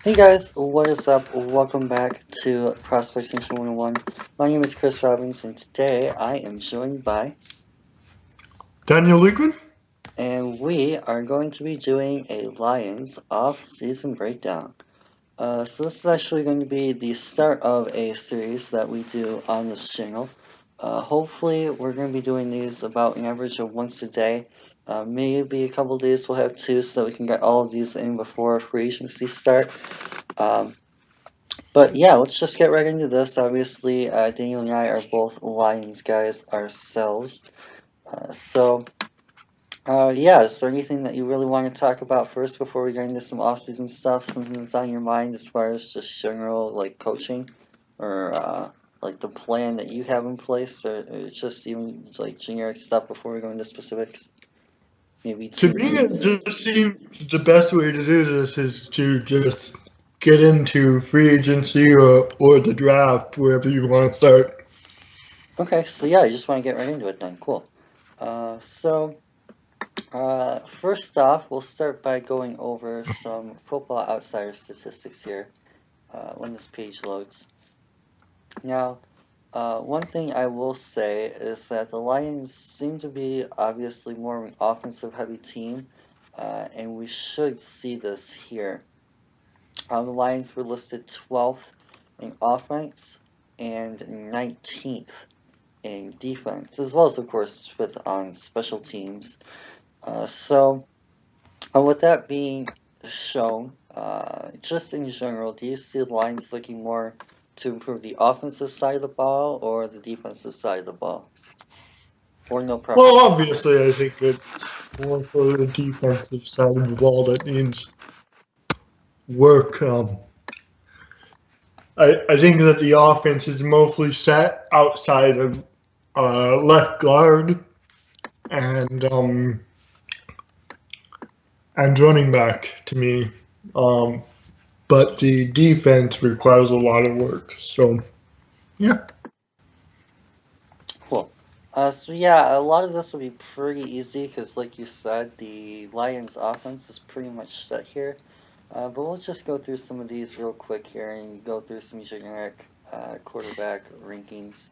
Hey guys, what is up? Welcome back to Prospect Nation 101. My name is Chris Robbins, and today I am joined by, Daniel Liegmann? and we are going to be doing a Lions off-season breakdown. So this is actually going to be the start of a series that we do on this channel. Hopefully, we're going to be doing these about an average of once a day. Maybe a couple days we'll have two so that we can get all of these in before free agency start. Um, But yeah, let's just get right into this. Obviously, Daniel and I are both Lions guys ourselves. Yeah, is there anything that you really want to talk about first before we get into some off-season stuff? Something that's on your mind as far as just general like coaching, or like the plan that you have in place, or just even like generic stuff before we go into specifics? Maybe To team me, it needs. just seems the best way to do this is to just get into free agency or the draft, wherever you want to start. Okay, so yeah, I just want to get right into it then. Cool. So. First off, we'll start by going over some Football Outsider statistics here when this page loads. Now, one thing I will say is that the Lions seem to be obviously more of an offensive heavy team, and we should see this here. The Lions were listed 12th in offense and 19th in defense, as well as, of course, with on special teams. With that being shown, just in general, do you see the Lions looking more to improve the offensive side of the ball or the defensive side of the ball? Or no Well, preference? obviously, I think it's more for the defensive side of the ball that needs work. I think that the offense is mostly set outside of left guard and um, and running back to me. Um, but the defense requires a lot of work. So, yeah. Cool. So yeah, a lot of this will be pretty easy because, like you said, the Lions' offense is pretty much set here. But we'll just go through some of these real quick here and go through some generic quarterback rankings.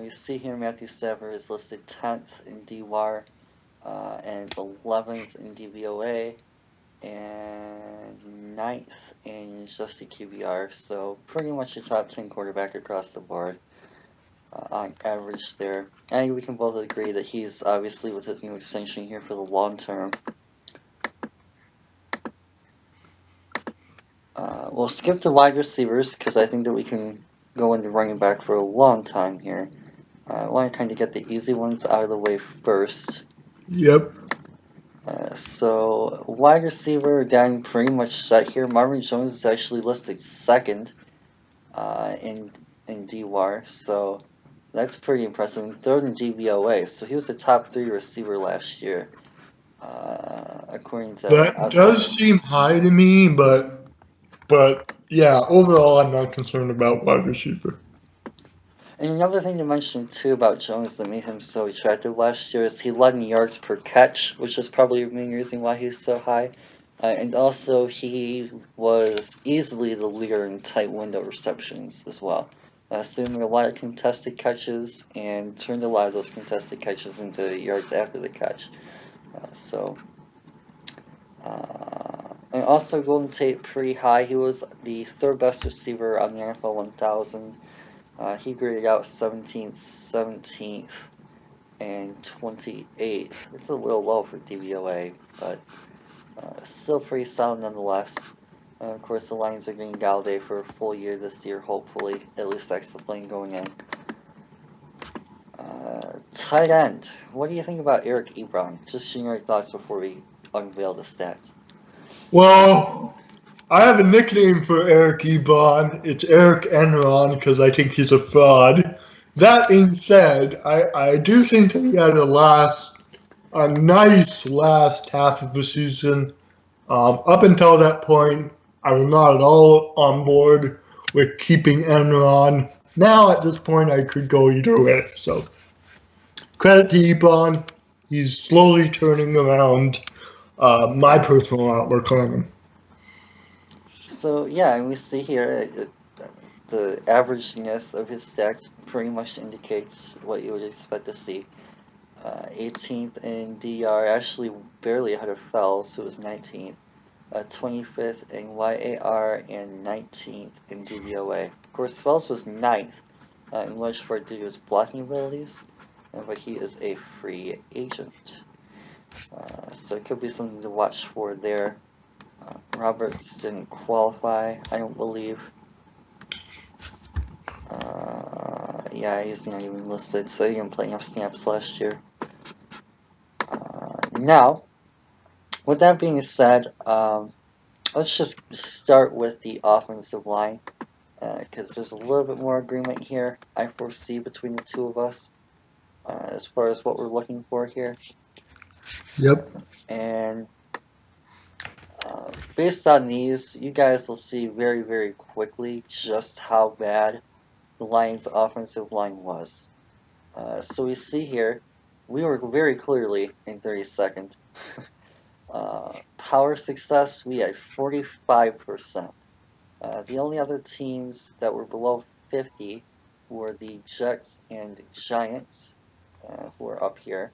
You see here Matthew Stafford is listed 10th in DWAR and 11th in DVOA and 9th in adjusted QBR. So pretty much a top 10 quarterback across the board on average there. I think we can both agree that he's obviously with his new extension here for the long term. We'll skip to wide receivers because I think that we can go into running back for a long time here. I want to kind of get the easy ones out of the way first. Yep. So wide receiver again, pretty much set here. Marvin Jones is actually listed second uh, in in DWAR, so that's pretty impressive. And third in DVOA, so he was the top three receiver last year, according to That does Outsider. seem high to me, but yeah, overall I'm not concerned about wide receiver. And another thing to mention too about Jones that made him so attractive last year is he led in yards per catch, which is probably the main reason why he's so high. And also he was easily the leader in tight window receptions as well. So he made a lot of contested catches and turned a lot of those contested catches into yards after the catch. So and also Golden Tate pretty high. He was the third best receiver on the NFL 1000. He graded out 17th, 17th, and 28th. It's a little low for DVOA, but still pretty solid nonetheless. Of course, the Lions are getting Galladay for a full year this year, hopefully. At least that's the plan going in. Tight end. What do you think about Eric Ebron? Just share your thoughts before we unveil the stats. Well, I have a nickname for Eric Ebron. It's Eric Enron because I think he's a fraud. That being said, I do think that he had a nice last half of the season. Up until that point, I was not at all on board with keeping Enron. Now at this point, I could go either way. So credit to Ebron. He's slowly turning around my personal outlook on him. So yeah, and we see here the averageness of his stats pretty much indicates what you would expect to see. 18th in DR, actually barely ahead of Fells, who was 19th. 25th in YAR and 19th in DVOA. Of course, Fells was 9th, in large part due to his blocking abilities, but he is a free agent. So it could be something to watch for there. Roberts didn't qualify, I don't believe. Yeah, he's not even listed, so he didn't play enough snaps last year. Now, with that being said, let's just start with the offensive line, because there's a little bit more agreement here, I foresee, between the two of us, as far as what we're looking for here. Yep. And based on these, you guys will see very, very quickly just how bad the Lions' offensive line was. So we see here, we were very clearly in 32nd. Power success, we had 45%. The only other teams that were below 50 were the Jets and Giants, who are up here.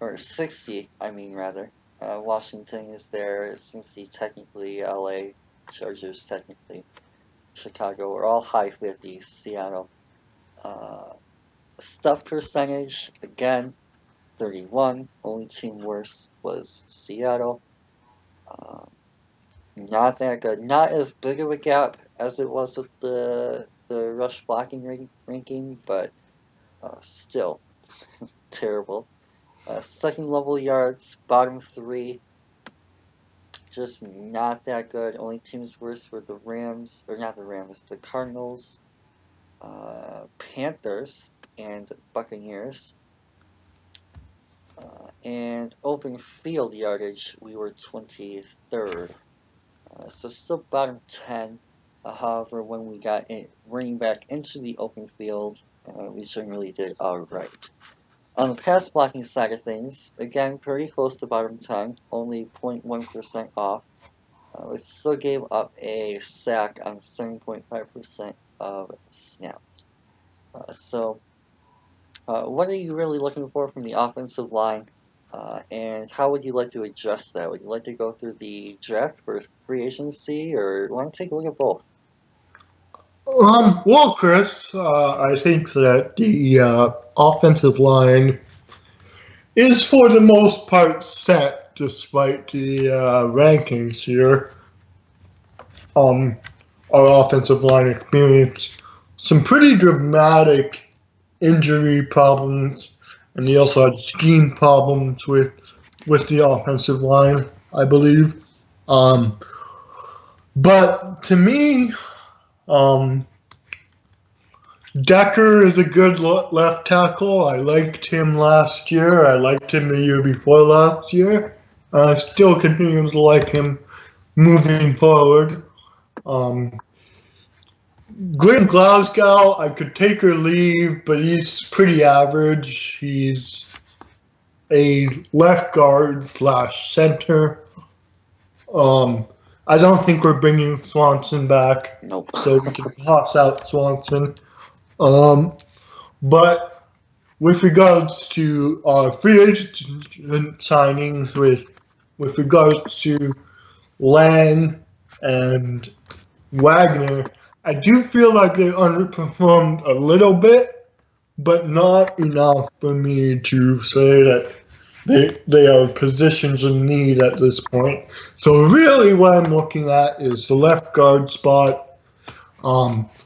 Or 60, I mean, rather. Washington is there, Cincy technically, LA, Chargers technically, Chicago are all high 50s, Seattle. Stuff percentage, again, 31. Only team worse was Seattle. Not that good. Not as big of a gap as it was with the rush blocking ranking, but still terrible. Second level yards, bottom 3, just not that good. Only teams worse were the Rams, or not the Rams, the Cardinals, Panthers, and Buccaneers. And open field yardage, we were 23rd. So still bottom 10. However, when we got running back into the open field, we generally did alright. On the pass blocking side of things, again, pretty close to bottom 10, only 0.1% off. We still gave up a sack on 7.5% of snaps. So, what are you really looking for from the offensive line? And how would you like to adjust that? Would you like to go through the draft for free agency, or want to take a look at both? Well, Chris, I think that the offensive line is for the most part set, despite the rankings here. Our offensive line experienced some pretty dramatic injury problems, and he also had scheme problems with the offensive line, I believe. But to me, Decker is a good left tackle. I liked him last year. I liked him the year before last year. I still continue to like him moving forward. Glenn Glasgow, I could take or leave, but he's pretty average. He's a left guard / center. I don't think we're bringing Swanson back. Nope. So we can toss out Swanson. But with regards to free agent signings, with regards to Lang and Wagner, I do feel like they underperformed a little bit, but not enough for me to say that they are positions of need at this point. So really what I'm looking at is the left guard spot.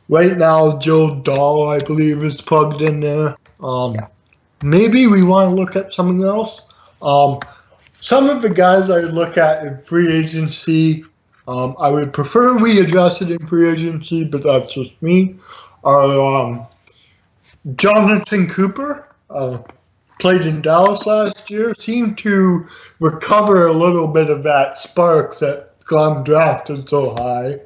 Right now, Joe Dahl, I believe, is plugged in there. Maybe we want to look at something else. Some of the guys I look at in free agency, I would prefer we address it in free agency, but that's just me, are Jonathan Cooper, played in Dallas last year, seemed to recover a little bit of that spark that got drafted so high.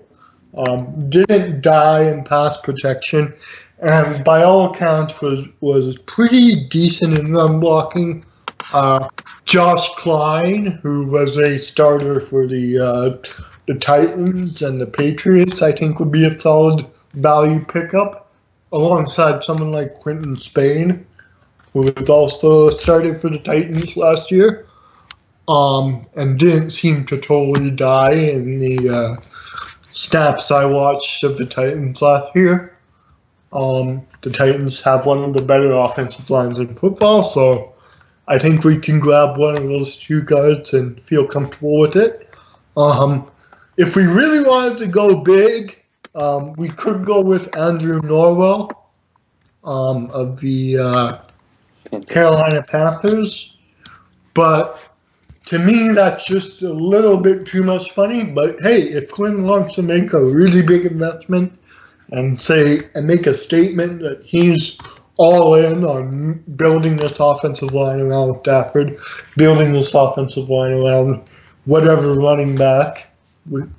Didn't die in pass protection, and by all accounts was pretty decent in run blocking. Josh Klein, who was a starter for the the Titans and the Patriots, I think, would be a solid value pickup, alongside someone like Quentin Spain, who was also started for the Titans last year, and didn't seem to totally die in the snaps I watched of the Titans last year. The Titans have one of the better offensive lines in football, so I think we can grab one of those two guards and feel comfortable with it. If we really wanted to go big, we could go with Andrew Norwell of the Carolina Panthers, but to me that's just a little bit too much money. But hey, if Quinn wants to make a really big investment and make a statement that he's all in on building this offensive line around Stafford, building this offensive line around whatever running back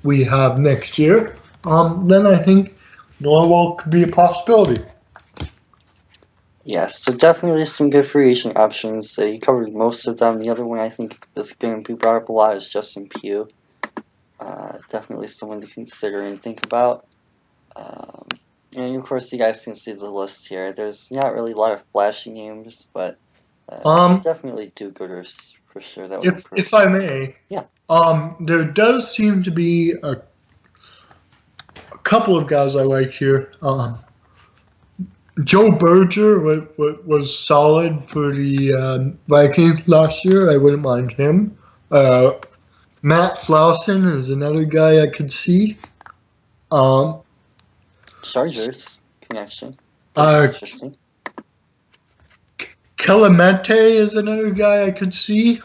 we have next year, then I think Norwell could be a possibility. Yes, so definitely some good free agent options. You covered most of them. The other one I think is going to be brought up a lot is Justin Pugh. Definitely someone to consider and think about. And of course, you guys can see the list here. There's not really a lot of flashy names, but definitely do-gooders for sure. That would if I may, yeah. There does seem to be a couple of guys I like here. Joe Berger was solid for the Vikings last year. I wouldn't mind him. Matt Slauson is another guy I could see. Chargers connection. Interesting. Clemente is another guy I could see.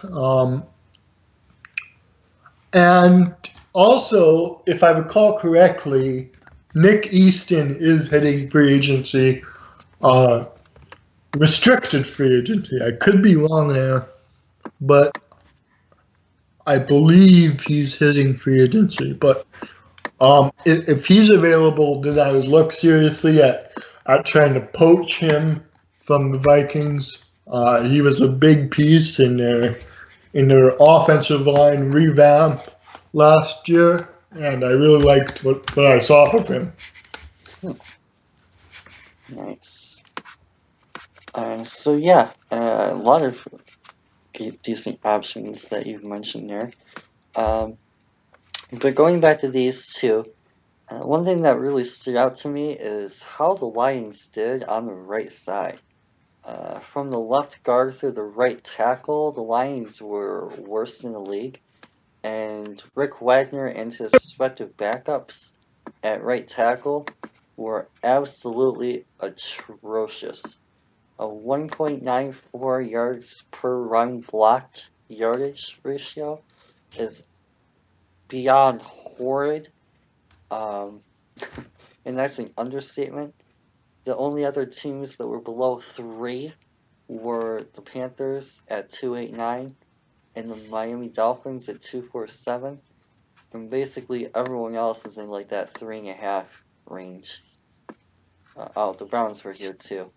And also, if I recall correctly, Nick Easton is hitting free agency. Restricted free agency. I could be wrong there, but I believe he's hitting free agency. But if he's available, then I would look seriously at trying to poach him from the Vikings. He was a big piece in their offensive line revamp last year, and I really liked what I saw of him. Nice. So yeah, a lot of decent options that you've mentioned there. But going back to these two, one thing that really stood out to me is how the Lions did on the right side. From the left guard through the right tackle, the Lions were worst in the league. And Rick Wagner and his respective backups at right tackle were absolutely atrocious. A 1.94 yards per run blocked yardage ratio is beyond horrid. And that's an understatement. The only other teams that were below 3 were the Panthers at 289 and the Miami Dolphins at 247. And basically everyone else is in like that 3.5 range. The Browns were here too.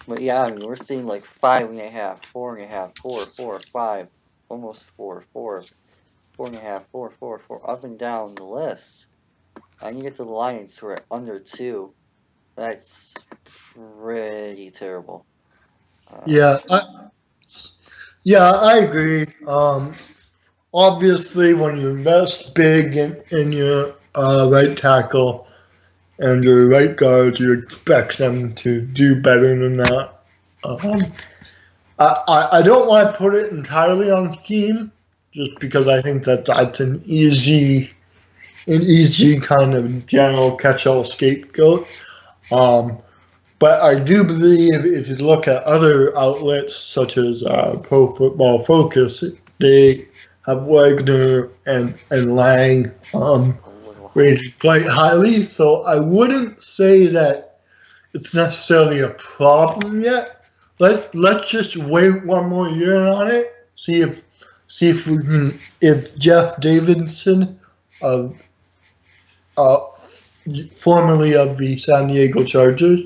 But yeah, I mean, we're seeing like 5.5, 4.5, 4, 4, 5, almost 4, 4, 4.5, 4, 4, 4, up and down the list. And you get to the Lions who are under 2. That's pretty terrible. Yeah, I agree. Obviously, when you invest big in your right tackle and your right guard, you expect them to do better than that. I don't want to put it entirely on scheme, just because I think that's an easy kind of general catch-all scapegoat. But I do believe if you look at other outlets such as Pro Football Focus, they have Wagner and Lang rated quite highly. So I wouldn't say that it's necessarily a problem yet. Let's just wait one more year on it. See if Jeff Davidson formerly of the San Diego Chargers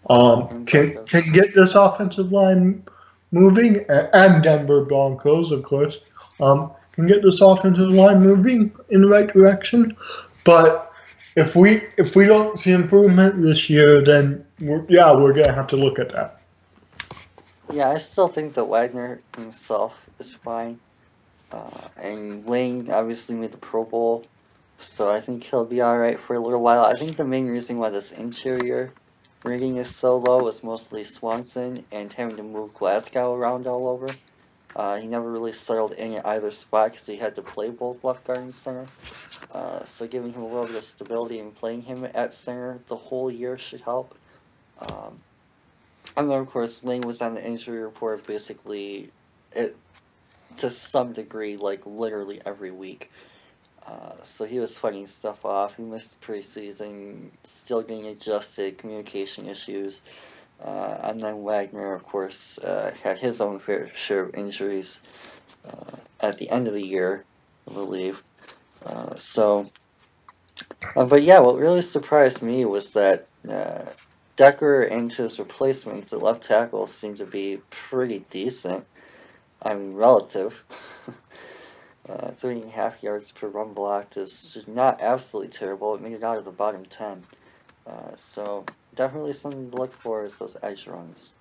can get this offensive line moving, and Denver Broncos, of course, can get this offensive line moving in the right direction. But if we don't see improvement this year, then we're gonna have to look at that. Yeah, I still think that Wagner himself is fine. And Lane obviously made the Pro Bowl, so I think he'll be alright for a little while. I think the main reason why this interior rating is so low is mostly Swanson and having to move Glasgow around all over. He never really settled in at either spot because he had to play both left guard and center. So giving him a little bit of stability and playing him at center the whole year should help. And then, of course, Lane was on the injury report basically to some degree, like literally every week. So he was fighting stuff off. He missed preseason, still getting adjusted, communication issues. And then Wagner, of course, had his own fair share of injuries at the end of the year, I believe. But yeah, what really surprised me was that Decker and his replacements at left tackle seemed to be pretty decent. I mean, relative. 3.5 yards per run blocked is not absolutely terrible. It made it out of the bottom 10. So definitely something to look for is those edge runs.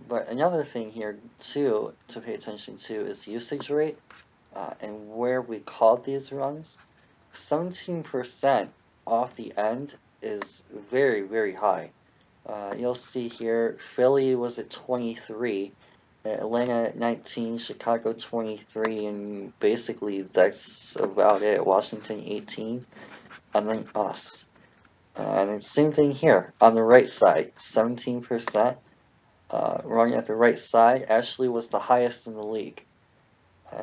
But another thing here too to pay attention to is usage rate and where we called these runs. 17% off the end is very, very high. You'll see here Philly was at 23, Atlanta at 19, Chicago 23, and basically that's about it. Washington 18, and then us. And then same thing here on the right side, 17%. Running at the right side actually was the highest in the league.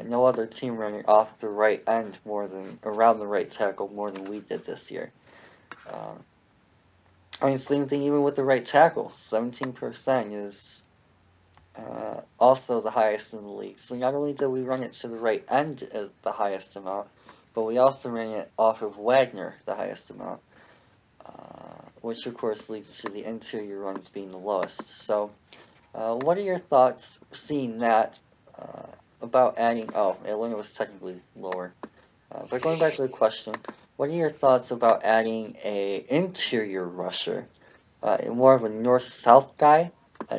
No other team running off the right end around the right tackle more than we did this year. I mean, same thing even with the right tackle. 17% is also the highest in the league. So not only did we run it to the right end as the highest amount, but we also ran it off of Wagner the highest amount, which of course leads to the interior runs being the lowest. So what are your thoughts seeing that about adding, Atlanta was technically lower. But going back to the question, what are your thoughts about adding a interior rusher, more of a north-south guy,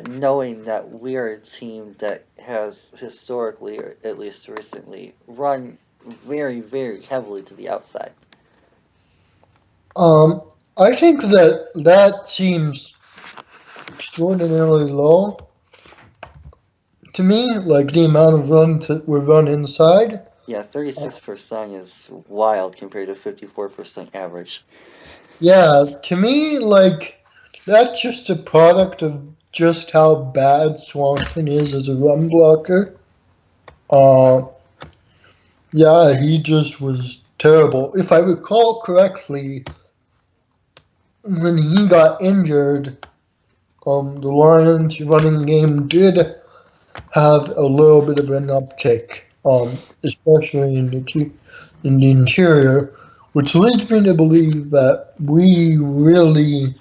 knowing that we are a team that has historically, or at least recently, run very, very heavily to the outside? I think that seems extraordinarily low to me. Like the amount of runs that we run inside. Yeah, 36% is wild compared to 54% average. Yeah, to me, like that's just a product of just how bad Swanson is as a run blocker. Yeah, he just was terrible. If I recall correctly, when he got injured, the Lions running game did have a little bit of an uptick, especially in the interior, which leads me to believe that we really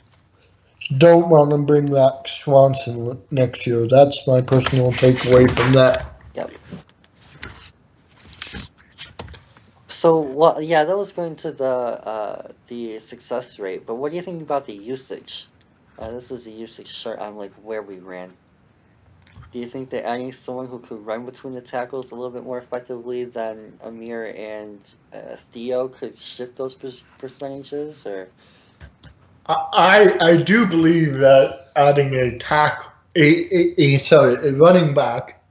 don't want to bring back Swanson next year. That's my personal takeaway from that. Yep. So, well, yeah, that was going to the success rate, but what do you think about the usage? This is a usage chart on like where we ran. Do you think that adding someone who could run between the tackles a little bit more effectively than Amir and Theo could shift those percentages, or? I do believe that adding a running back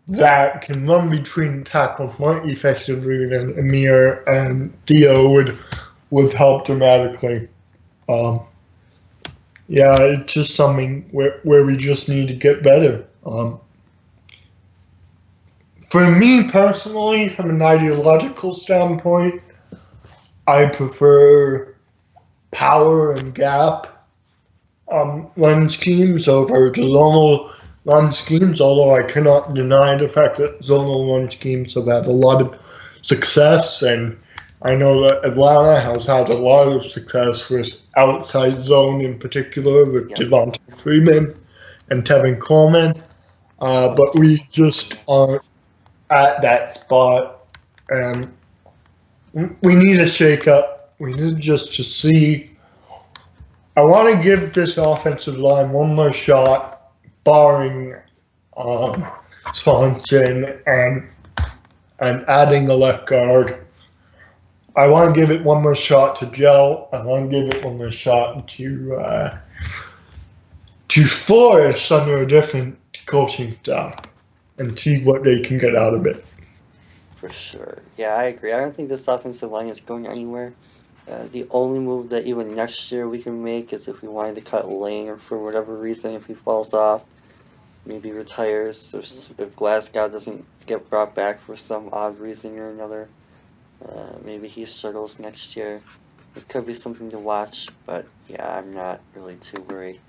that can run between tackles more effectively than Amir and Theo would help dramatically. Yeah, it's just something where we just need to get better. For me personally, from an ideological standpoint, I prefer power and gap run schemes over zonal run schemes, although I cannot deny the fact that zonal run schemes have had a lot of success, and I know that Atlanta has had a lot of success with outside zone in particular with Devontae Freeman and Tevin Coleman, but we just aren't at that spot, and we need a shakeup. We need just to see. I want to give this offensive line one more shot, barring Swanson and adding a left guard. I want to give it one more shot to gel. I want to give it one more shot to flourish under a different coaching staff and see what they can get out of it. For sure. Yeah, I agree. I don't think this offensive line is going anywhere. The only move that even next year we can make is if we wanted to cut Lane, or for whatever reason, if he falls off, maybe retires, or if Glasgow doesn't get brought back for some odd reason or another. Maybe he struggles next year. It could be something to watch, but yeah, I'm not really too worried.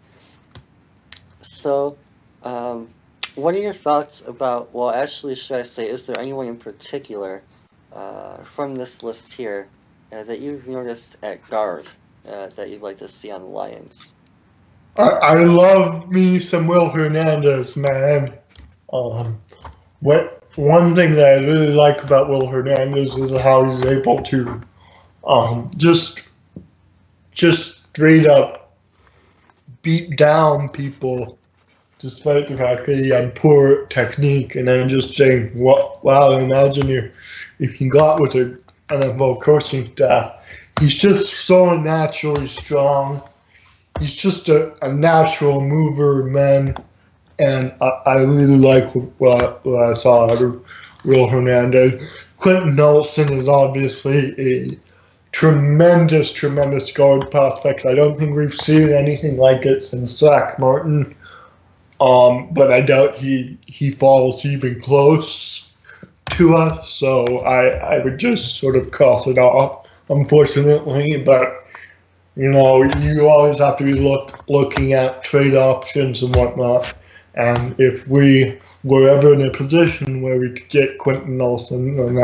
So, what are your thoughts about, well, actually, should I say, is there anyone in particular from this list here that you've noticed at guard that you'd like to see on the Lions? I love me some Will Hernandez, man. One thing that I really like about Will Hernandez is how he's able to just straight up beat down people, despite the fact that he had poor technique. And I'm just saying, wow, imagine if he got with an NFL coaching staff. He's just so naturally strong. He's just a natural mover, man. And I really like what I saw out of Will Hernandez. Quentin Nelson is obviously a tremendous guard prospect. I don't think we've seen anything like it since Zach Martin. But I doubt he falls even close to us. So I would just sort of cross it off, unfortunately. But you always have to be looking at trade options and whatnot. And if we were ever in a position where we could get Quentin Nelson, then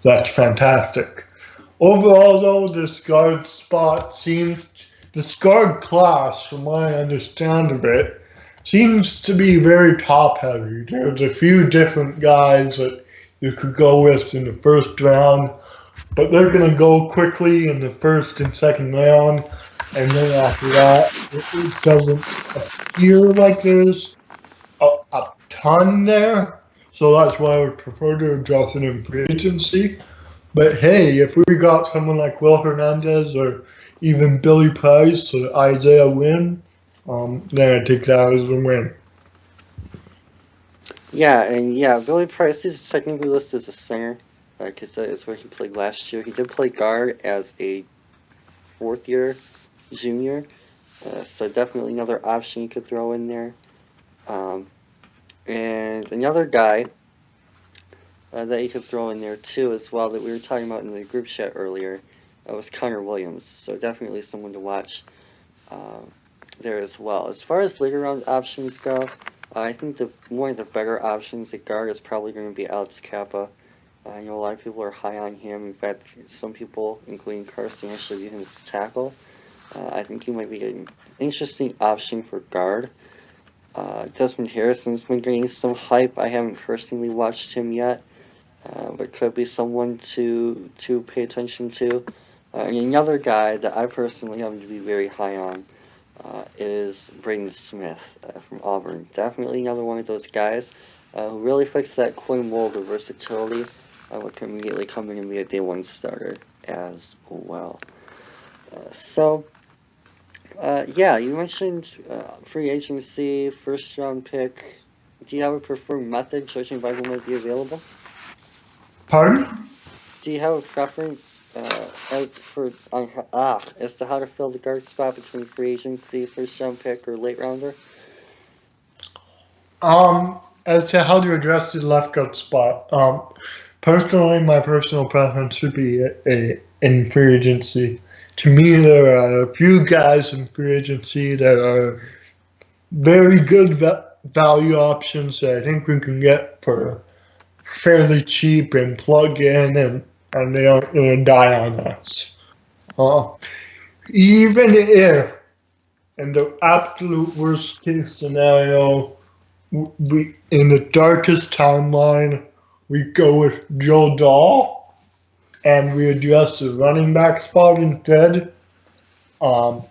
that's fantastic. Overall, though, this guard class, from what I understand of it, seems to be very top-heavy. There's a few different guys that you could go with in the first round, but they're going to go quickly in the first and second round, and then after that, it doesn't appear like there's a ton there, so that's why I would prefer to address it in free agency. But hey, if we got someone like Will Hernandez or even Billy Price or Isaiah Wynn, then I take that as a win. Yeah, and yeah, Billy Price is technically listed as a center, because that is where he played last year. He did play guard as a fourth-year junior, so definitely another option you could throw in there. And another guy that you could throw in there too as well that we were talking about in the group chat earlier was Connor Williams, so definitely someone to watch there as well. As far as later round options go, I think one of the better options at guard is probably going to be Alex Kappa. I know a lot of people are high on him. In fact, some people, including Carson, actually view him as a tackle. I think he might be an interesting option for guard. Desmond Harrison's been getting some hype. I haven't personally watched him yet, but could be someone to pay attention to. And another guy that I personally happen to be very high on is Braden Smith from Auburn. Definitely another one of those guys who really fits that coin mold of versatility. Would immediately come in and be a day one starter as well. Yeah, you mentioned free agency, first round pick. Do you have a preferred method, judging by who might be available? Pardon? Do you have a preference as to how to fill the guard spot between free agency, first round pick, or late rounder? As to how to address the left guard spot, personally, my personal preference would be in free agency. To me, there are a few guys in free agency that are very good value options that I think we can get for fairly cheap and plug in, and they aren't going to die on us. Even if, in the absolute worst case scenario, in the darkest timeline, we go with Joe Dahl and we address the running back spot instead, um,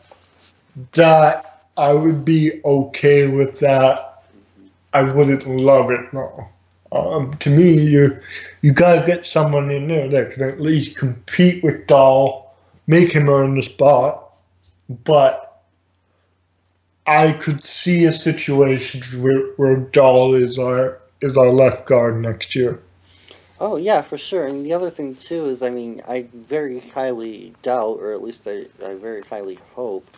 that I would be okay with that. I wouldn't love it, no. To me, you gotta get someone in there that can at least compete with Dahl, make him earn the spot. But I could see a situation where Dahl is our left guard next year. Oh yeah, for sure. And the other thing too is, I mean, I very highly doubt, or at least I very highly hope,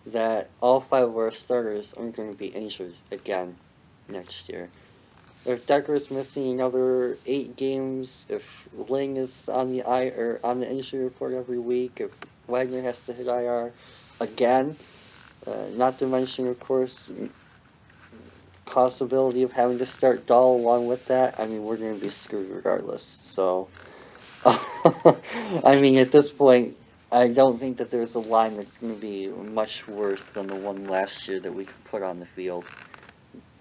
that all five of our starters aren't going to be injured again next year. If Decker's missing another 8 games, if Ling is on the or on the injury report every week, if Wagner has to hit IR again, not to mention, of course, possibility of having to start Dahl along with that, I mean, we're going to be screwed regardless. So, I mean, at this point, I don't think that there's a line that's going to be much worse than the one last year that we could put on the field.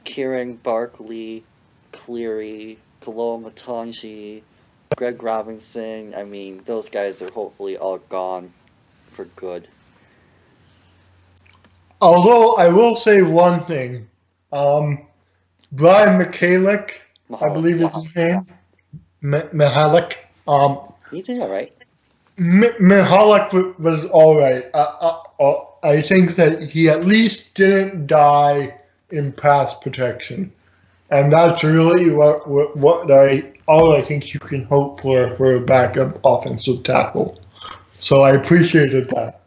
Kieran, Barkley, Cleary, Kaloa Matangi, Greg Robinson, I mean, those guys are hopefully all gone for good. Although I will say one thing, um, Brian Michalik, I Mahalik, believe yeah. is his name, Mihalik. He did all right. Mihalik was all right. I think that he at least didn't die in pass protection, and that's really what I think you can hope for a backup offensive tackle. So I appreciated that.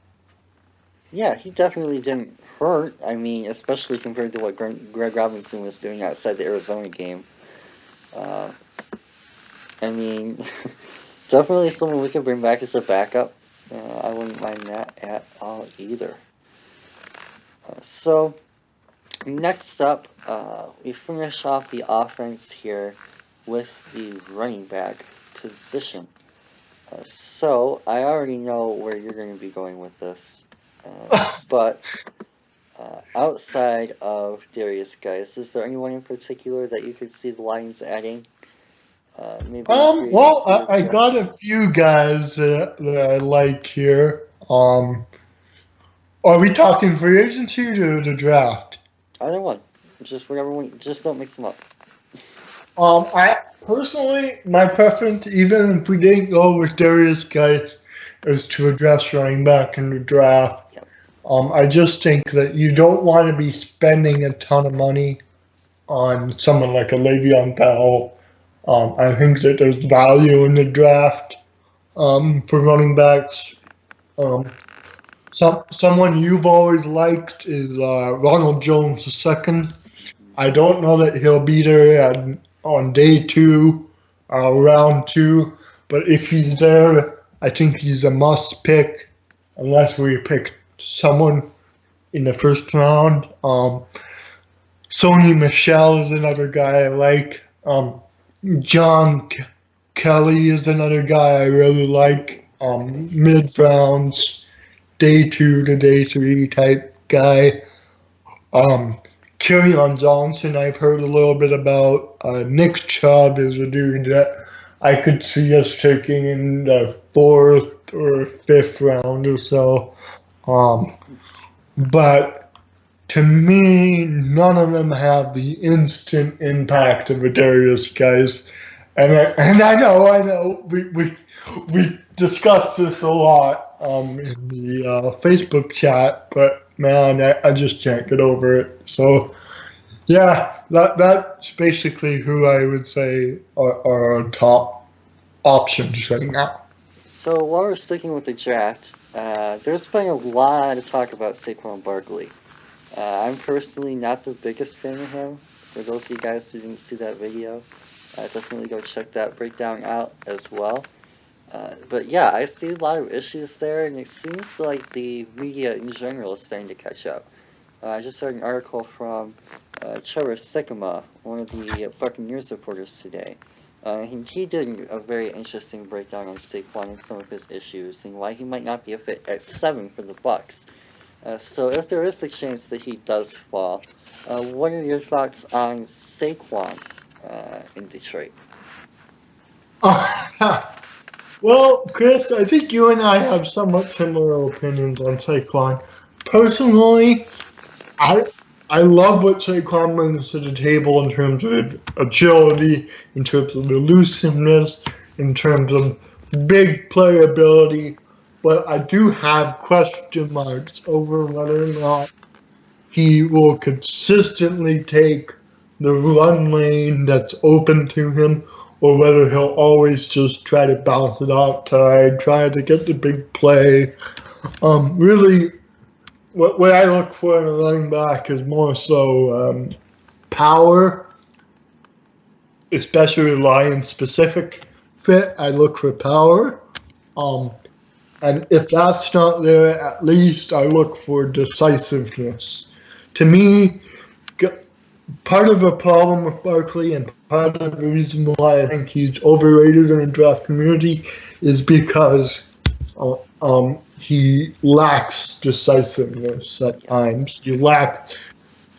Yeah, he definitely didn't hurt. I mean, especially compared to what Greg Robinson was doing outside the Arizona game. Uh, I mean, definitely someone we could bring back as a backup. I wouldn't mind that at all either. So, next up, we finish off the offense here with the running back position. So, I already know where you're going to be going with this. But outside of Darius Geis, is there anyone in particular that you could see the Lions adding? Maybe in free Well, agency or I draft? got a few guys that I like here. Are we talking free agency or the draft? Either one. Just whatever one. Just don't mix them up. I personally, my preference, even if we didn't go with Darius Geis, is to address running back in the draft. Yep. I just think that you don't want to be spending a ton of money on someone like a Le'Veon Bell. I think that there's value in the draft for running backs. Um, someone you've always liked is Ronald Jones II. I don't know that he'll be there on day 2, round 2, but if he's there, I think he's a must pick unless we pick someone in the first round. Sony Michelle is another guy I like. John Kelly is another guy I really like. Mid rounds, day 2 to day 3 type guy. Kerryon Johnson, I've heard a little bit about. Nick Chubb is a dude that I could see us taking in the 4th or 5th round or so. But to me, none of them have the instant impact of a Darius Geis. And I know, we discussed this a lot in the Facebook chat, but man, I just can't get over it. So yeah, that's basically who I would say are our top options right now. So while we're sticking with the draft, there's been a lot of talk about Saquon Barkley. I'm personally not the biggest fan of him. For those of you guys who didn't see that video, definitely go check that breakdown out as well. But yeah, I see a lot of issues there, and it seems like the media in general is starting to catch up. I just heard an article from Trevor Sikkema, one of the Buccaneers reporters today. He did a very interesting breakdown on Saquon and some of his issues, and why he might not be a fit at 7 for the Bucs. So if there is the chance that he does fall, what are your thoughts on Saquon in Detroit? Well, Chris, I think you and I have somewhat similar opinions on Saquon. Personally, I I love what Saquon brings to the table in terms of agility, in terms of elusiveness, in terms of big playability, but I do have question marks over whether or not he will consistently take the run lane that's open to him, or whether he'll always just try to bounce it outside, try to get the big play. Really, what I look for in a running back is more so power, especially line specific fit. I look for power. Um, and if that's not there, at least I look for decisiveness. To me, part of the problem with Barkley and part of the reason why I think he's overrated in the draft community is because he lacks decisiveness at Yeah. times.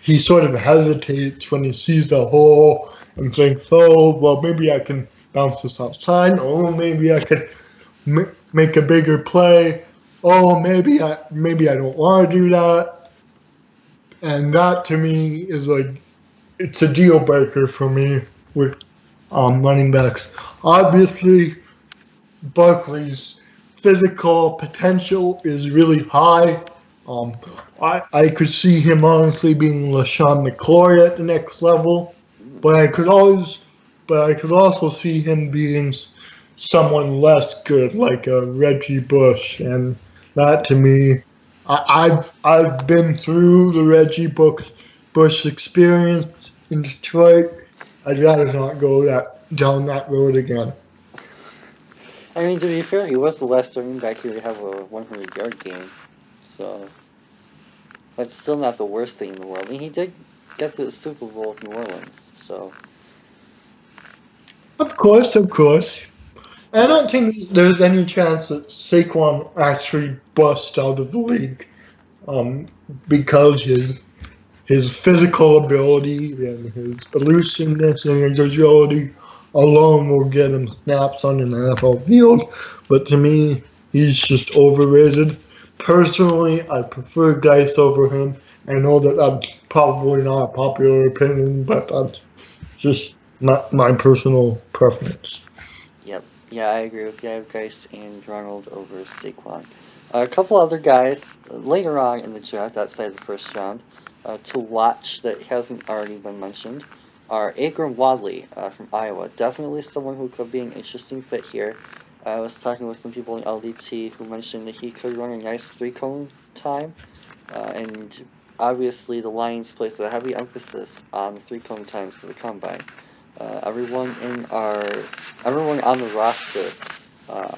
He sort of hesitates when he sees a hole and thinks, oh, well, maybe I can bounce this outside. Oh, maybe I could make a bigger play. Oh, maybe I don't want to do that. And that to me is like, it's a deal breaker for me with running backs. Obviously, Barkley's physical potential is really high. Um, I could see him honestly being LaShawn McCoy at the next level, Mm. but I could also see him being someone less good, like a Reggie Bush, and that to me, I've been through the Bush experience in Detroit. I'd rather not go down that road again. I mean, to be fair, he was the last running back here to have a 100-yard game, so that's still not the worst thing in the world. I mean, he did get to the Super Bowl with New Orleans, so Of course, of course. I yeah, don't think there's any chance that Saquon actually busts out of the league, um, because his physical ability and his elusiveness and his agility alone will get him snaps on an NFL field. But to me, he's just overrated. Personally, I prefer Geis over him. I know that that's probably not a popular opinion, but that's just my personal preference. yep, yeah, I agree with you. I have Geis and Ronald over Saquon. A couple other guys later on in the draft, outside the first round, to watch that hasn't already been mentioned are Akram Wadley from Iowa. Definitely someone who could be an interesting fit here. I was talking with some people in LDT who mentioned that he could run a nice three-cone time, and obviously the Lions place a heavy emphasis on the three-cone times for the combine. Everyone in everyone on the roster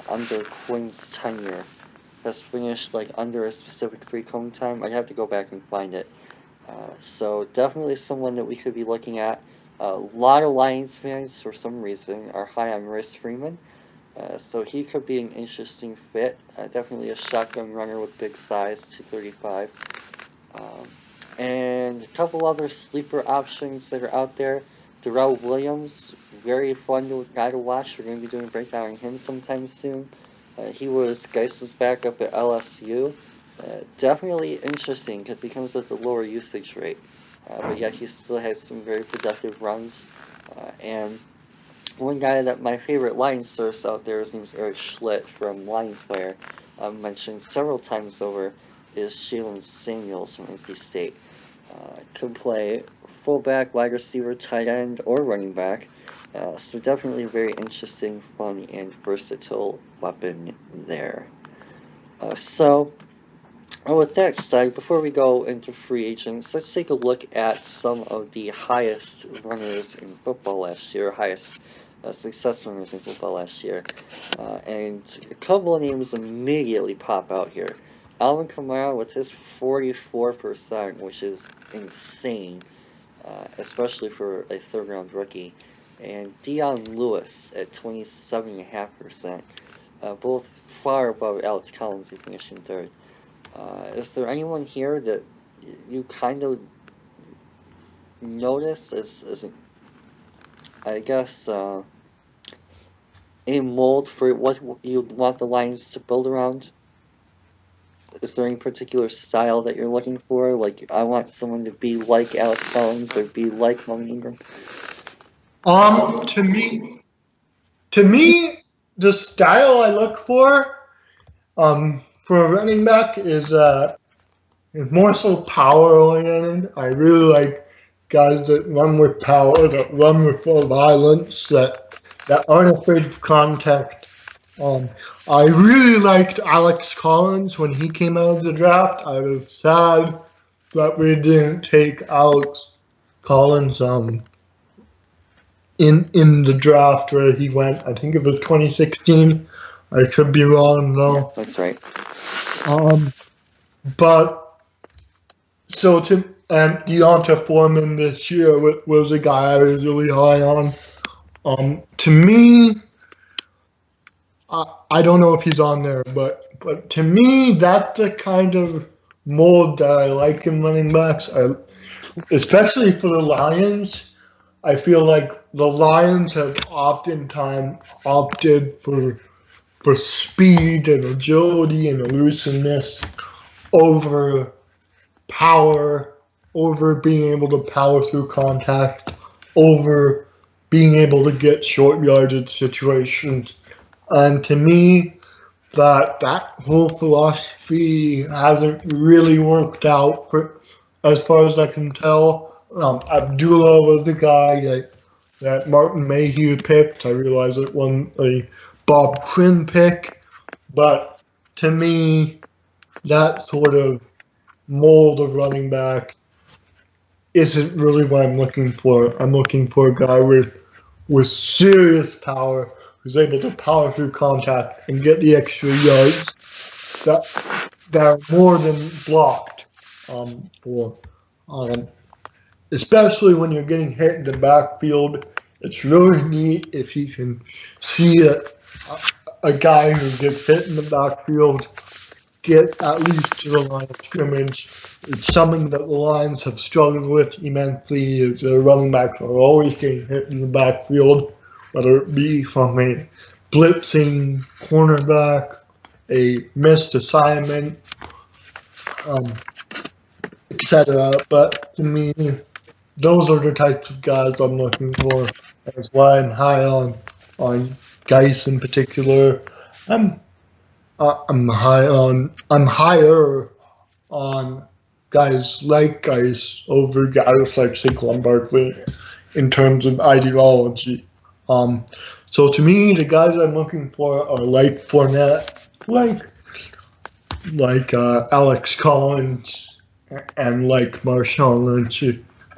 under Quinn's tenure has finished like under a specific three-cone time. I'd have to go back and find it. So definitely someone that we could be looking at. A lot of Lions fans, for some reason, are high on Royce Freeman. So he could be an interesting fit. Definitely a shotgun runner with big size, 235. Um, and a couple other sleeper options that are out there. Darrell Williams, very fun guy to watch. We're going to be doing a breakdown on him sometime soon. He was Geis's backup at LSU. Definitely interesting because he comes with a lower usage rate. But yet he still has some very productive runs. And one guy that my favorite Lions source out there, his name's Eric Schlitt from Lions Player, mentioned several times over, is Jalen Samuels from NC State. Could play fullback, wide receiver, tight end, or running back. So definitely a very interesting, fun, and versatile weapon there. So with that said, before we go into free agents, let's take a look at some of the highest runners in football last year, highest success runners in football last year. And a couple of names immediately pop out here. Alvin Kamara with his 44%, which is insane, especially for a third round rookie. And Dion Lewis at 27.5%, both far above Alex Collins, who finished in third. Is there anyone here that you kind of notice as I guess, a mold for what you want the Lions to build around? Is there any particular style that you're looking for? Like, I want someone to be like Alex Collins or be like Melvin Ingram. Um, to me, to me, the style I look for a running back is more so power oriented. I really like guys that run with power, that run with violence, that aren't afraid of contact. Um, I really liked Alex Collins when he came out of the draft. I was sad that we didn't take Alex Collins in the draft where he went. I think it was 2016. I could be wrong Yeah, though. that's right. Um, but so to and Deonta Foreman this year was a guy I was really high on. To me, I don't know if he's on there, but to me, that's the kind of mold that I like in running backs. Especially for the Lions, I feel like the Lions have oftentimes opted for speed and agility and elusiveness over power, over being able to power through contact, over being able to get short yardage situations. And to me, that whole philosophy hasn't really worked out for as far as I can tell. Abdullah was the guy that Martin Mayhew picked. I realize it wasn't a Bob Quinn pick, but to me, that sort of mold of running back isn't really what I'm looking for. I'm looking for a guy with serious power who's able to power through contact and get the extra yards that are more than blocked for especially when you're getting hit in the backfield. It's really neat if you can see a guy who gets hit in the backfield get at least to the line of scrimmage. It's something that the Lions have struggled with immensely. Is their running backs are always getting hit in the backfield, whether it be from a blitzing cornerback, a missed assignment, um, etc. But to me, those are the types of guys I'm looking for. That's why I'm high on Geis in particular. I'm I'm higher on guys like Geis over guys like Saquon Barkley in terms of ideology. Um, so to me, the guys I'm looking for are like Fournette, like Alex Collins, and like Marshawn Lynch,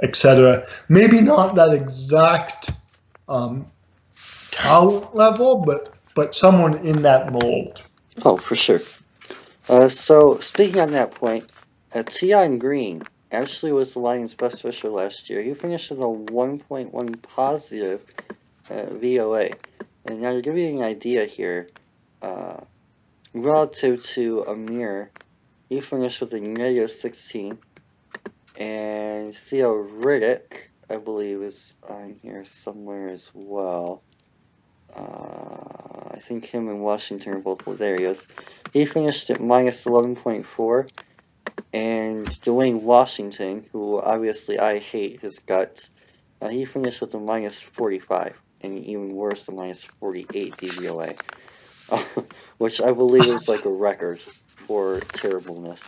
etc. Maybe not that exact um, talent level, but someone in that mold. Oh, for sure. So speaking on that point, Tion Green actually was the Lions' best rusher last year. He finished with a 1.1 positive VOA. And now to give you an idea here, uh, relative to Amir, he finished with a negative 16. And Theo Riddick, I believe, is on here somewhere as well. I think him and Washington are both Ladarios. He finished at minus 11.4. And Dwayne Washington, who obviously I hate his guts, he finished with a minus 45. And even worse, a minus 48 DVOA. Which I believe is like a record for terribleness.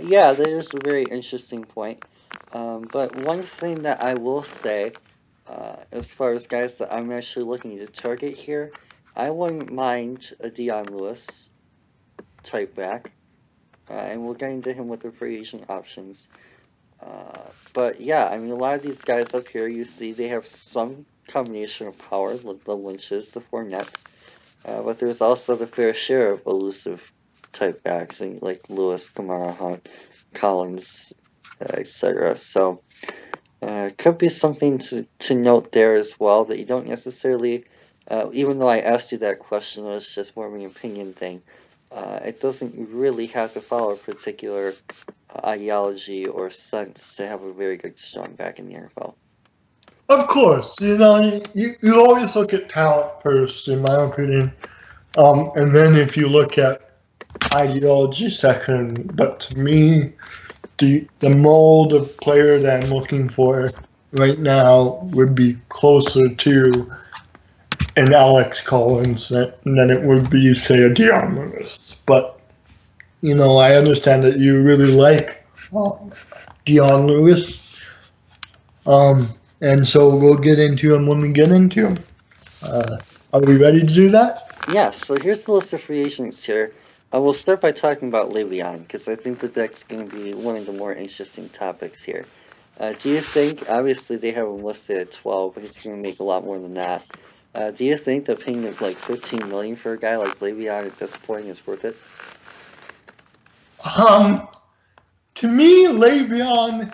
Yeah, that is a very interesting point. But one thing that I will say, as far as guys that I'm actually looking to target here, I wouldn't mind a Dion Lewis type back, and we'll get into him with the free agent options. But yeah, I mean, a lot of these guys up here, you see, they have some combination of power, like the Lynches, the Fournettes, but there's also the fair share of elusive type backs, like Lewis, Kamara Hunt, Collins, etc. So could be something to note there as well that you don't necessarily, even though I asked you that question, it was just more of an opinion thing. It doesn't really have to follow a particular ideology or sense to have a very good strong back in the NFL. Of course, you always look at talent first, in my opinion. And then if you look at ideology second, but to me, the mold of player that I'm looking for right now would be closer to an Alex Collins than it would be, say, a Dion Lewis. But, I understand that you really like Dion Lewis. And so we'll get into him when we get into him. Are we ready to do that? Yeah, so here's the list of free agents here. We'll start by talking about Le'Veon, because I think that that's going to be one of the more interesting topics here. Do you think, obviously they have him listed at 12, but he's going to make a lot more than that. Do you think the paying of like $15 million for a guy like Le'Veon at this point is worth it? To me, Le'Veon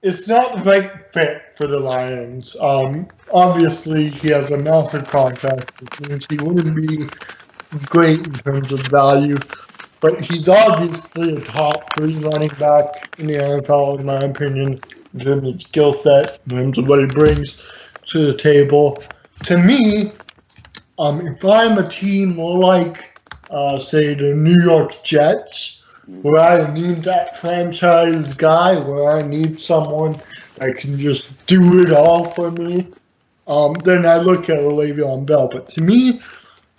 is not the right fit for the Lions. Obviously, he has a massive contract, which means he wouldn't be great in terms of value. But he's obviously a top 3 running back in the NFL, in my opinion, in terms of skill set, in terms of what he brings to the table. To me, if I'm a team like, say, the New York Jets, where I need that franchise guy, where I need someone that can just do it all for me, then I look at a Le'Veon Bell. But to me,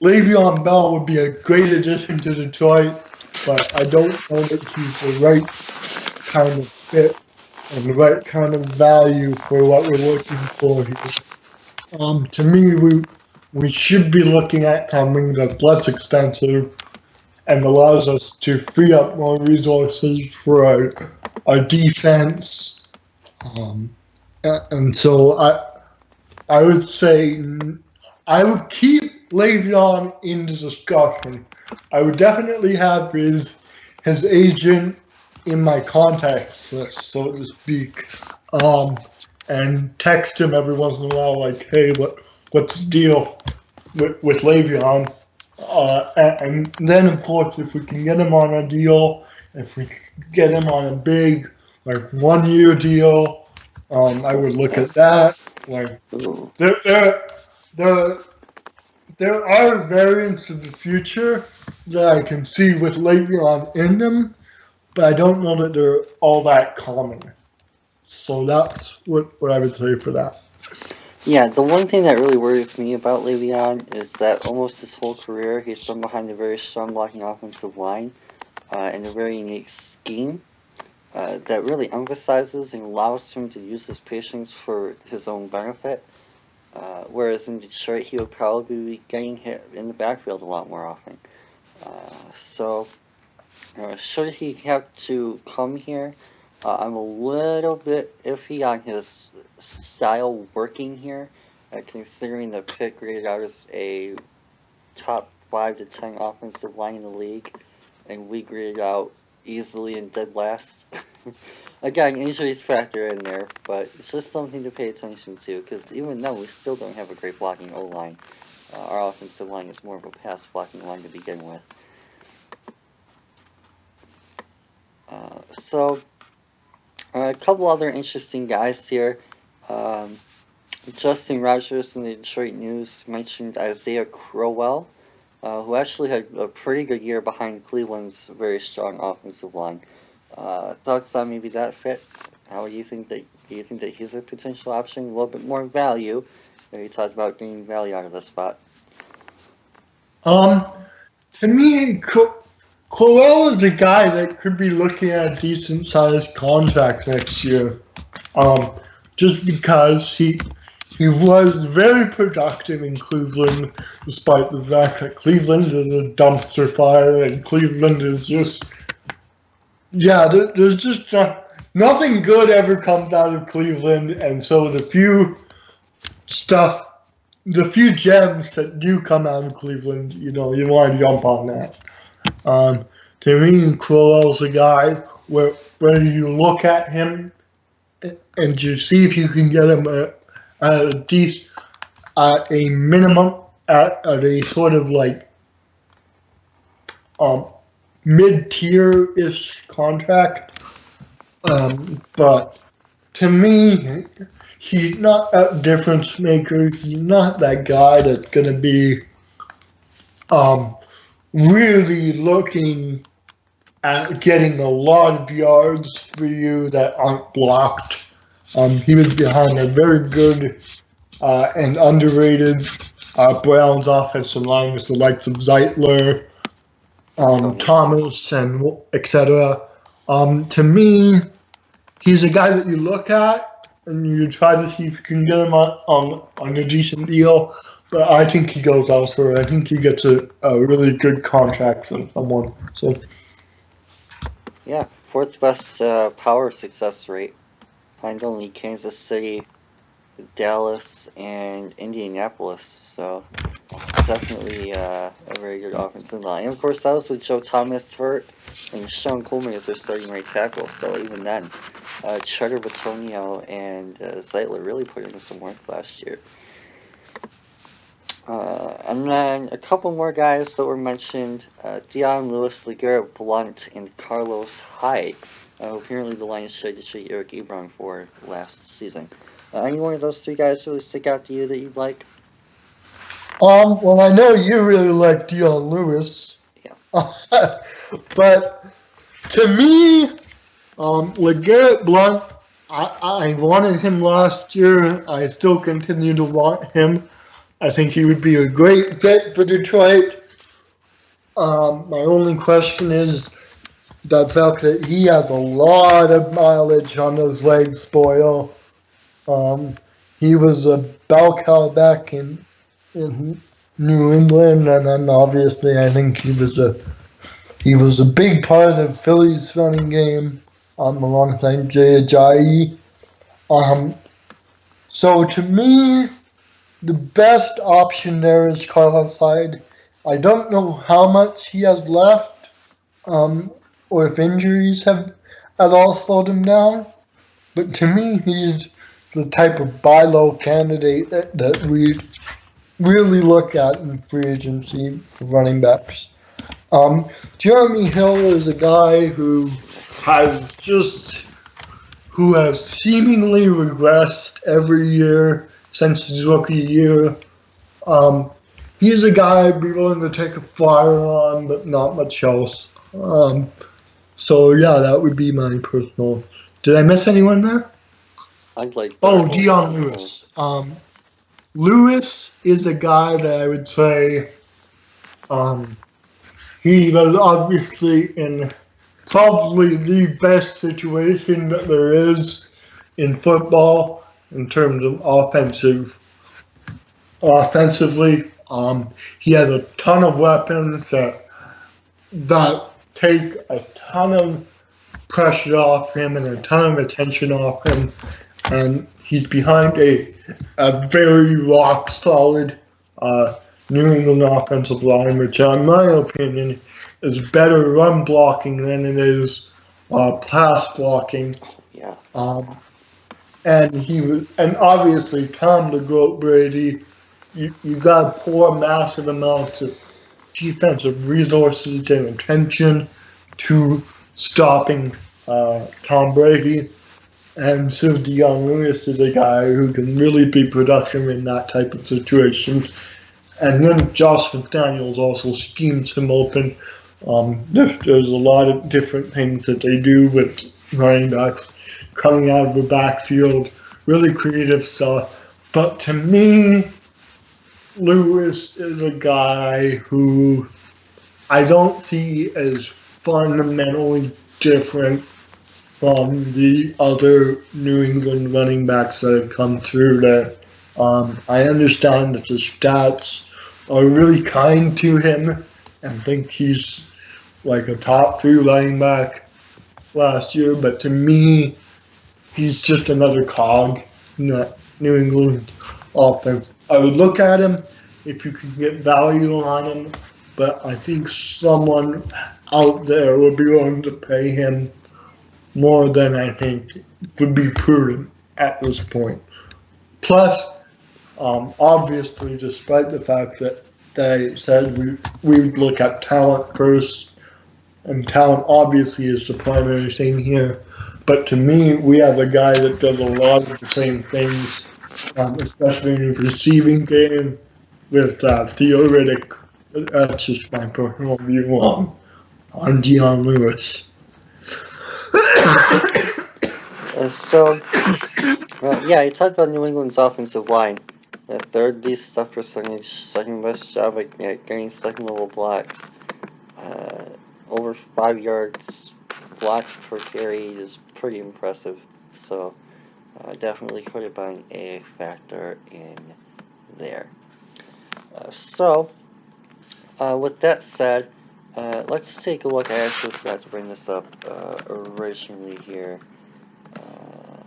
Le'Veon Bell would be a great addition to Detroit, but I don't know that he's the right kind of fit and the right kind of value for what we're looking for here. To me, we should be looking at something that's less expensive and allows us to free up more resources for our defense. And so I would say I would keep Le'Veon in the discussion. I would definitely have his agent in my contacts list, so to speak, and text him every once in a while, like, "Hey, what's the deal with Le'Veon?" And then, of course, if we can get him on a deal, if we can get him on a big, like, 1-year deal, I would look at that. Like, Ooh. there are variants of the future that I can see with Le'Veon in them, but I don't know that they're all that common. So that's what I would say for that. Yeah, the one thing that really worries me about Le'Veon is that almost his whole career he's been behind a very strong blocking offensive line and a very unique scheme that really emphasizes and allows him to use his patience for his own benefit. Whereas in Detroit, he would probably be getting hit in the backfield a lot more often. So, should he have to come here, I'm a little bit iffy on his style working here, considering the pick graded out as a top 5 to 10 offensive line in the league, and we graded out easily and dead last. Again, injuries factor in there, but it's just something to pay attention to, because even then, we still don't have a great blocking O-line. Our offensive line is more of a pass blocking line to begin with. So, a couple other interesting guys here. Justin Rogers from the Detroit News mentioned Isaiah Crowell, who actually had a pretty good year behind Cleveland's very strong offensive line. Thoughts on maybe that fit? How do you think that he's a potential option? A little bit more value. You talked about getting value out of the spot. To me, Crowell is a guy that could be looking at a decent sized contract next year. Just because he was very productive in Cleveland, despite the fact that Cleveland is a dumpster fire and Cleveland is just, there's just nothing good ever comes out of Cleveland, and so the few gems that do come out of Cleveland, you want to jump on that. To me, Crowell's a guy where you look at him and you see if you can get him at a minimum, at a sort of like mid-tier-ish contract. But to me, he's not that difference maker. He's not that guy that's going to be really looking at getting a lot of yards for you that aren't blocked. He was behind a very good and underrated Browns offensive line with the likes of Zeitler, Thomas, and etc. To me, he's a guy that you look at and you try to see if you can get him on a decent deal. But I think he goes elsewhere. I think he gets a really good contract from someone. So, Yeah, fourth best power success rate, behind only Kansas City, Dallas, and Indianapolis. So definitely a very good offensive line. And of course, that was with Joe Thomas hurt and Sean Coleman is their starting right tackle. So even then, Charter Batonio and Zeitler really put in some work last year. And then a couple more guys that were mentioned, Dion Lewis, LeGarrette Blount, and Carlos Hyde. Apparently the Lions tried to trade Eric Ebron for last season. Any one of those three guys really stick out to you that you'd like? well, I know you really like Dion Lewis. Yeah. But to me, LeGarrette Blount, I wanted him last year. I still continue to want him. I think he would be a great fit for Detroit. My only question is the fact that he has a lot of mileage on his leg spoil. He was a bell cow back in New England, and then obviously I think he was a big part of the Phillies running game alongside Jay Ajayi. So to me, the best option there is Carlos Hyde. I don't know how much he has left, or if injuries have at all slowed him down. But to me, he's the type of buy low candidate that we really look at in free agency for running backs. Jeremy Hill is a guy who has seemingly regressed every year since his rookie year. He's a guy I'd be willing to take a flyer on, but not much else. So yeah, that would be my personal. Did I miss anyone there? I'd like. Dion Lewis. Lewis is a guy that I would say he was obviously in probably the best situation that there is in football in terms of offensively. He has a ton of weapons that take a ton of pressure off him and a ton of attention off him, and he's behind a very rock solid New England offensive line, which in my opinion is better run blocking than it is pass blocking. Yeah. And obviously Tom the Goat Brady, you got to pour massive amounts of defensive resources and attention to stopping Tom Brady. And so Dion Lewis is a guy who can really be productive in that type of situation. And then Josh McDaniels also schemes him open. There's a lot of different things that they do with running backs coming out of the backfield, really creative stuff. But to me, Lewis is a guy who I don't see as fundamentally different from the other New England running backs that have come through there. I understand that the stats are really kind to him and think he's like a top 3 running back last year, but to me, he's just another cog in that New England offense. I would look at him if you could get value on him, but I think someone out there would be willing to pay him more than I think would be prudent at this point. Plus, obviously, despite the fact that they said we would look at talent first, and talent obviously is the primary thing here, but to me, we have a guy that does a lot of the same things, especially in the receiving game with Theo Riddick. That's just my personal view on Dion Lewis. Yeah, you talked about New England's offensive line. Third least stuff percentage, second best job at getting second level blocks. Over 5 yards blocked per carry is pretty impressive. So definitely could have been a factor in there. With that said, let's take a look. I actually forgot to bring this up originally here.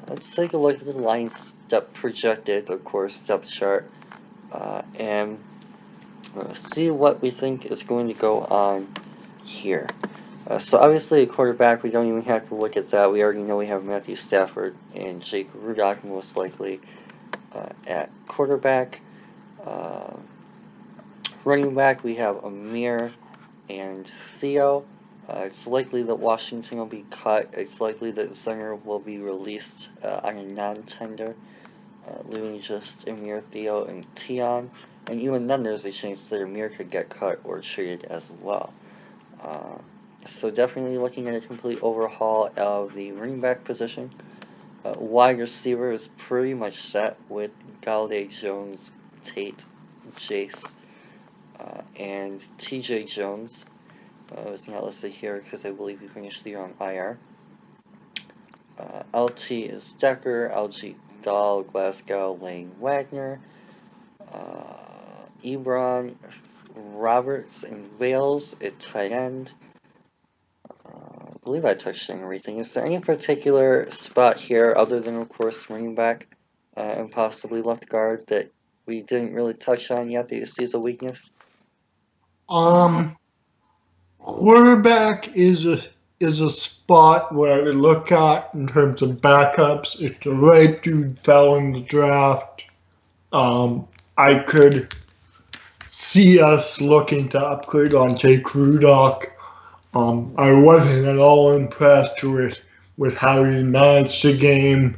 Let's take a look at the Lions' depth projected, of course, depth chart, and see what we think is going to go on here. So obviously a quarterback, we don't even have to look at that. We already know we have Matthew Stafford and Jake Rudock most likely at quarterback. Running back, we have Amir and Theo. It's likely that Washington will be cut. It's likely that Zenger will be released on a non-tender, leaving just Amir, Theo, and Tion. And even then, there's a chance that Amir could get cut or traded as well. So definitely looking at a complete overhaul of the running back position. Wide receiver is pretty much set with Galladay, Jones, Tate, Jace, and TJ Jones. It's not listed here because I believe he finished the year on IR. LT is Decker, LG Dahl, Glasgow, Lane Wagner, Ebron, Roberts, and Wales at tight end. I believe I touched on everything. Is there any particular spot here, other than, of course, running back and possibly left guard, that we didn't really touch on yet that you see as a weakness? Quarterback is a spot where I would look at in terms of backups. If the right dude fell in the draft, I could see us looking to upgrade on Jake Rudock. I wasn't at all impressed with how he managed the game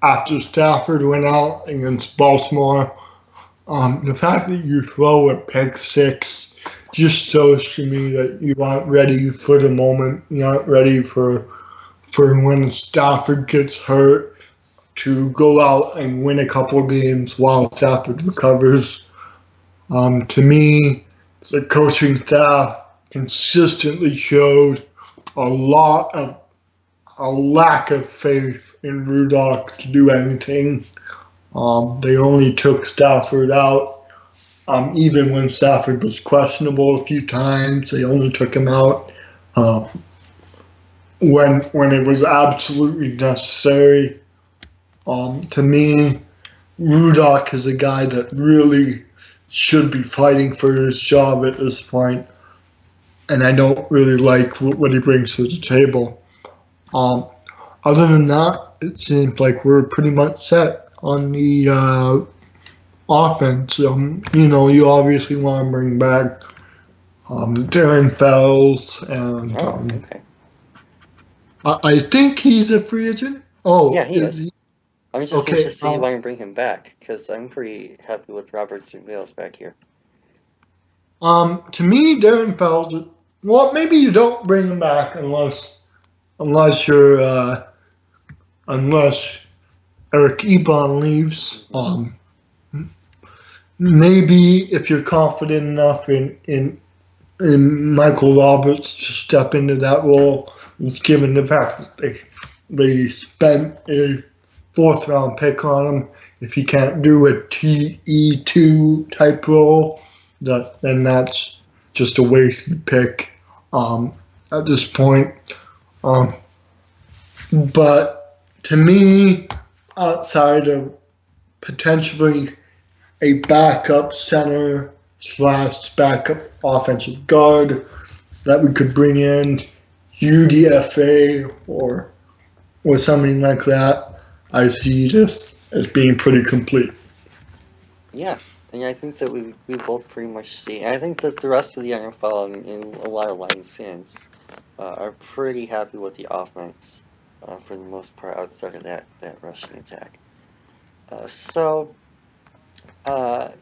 after Stafford went out against Baltimore. The fact that you throw a pick six just shows to me that you aren't ready for the moment. You aren't ready for when Stafford gets hurt to go out and win a couple of games while Stafford recovers. To me, the coaching staff consistently showed a lack of faith in Rudock to do anything. They only took Stafford out. Even when Stafford was questionable a few times, they only took him out when it was absolutely necessary. To me, Rudock is a guy that really should be fighting for his job at this point, and I don't really like what he brings to the table. Other than that, it seems like we're pretty much set on the offense. You obviously want to bring back Darren Fells, and okay. I think he's a free agent. Oh, yeah, he is. I'm just okay, interested to see if I can bring him back, because I'm pretty happy with Roberts and Wales back here. To me, Darren Fells. Well, maybe you don't bring him back unless Eric Ebron leaves. Maybe if you're confident enough in Michael Roberts to step into that role, given the fact that they spent a fourth round pick on him. If he can't do a TE2 type role, then that's just a wasted pick at this point. But to me, outside of potentially a backup center / backup offensive guard that we could bring in, UDFA or something like that, I see this as being pretty complete. Yeah, and I think that we both pretty much see. And I think that the rest of the NFL and a lot of Lions fans are pretty happy with the offense for the most part outside of that rushing attack. So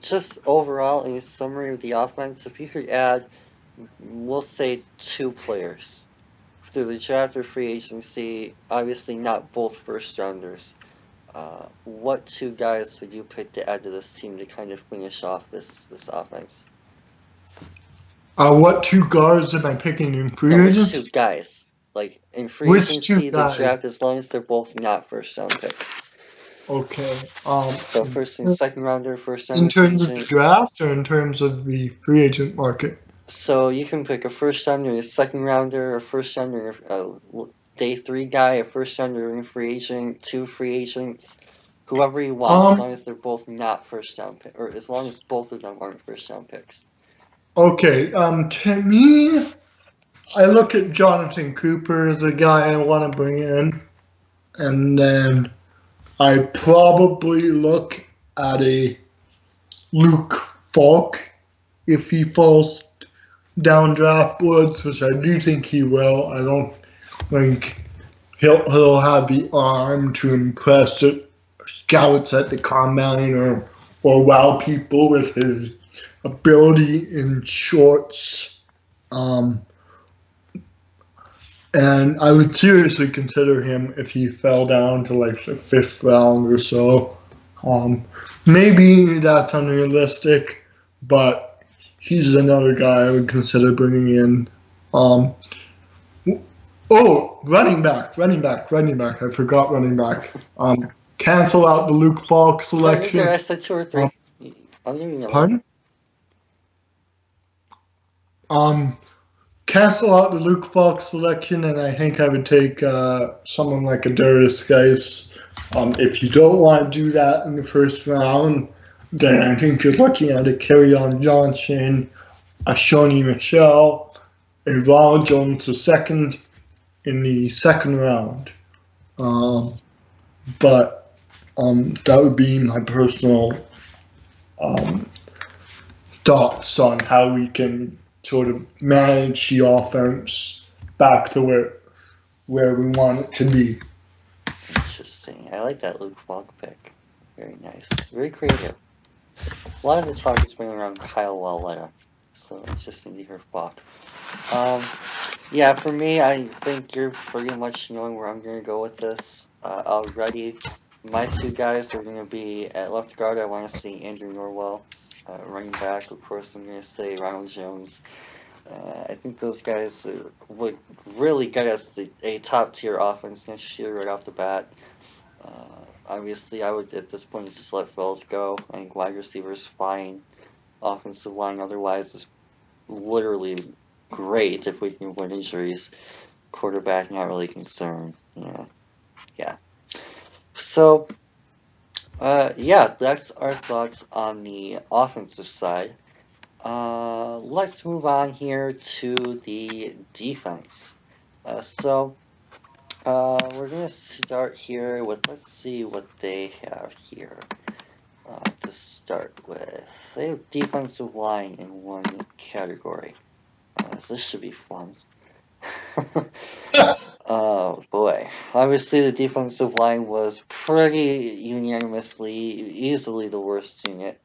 just overall, in summary of the offense, if you could add, we'll say 2 players through the draft or free agency, obviously not both first rounders. What 2 guys would you pick to add to this team to kind of finish off this offense? What 2 guards am I picking in free No, which 2 agency? guys? Like in free Which two agency, the guys? draft, as long as they're both not first round picks. Okay. So first and second rounder, first In rounder free terms of the agent. draft or in terms of the free agent market? So you can pick a first rounder, a second rounder, a first rounder, a day 3 guy, a first rounder, and a free agent, 2 free agents, whoever you want, as Um, long as they're both not first round pick, or as long as both of them aren't first round picks. okay. To me, I look at Jonathan Cooper as a guy I want to bring in, and then I probably look at a Luke Falk if he falls down draft boards, which I do think he will. I don't think he'll have the arm to impress the scouts at the combine or wow people with his ability in shorts. Um, and I would seriously consider him if he fell down to like the 5th round or so. Maybe that's unrealistic, but he's another guy I would consider bringing in. Running back. I forgot running back. Cancel out the Luke Falk No, you're good. selection. I said 2 or 3. I'll give you another one. Pardon? Cancel out the Luke Falk selection, and I think I would take someone like a Darius Geis. If you don't want to do that in the first round, then I think you're looking at a Kerryon Johnson, a Shawnee Michel, a Ronald Jones II in the second round. But that would be my personal thoughts on how we can sort of manage the offense back to where we want it to be. Interesting. I like that Luke Falk pick. Very nice. Very creative. A lot of the talk is been around Kyle Lauletta, so interesting to hear Falk. Yeah, for me, I think you're pretty much knowing where I'm going to go with this already. My 2 guys are going to be at left guard. I want to see Andrew Norwell. Running back, of course, I'm going to say Ronald Jones. I think those guys would really get us a top-tier offense next year right off the bat. Obviously, I would, at this point, just let Fells go. I think wide receivers fine. Offensive line otherwise is literally great if we can avoid injuries. Quarterback, not really concerned. Yeah. So, yeah, that's our thoughts on the offensive side. Let's move on here to the defense. We're going to start here with, let's see what they have here to start with. They have defensive line in one category. This should be fun. Oh boy. Obviously, the defensive line was pretty unanimously, easily the worst unit,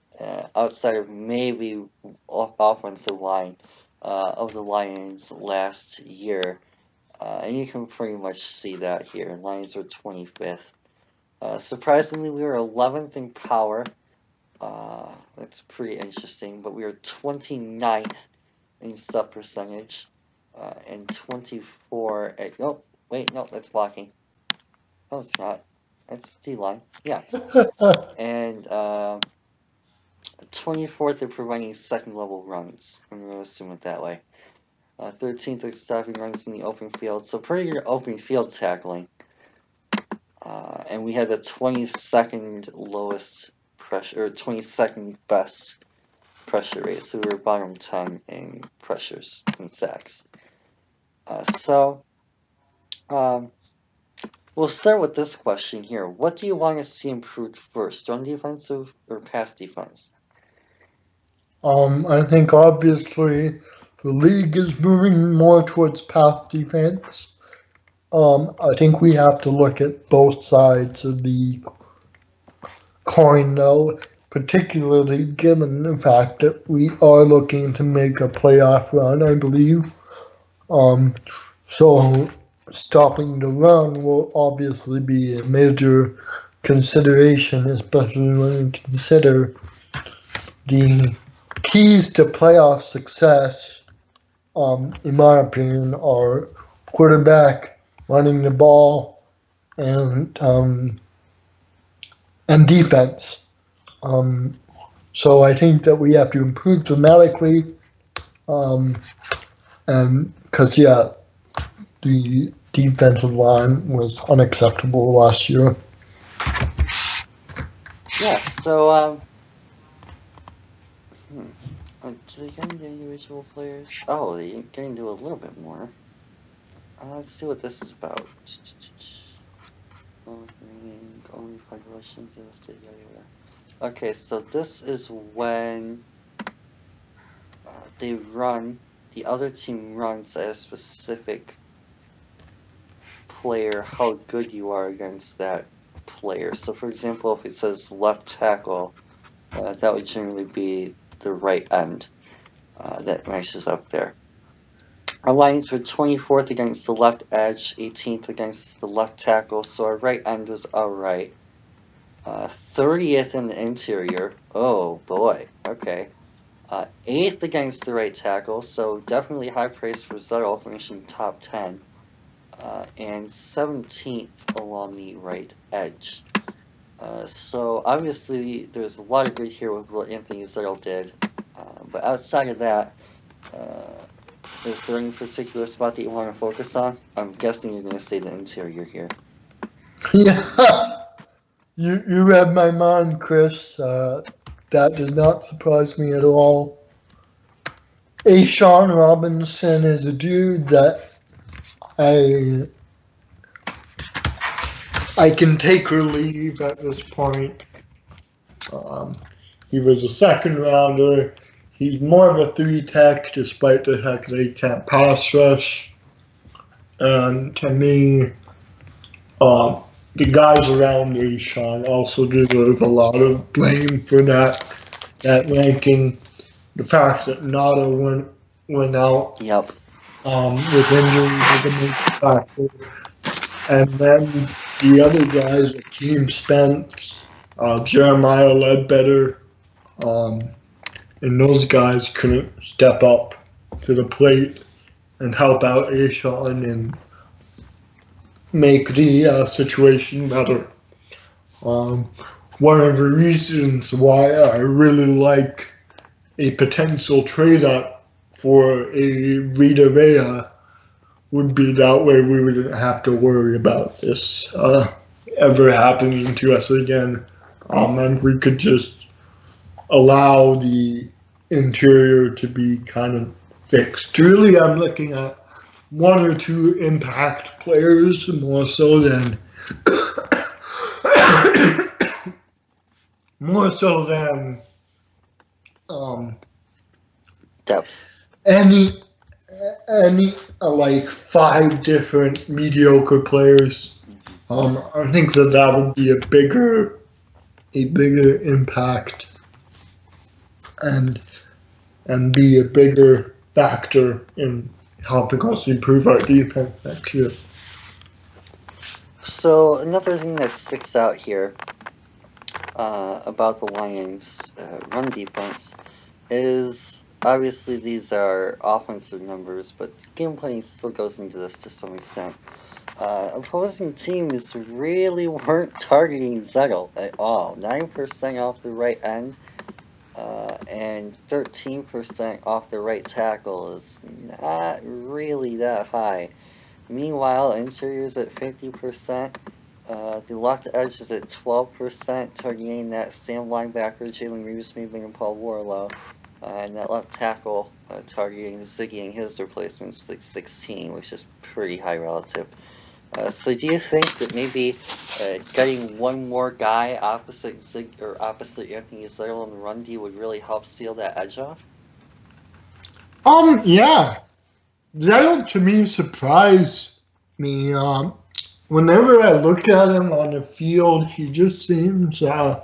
outside of maybe offensive line of the Lions last year. And you can pretty much see that here. Lions were 25th. Surprisingly, we were 11th in power. That's pretty interesting, but we were 29th in sub percentage. And 24 at, no, wait, no, that's blocking. No, it's not. That's D-line. Yeah. And 24th at preventing second level runs. I'm going to assume it that way. 13th at stopping runs in the open field. So pretty good open field tackling. And we had the 22nd lowest pressure, or 22nd best pressure rate. So we were bottom 10 in pressures and sacks. We'll start with this question here. What do you want to see improved first, run defensive or pass defense? I think obviously the league is moving more towards pass defense, I think we have to look at both sides of the coin, though, particularly given the fact that we are looking to make a playoff run, I believe. So stopping the run will obviously be a major consideration, especially when we consider the keys to playoff success, in my opinion, are quarterback, running the ball, and defense. So I think that we have to improve dramatically, and because the defensive line was unacceptable last year. Yeah, so, do they get into individual players? Oh, they get into a little bit more. Let's see what this is about. Only 5 Russians, okay, so this is when the other team runs at a specific player, how good you are against that player. So, for example, if it says left tackle, that would generally be the right end that matches up there. Our Lions were 24th against the left edge, 18th against the left tackle, so our right end was alright. 30th in the interior. Oh boy, okay. 8th against the right tackle, so definitely high praise for Zettel, finishing top 10. And 17th along the right edge. So obviously there's a lot of good here with what Anthony Zettel did. But outside of that, is there any particular spot that you want to focus on? I'm guessing you're going to say the interior here. Yeah, you read my mind, Chris. That did not surprise me at all. Sean Robinson is a dude that I can take or leave at this point. He was a second rounder. He's more of a 3-tech, despite the fact that he can't pass rush. And to me, the guys around Sean also deserve a lot of blame for that ranking. The fact that Nada went out, Yep, with injury was a major factor. And then the other guys, Akeem Spence, Jeremiah Ledbetter, and those guys couldn't step up to the plate and help out Ashawn and make the situation better. One of the reasons why I really like a potential trade up for a Vita Vea would be that way we wouldn't have to worry about this ever happening to us again. And we could just allow the interior to be kind of fixed. Really, I'm looking at 1 or 2 impact players more so than depth. any like 5 different mediocre players. I think that would be a bigger impact and be a bigger factor in helping us improve our defense next year. So another thing that sticks out here about the Lions' run defense is obviously these are offensive numbers, but game planning still goes into this to some extent. Opposing teams really weren't targeting Zettel at all. 9% off the right end and 13% off the right tackle is not really that high. Meanwhile, interior is at 50%. The left edge is at 12%, targeting that Sam linebacker, Jalen Reeves, maybe, and Paul Warlow. And that left tackle targeting Ziggy and his replacements was like 16, which is pretty high relative. So do you think that maybe getting one more guy opposite opposite Anthony Zettel in the run D would really help steal that edge off? Yeah. Zettel to me surprised me. Whenever I look at him on the field, he just seems like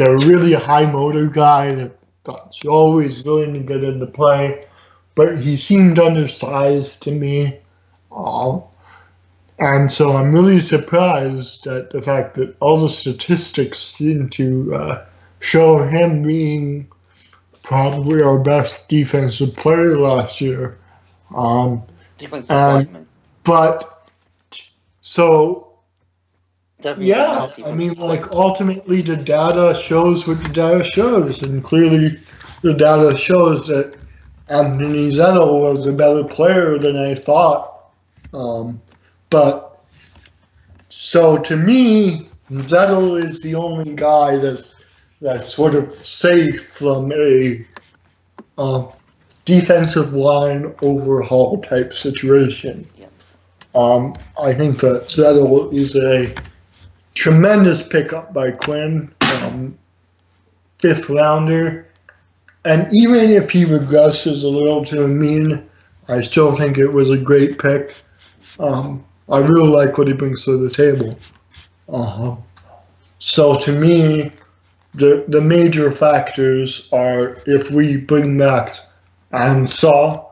a really high motor guy that's always willing to get into play. But he seemed undersized to me. Uh, and so I'm really surprised at the fact that all the statistics seem to show him being probably our best defensive player last year. Defensive And lineman. but so Definitely yeah, not I mean, defensive like player. ultimately the data shows what the data shows, and clearly the data shows that Anthony Zettel was a better player than I thought. But so to me, Zettel is the only guy that's sort of safe from a defensive line overhaul type situation. Yeah. I think that Zettel is a tremendous pickup by Quinn, fifth rounder. And even if he regresses a little to a mean, I still think it was a great pick. I really like what he brings to the table. So to me, the major factors are if we bring back Ansah.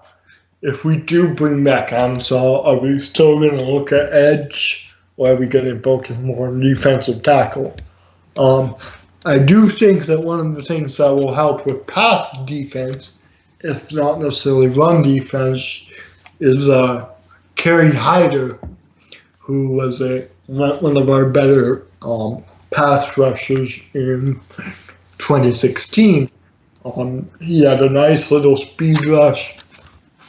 If we do bring back Ansah, are we still going to look at edge, or are we going to focus more on defensive tackle? I do think that one of the things that will help with pass defense, if not necessarily run defense, is Kerry Hyder, who was one of our better pass rushers in 2016. He had a nice little speed rush.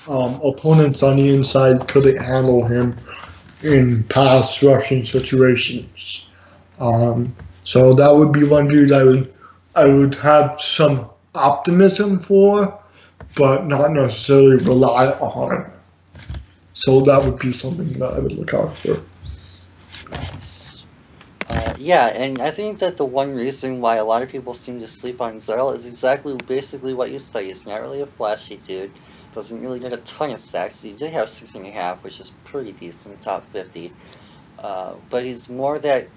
Opponents on the inside couldn't handle him in pass rushing situations. So that would be one dude I would have some optimism for, but not necessarily rely on. So that would be something that I would look out for. Nice. Yeah, and I think that the one reason why a lot of people seem to sleep on Zettel is basically what you say. He's not really a flashy dude. Doesn't really get a ton of sacks. He did have 6.5, which is pretty decent, top 50. But he's more that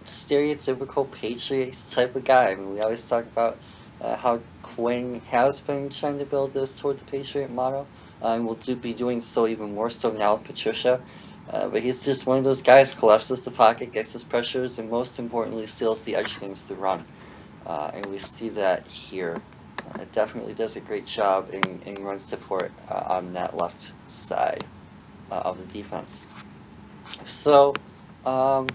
stereotypical Patriots type of guy. I mean, we always talk about how Quinn has been trying to build this toward the Patriot model, and will be doing so even more so now with Patricia. But he's just one of those guys, collapses the pocket, gets his pressures, and most importantly, steals the edge against the run. And we see that here. It definitely does a great job in run support on that left side of the defense. So, um,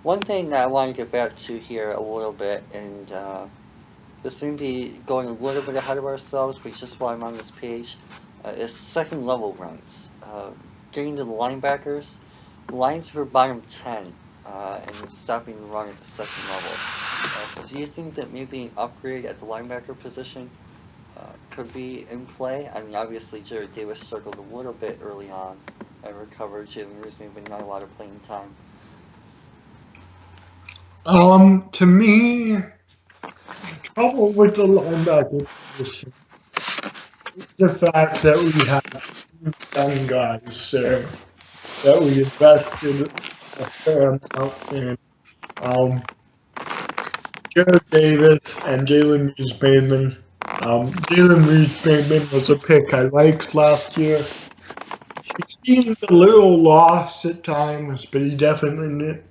one thing that I want to get back to here a little bit, and this may be going a little bit ahead of ourselves, but just while I'm on this page, is second level runs. Getting to the linebackers, lines for bottom 10, and stopping the run at the second level. So do you think that maybe an upgrade at the linebacker position could be in play? I mean, obviously Jared Davis struggled a little bit early on and recovered. Jalen Reeves maybe not a lot of playing time. To me, trouble with the linebacker position is the fact that we have young guys there that we invested a fair amount in. Jared Davis and Jalen Reeves-Bateman. Jalen Reeves-Bateman was a pick I liked last year. He seemed a little lost at times, but he definitely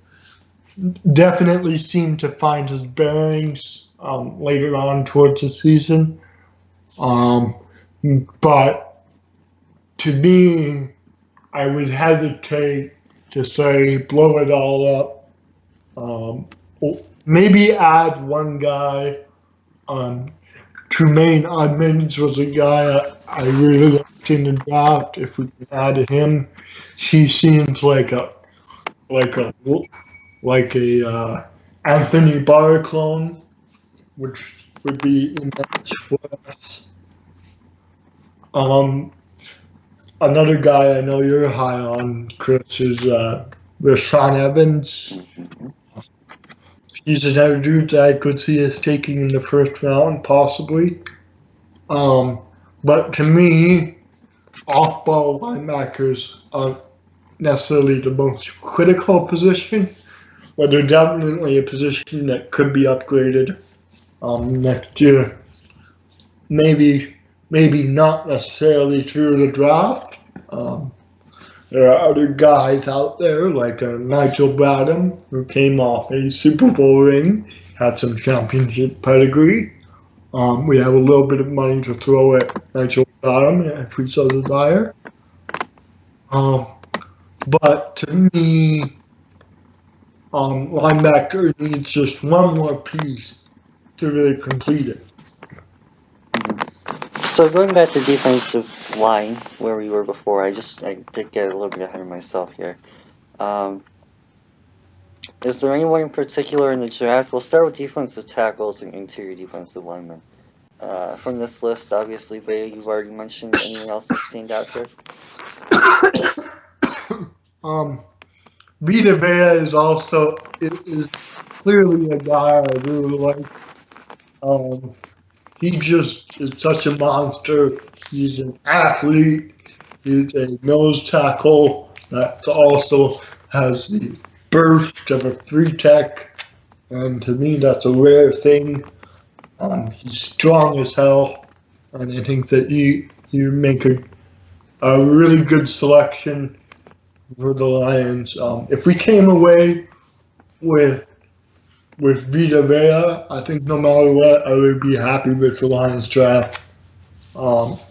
seemed to find his bearings later on towards the season. But to me, I would hesitate to say blow it all up. Maybe add one guy. Tremaine Edmonds was a guy I really liked in the draft. If we could add him, he seems like a Anthony Barr clone, which would be immense for us. Another guy I know you're high on, Chris, is Rashawn Evans. Mm-hmm. He's another dude that I could see us taking in the first round, possibly. But to me, off-ball linebackers necessarily the most critical position, but they're definitely a position that could be upgraded next year. Maybe not necessarily through the draft. Um, there are other guys out there like Nigel Bradham, who came off a Super Bowl ring, had some championship pedigree. We have a little bit of money to throw at Nigel Bradham if we so desire. But to me, linebacker needs just one more piece to really complete it. So going back to defensive line, where we were before, I did get a little bit ahead of myself here. Is there anyone in particular in the draft? We'll start with defensive tackles and interior defensive linemen. From this list, obviously, Vea, you've already mentioned. Anyone else that stand out here? Vita Vea is clearly a guy I really like. He just is such a monster. He's an athlete. He's a nose tackle that also has the burst of a free tech, and to me, that's a rare thing. He's strong as hell, and I think that you make a really good selection for the Lions. If we came away with Vita Vea, I think no matter what, I would be happy with the Lions draft. But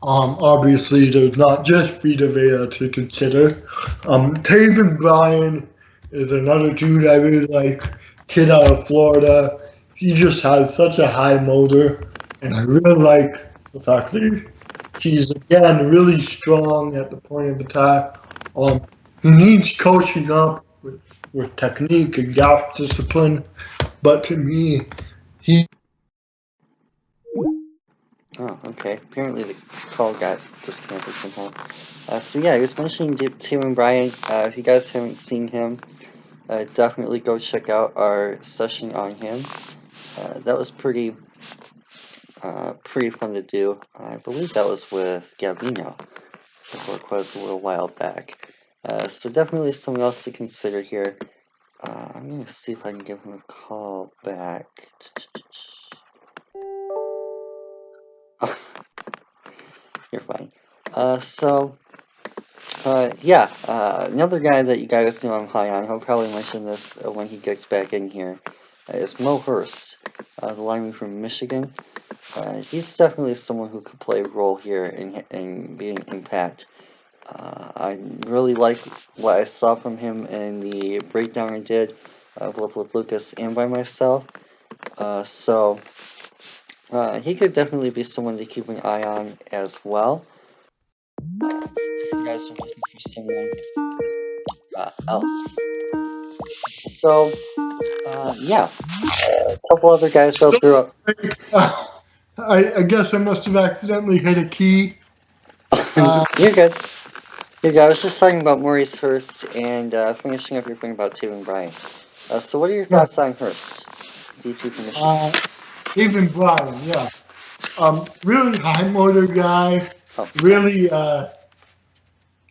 obviously, there's not just Vita Vea to consider. Taven Bryan is another dude I really like, kid out of Florida. He just has such a high motor, and I really like the fact that he's, again, really strong at the point of attack. He needs coaching up with technique and gap discipline, but to me, he... Oh, okay. Apparently the call got disconnected somehow. So yeah, I was mentioning Taven Bryan. If you guys haven't seen him, definitely go check out our session on him. That was pretty fun to do. I believe that was with Gavino. The work was a little while back. So definitely someone else to consider here. I'm going to see if I can give him a call back. You're fine. Yeah, another guy that you guys know I'm high on, he'll probably mention this when he gets back in here, is Mo Hurst, the lineman from Michigan. He's definitely someone who could play a role here in being impact. I really like what I saw from him in the breakdown I did, both with Lucas and by myself. He could definitely be someone to keep an eye on as well. If you guys are looking for someone else. So, yeah, a couple other guys that grew up. I guess I must have accidentally hit a key. You're good. You're good. I was just talking about Maurice Hurst and finishing up your thing about Taven Bryan. So what are your thoughts on Hurst? DT from Michigan. Taven Bryan, yeah. Really high motor guy. Oh. Really,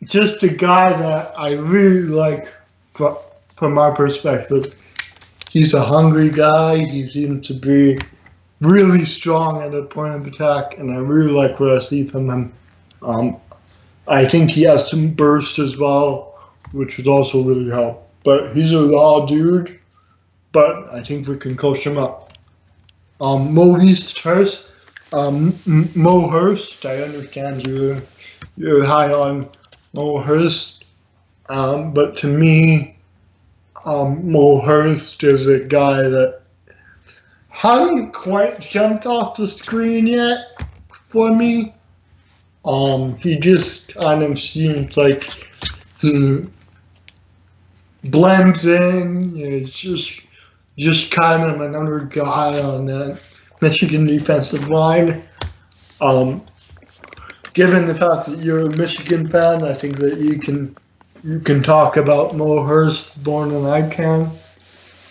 just a guy that I really like from my perspective. He's a hungry guy. He seems to be really strong at the point of attack, and I really like what I see from him. I think he has some burst as well, which would also really help. But he's a raw dude, but I think we can coach him up. Mo Hurst, I understand you're high on Mo Hurst, but to me, Mo Hurst is a guy that hasn't quite jumped off the screen yet for me. He just kind of seems like he blends in. It's just kind of another guy on that Michigan defensive line. Given the fact that you're a Michigan fan, I think that you can talk about Mo Hurst more than I can.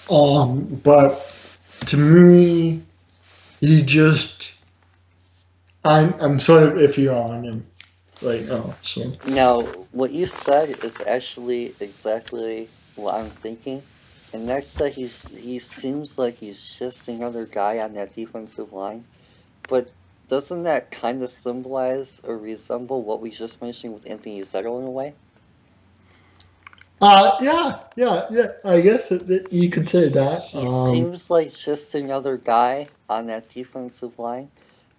But to me, I'm sort of iffy on him. right now. So Now, what you said is actually exactly what I'm thinking, and that's that he seems like he's just another guy on that defensive line. But doesn't that kind of symbolize or resemble what we just mentioned with Anthony Zettel in a way? yeah. I guess you could say that. He seems like just another guy on that defensive line,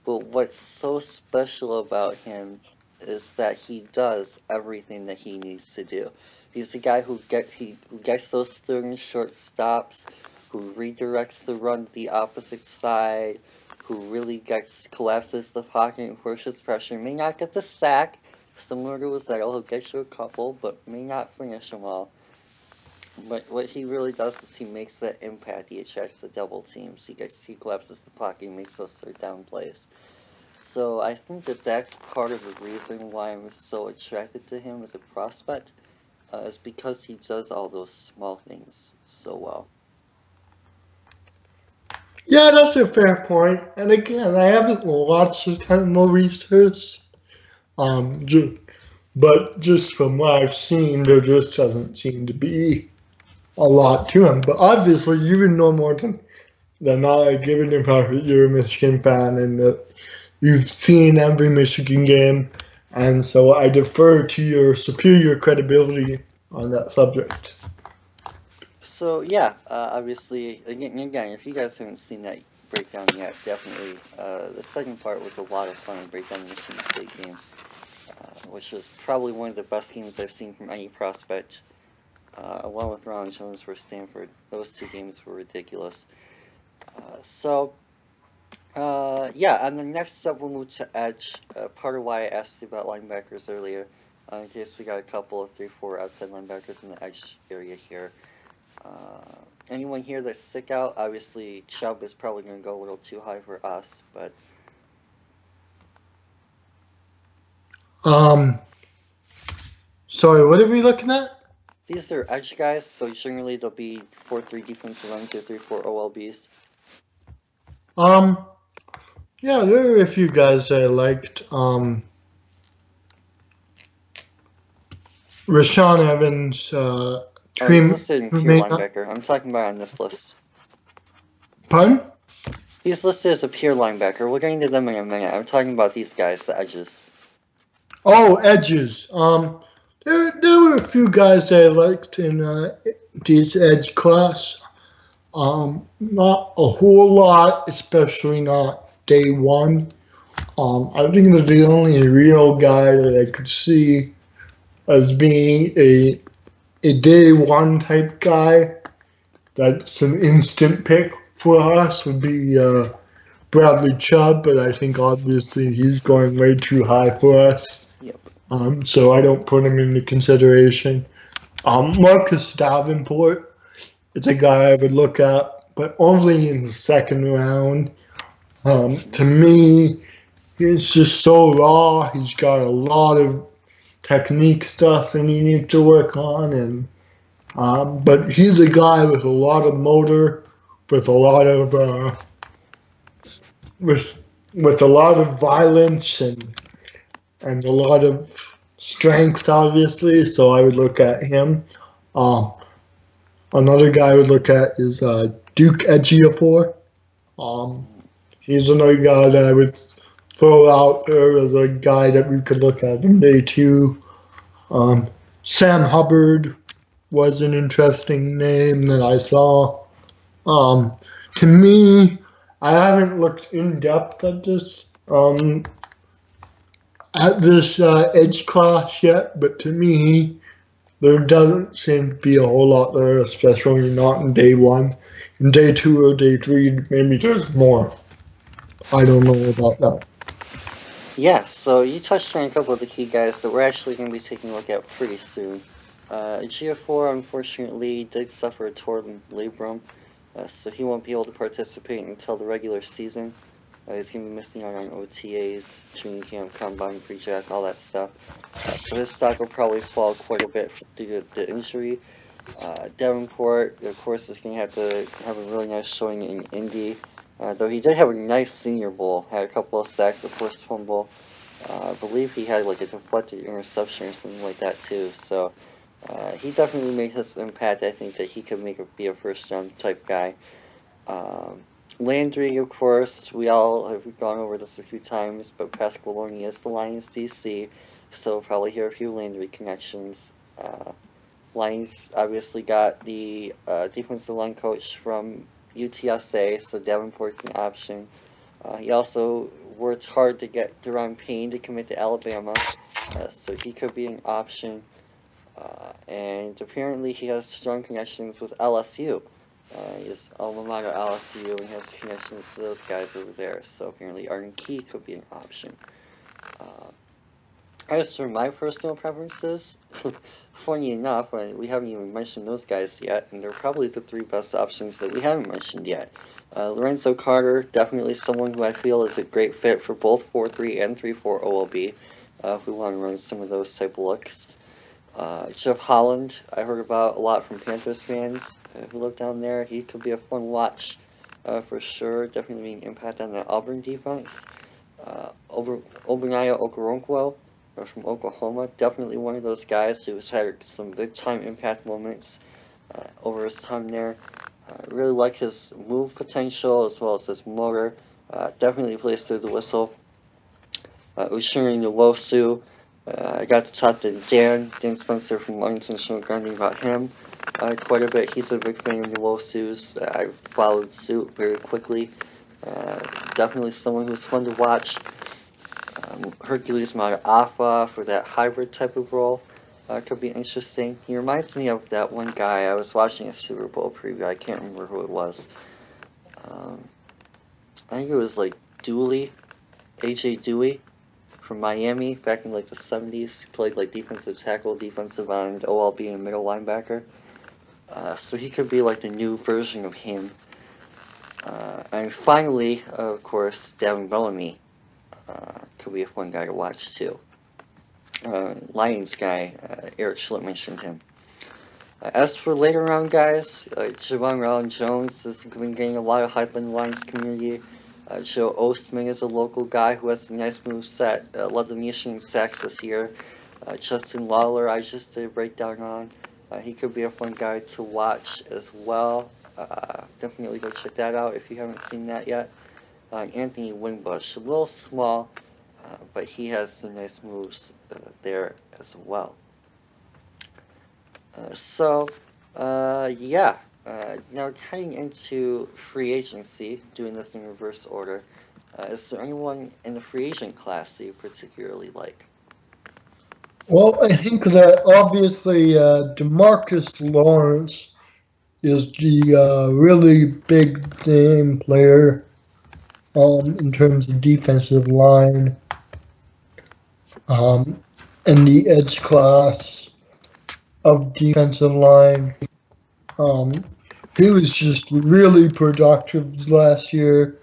but what's so special about him is that he does everything that he needs to do. He's the guy who gets those third and short stops, who redirects the run to the opposite side, who really gets collapses the pocket and pushes pressure. May not get the sack, similar to Zettel, he'll get you a couple, but may not finish them all. But what he really does is he makes that impact. He attracts the double teams. He collapses the pocket. He makes those third down plays. So I think that that's part of the reason why I'm so attracted to him as a prospect, is because he does all those small things so well. Yeah, that's a fair point. And again, I haven't watched a ton more research. Ju- but just from what I've seen, there just doesn't seem to be a lot to him. But obviously, you would know more than I, given the fact that you're a Michigan fan and that you've seen every Michigan game. And so I defer to your superior credibility on that subject. So yeah, obviously, again, if you guys haven't seen that breakdown yet, definitely. The second part was a lot of fun to break down the Michigan State game, which was probably one of the best games I've seen from any prospect, along with Ron Jones for Stanford. Those two games were ridiculous. Yeah, and the next up we'll move to edge. Part of why I asked you about linebackers earlier, in case we got a couple of 3-4 outside linebackers in the edge area here. Anyone here that stick out? Obviously, Chubb is probably going to go a little too high for us, but Um, Sorry, what are we looking at? these are edge guys, so generally they'll be 4-3 defensive ends or 3-4 OLBs. Um, yeah, there were a few guys that I liked. Rashawn Evans, Oh, he's Tremaine. listed in pure linebacker. I'm talking about on this list. Pardon? He's listed as a pure linebacker. We'll get into them in a minute. I'm talking about these guys, the edges. Oh, edges. There were a few guys that I liked in this edge class. Not a whole lot, especially not day one. I think that the only real guy that I could see as being a day one type guy that's an instant pick for us would be Bradley Chubb, but I think obviously he's going way too high for us. Yep. So I don't put him into consideration. Marcus Davenport is a guy I would look at, but only in the second round. To me, he's just so raw. He's got a lot of technique stuff that he needs to work on, and but he's a guy with a lot of motor, with a lot of with a lot of violence and a lot of strength, obviously. So I would look at him. Um, Another guy I would look at is Duke Ejiofor. Um, he's another guy that I would throw out there as a guy that we could look at in day two. Sam Hubbard was an interesting name that I saw. To me, I haven't looked in depth at this edge class yet, but to me, there doesn't seem to be a whole lot there, especially not in day one. In day two or day three, maybe there's more. I don't know about that. Yeah, so you touched on a couple of the key guys that we're actually going to be taking a look at pretty soon. GF4, unfortunately, did suffer a torn labrum, so he won't be able to participate until the regular season. He's going to be missing out on OTAs, training camp, combine, pre-jack, all that stuff. So his stock will probably fall quite a bit due to the injury. Davenport, of course, is going to have a really nice showing in Indy. Though he did have a nice Senior Bowl, had a couple of sacks, a forced fumble. I believe he had like a deflected interception or something like that too. So he definitely made his impact. I think that he could be a first round type guy. Um, Landry, of course, we all have gone over this a few times, but Pascal Loney is the Lions DC, so we'll probably hear a few Landry connections. Lions obviously got the defensive line coach from UTSA, so Davenport's an option. He also worked hard to get Deron Payne to commit to Alabama, so he could be an option. And apparently he has strong connections with LSU. His alma mater LSU, and he has connections to those guys over there. So apparently Arden Key could be an option. Uh, as for my personal preferences, funny enough, we haven't even mentioned those guys yet, and they're probably the three best options that we haven't mentioned yet. Lorenzo Carter, definitely someone who I feel is a great fit for both 4-3 and 3-4 OLB, if we want to run some of those type of looks. Jeff Holland, I heard about a lot from Panthers fans who live down there. He could be a fun watch for sure. Definitely make an impact on the Auburn defense. Obinaya Okoronkwo from Oklahoma, definitely one of those guys who's had some big time impact moments over his time there. Really like his move potential as well as his motor. Definitely plays through the whistle. Ushiri Nwosu. I got to talk to Dan Spencer from Arlington Show Grinding about him quite a bit. He's a big fan of Nwosu's. I followed suit very quickly. Definitely someone who's fun to watch. Hercules Mataafa for that hybrid type of role could be interesting. He reminds me of that one guy. I was watching a Super Bowl preview. I can't remember who it was. I think it was like Dooley, AJ Dewey from Miami back in like the 70s. He played like defensive tackle, defensive end, OLB, and middle linebacker. So he could be like the new version of him. And finally, of course, Davin Bellamy could be a fun guy to watch too. Lions guy, Eric Schlitt mentioned him. As for later round guys, Javon Rowland-Jones has been getting a lot of hype in the Lions community. Joe Ostman is a local guy who has a nice move set, led the nation in sacks this year. Justin Lawler, I just did a breakdown on. He could be a fun guy to watch as well. Definitely go check that out if you haven't seen that yet. Anthony Wingbush, a little small, but he has some nice moves there as well. Yeah. Now heading into free agency, doing this in reverse order, is there anyone in the free agent class that you particularly like? Well, I think that obviously DeMarcus Lawrence is the really big name player in terms of defensive line and the edge class of defensive line. He was just really productive last year.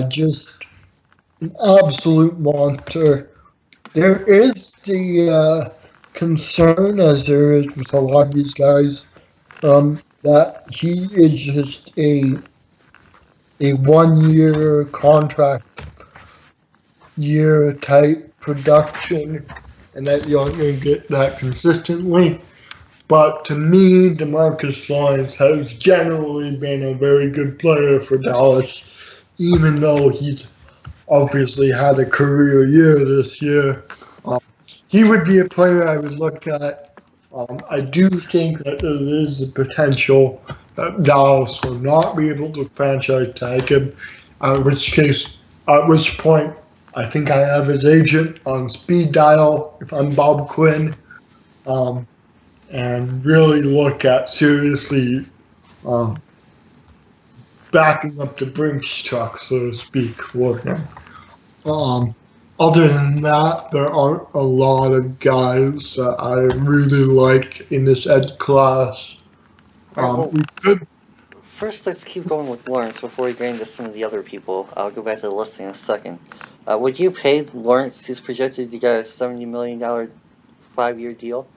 Just an absolute monster. There is the concern, as there is with a lot of these guys, that he is just a 1-year contract year type production, and that you aren't going to get that consistently. But to me, DeMarcus Lawrence has generally been a very good player for Dallas, even though he's obviously had a career year this year. He would be a player I would look at. I do think that there is the potential that Dallas will not be able to franchise tag him, at which point, I think I have his agent on speed dial if I'm Bob Quinn, and really look at seriously backing up the Brinks truck, so to speak, for him. Other than that, there aren't a lot of guys that I really like in this ed class. We could. First, let's keep going with Lawrence before we get into some of the other people. I'll go back to the list in a second. Would you pay Lawrence? He's projected to get a $70 million 5-year deal,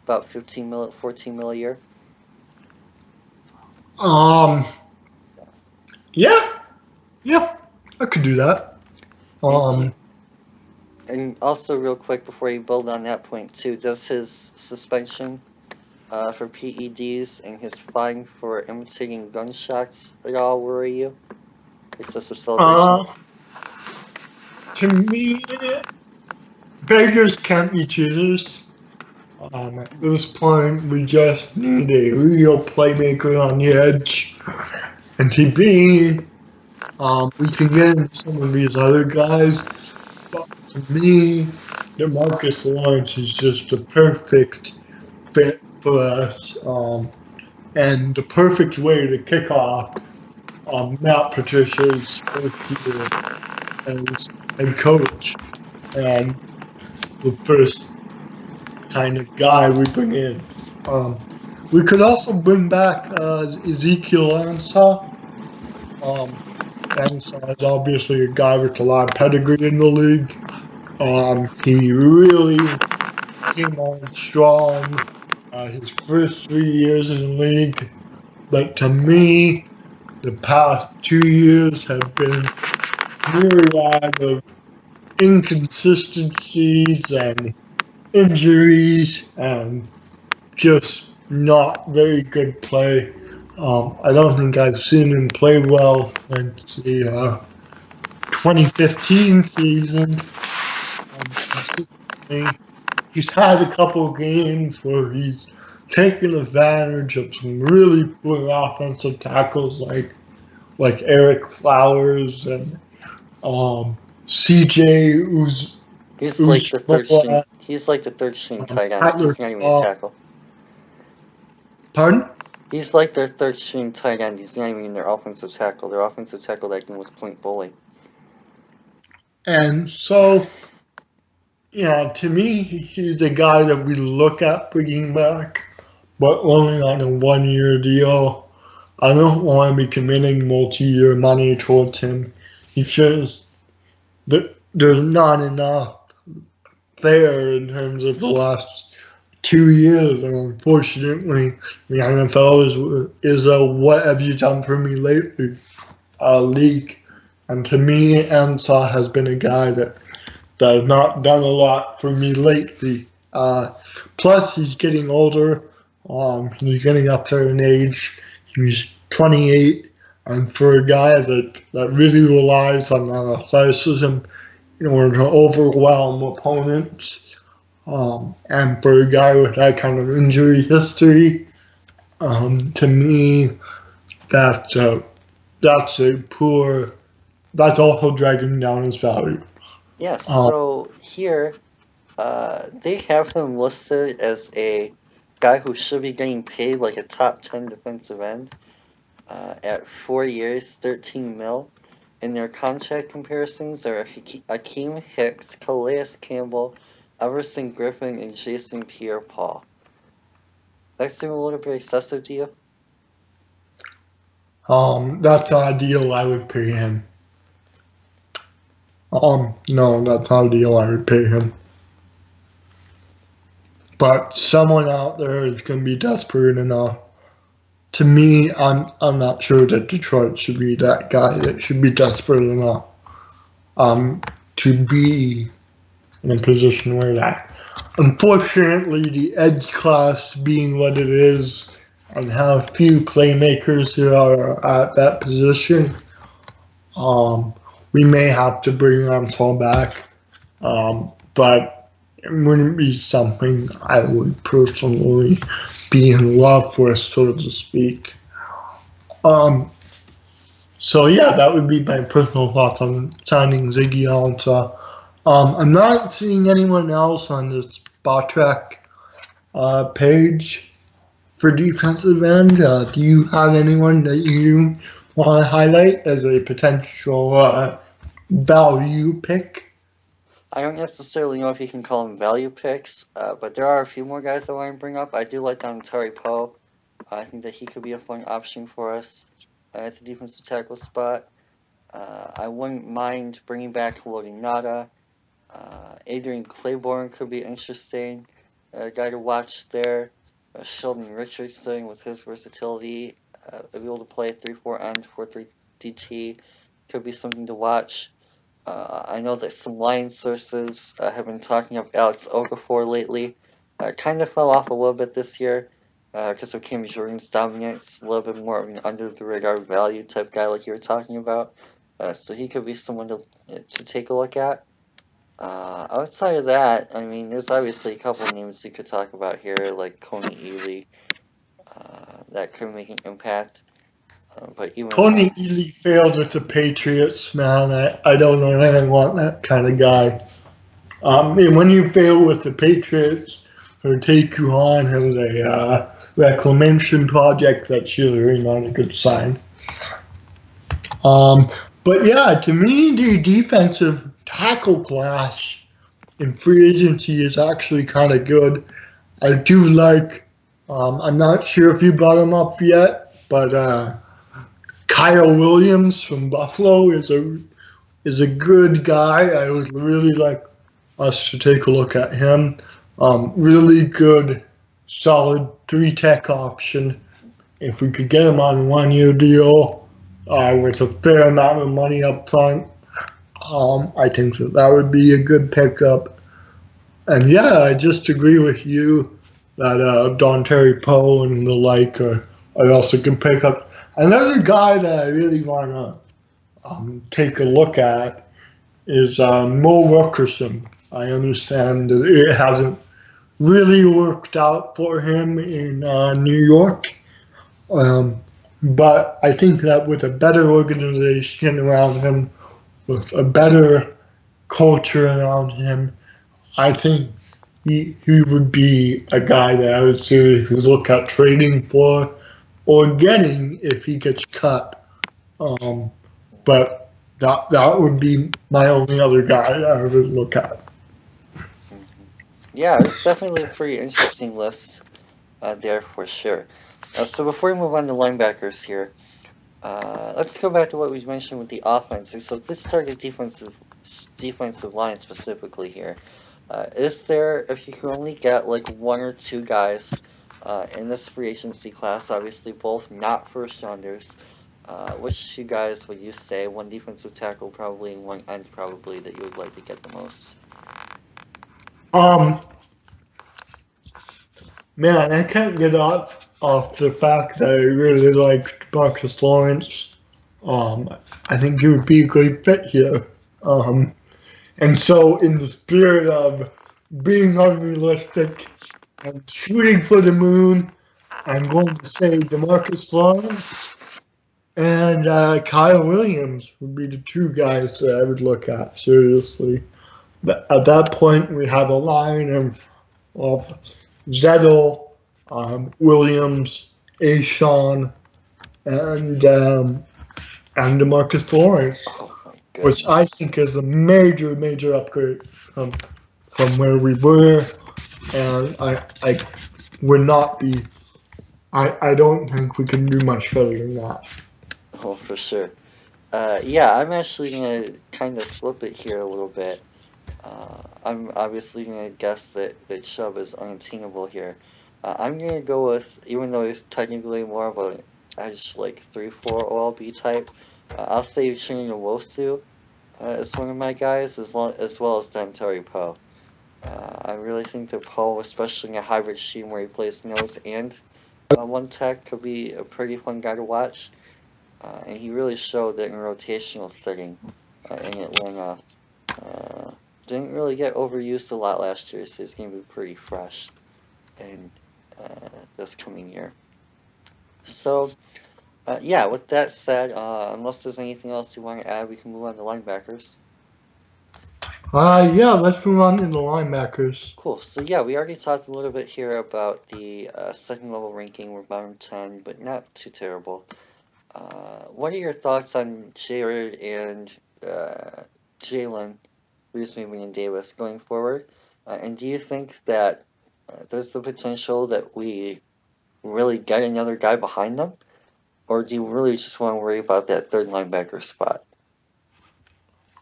about 14 mil a year. Yeah, I could do that. And also, real quick before you build on that point too, does his suspension for PEDs and his fine for imitating gunshots at all worry you? Is this a celebration? Uh, to me, beggars can't be choosers. At this point, we just need a real playmaker on the edge. And to be, we can get into some of these other guys, but to me, DeMarcus Lawrence is just the perfect fit for us, and the perfect way to kick off Matt Patricia's first year as head coach, and the first kind of guy we bring in. We could also bring back Ezekiel Ansah. Ansah is obviously a guy with a lot of pedigree in the league. He really came on strong his first 3 years in the league, but to me, the past 2 years have been myriad of inconsistencies and injuries and just not very good play. I don't think I've seen him play well since the 2015 season. Consistently, he's had a couple games where he's taken advantage of some really poor offensive tackles like Eric Flowers and CJ He's like the third string. Uzmoa, He's like the third string tight end. Tyler He's not even a Shaw. tackle. Pardon? He's like their third string tight end. He's not even their offensive tackle. Their offensive tackle that game was Clint Bully. And so, to me, he's the guy that we look at bringing back, but only on a 1 year deal. I don't want to be committing multi-year money towards him. He shows that there's not enough there in terms of the last 2 years, and unfortunately, the NFL is a "what have you done for me lately" league. And to me, Ansah has been a guy that has not done a lot for me lately. Plus, he's getting older. He's getting up there in age. He's 28, and for a guy that really relies on athleticism in order to overwhelm opponents, and for a guy with that kind of injury history, to me, that's a poor. That's also dragging down his value. Yes. So here, they have him listed as a guy who should be getting paid like a top 10 defensive end at 4 years, 13 mil. And their contract comparisons are Akeem Hicks, Calais Campbell, Everson Griffin, and Jason Pierre-Paul. That seem a little bit excessive to you? That's ideal. I would pay him. No, that's not a deal I would pay him. But someone out there is going to be desperate enough. To me, I'm not sure that Detroit should be that guy that should be desperate enough to be in a position where that. Unfortunately, the edge class being what it is, and how few playmakers there are at that position, we may have to bring Ramshaw back, but it wouldn't be something I would personally be in love with, so to speak. So yeah, that would be my personal thoughts on signing Ziggy Ansah. I'm not seeing anyone else on this spot track page for defensive end. Do you have anyone that you want to highlight as a potential value pick? I don't necessarily know if you can call them value picks, but there are a few more guys I want to bring up. I do like Dontari Poe. I think that he could be a fun option for us at the defensive tackle spot. I wouldn't mind bringing back Lodi Nada. Adrian Claiborne could be interesting. A guy to watch there. Sheldon Richardson with his versatility, able to play 3-4 end, 4-3 DT, could be something to watch. I know that some Lions sources have been talking of Alex Okafor lately. Kind of fell off a little bit this year because of Cam Jordan's dominance. A little bit more of an under the radar value type guy like you were talking about. So he could be someone to take a look at. Outside of that, I mean, there's obviously a couple names you could talk about here, like Coney Ely, that could make an impact. But even Tony Ely failed with the Patriots, man. I don't know if I want that kind of guy. And when you fail with the Patriots or take you on as a reclamation project, that's usually not a good sign. But yeah, to me, the defensive tackle class in free agency is actually kind of good. I do like, I'm not sure if you brought him up yet, but Kyle Williams from Buffalo is a good guy. I would really like us to take a look at him. Really good, solid 3-tech option. If we could get him on a 1-year deal with a fair amount of money up front, I think that would be a good pickup. And yeah, I just agree with you that Don Terry Poe and the like are also good pickup. Another guy that I really want to take a look at is Mo Wilkerson. I understand that it hasn't really worked out for him in New York. But I think that with a better organization around him, with a better culture around him, I think he would be a guy that I would seriously look at trading for or getting if he gets cut. But that would be my only other guy that I would look at. Yeah, it's definitely a pretty interesting list there for sure. So before we move on to linebackers here, let's go back to what we mentioned with the offense. So this target defensive line specifically here. Is there, if you can only get like 1 or 2 guys in this free agency class, obviously both not first rounders, which 2 guys would you say, 1 defensive tackle probably and 1 end probably, that you would like to get the most? Man, I can't get off the fact that I really liked Marcus Lawrence. I think he would be a great fit here. And so, in the spirit of being unrealistic and shooting for the moon, I'm going to say DeMarcus Lawrence and Kyle Williams would be the 2 guys that I would look at seriously. But at that point, we have a line of Zettel, Williams, Ashawn, and DeMarcus Lawrence, which I think is a major upgrade from where we were, and I would not be. I don't think we can do much better than that. Oh, for sure. Yeah, I'm actually gonna kind of flip it here a little bit. I'm obviously gonna guess that Chubb is unattainable here. I'm gonna go with, even though he's technically more of a edge like 3-4 OLB type, I'll say Uchenna Nwosu is one of my guys, as well as Dontari Poe. I really think that Poe, especially in a hybrid scheme where he plays nose and 1 tech, could be a pretty fun guy to watch. And he really showed that in a rotational setting in Atlanta. Didn't really get overused a lot last year, so he's going to be pretty fresh in this coming year. So, yeah, with that said, unless there's anything else you want to add, we can move on to linebackers. Yeah, let's move on to the linebackers. Cool. So, yeah, we already talked a little bit here about the second level ranking. We're bottom 10, but not too terrible. What are your thoughts on Jared and Jalen Reese-Maybin and Davis going forward? And do you think that there's the potential that we really get another guy behind them? Or do you really just want to worry about that third linebacker spot?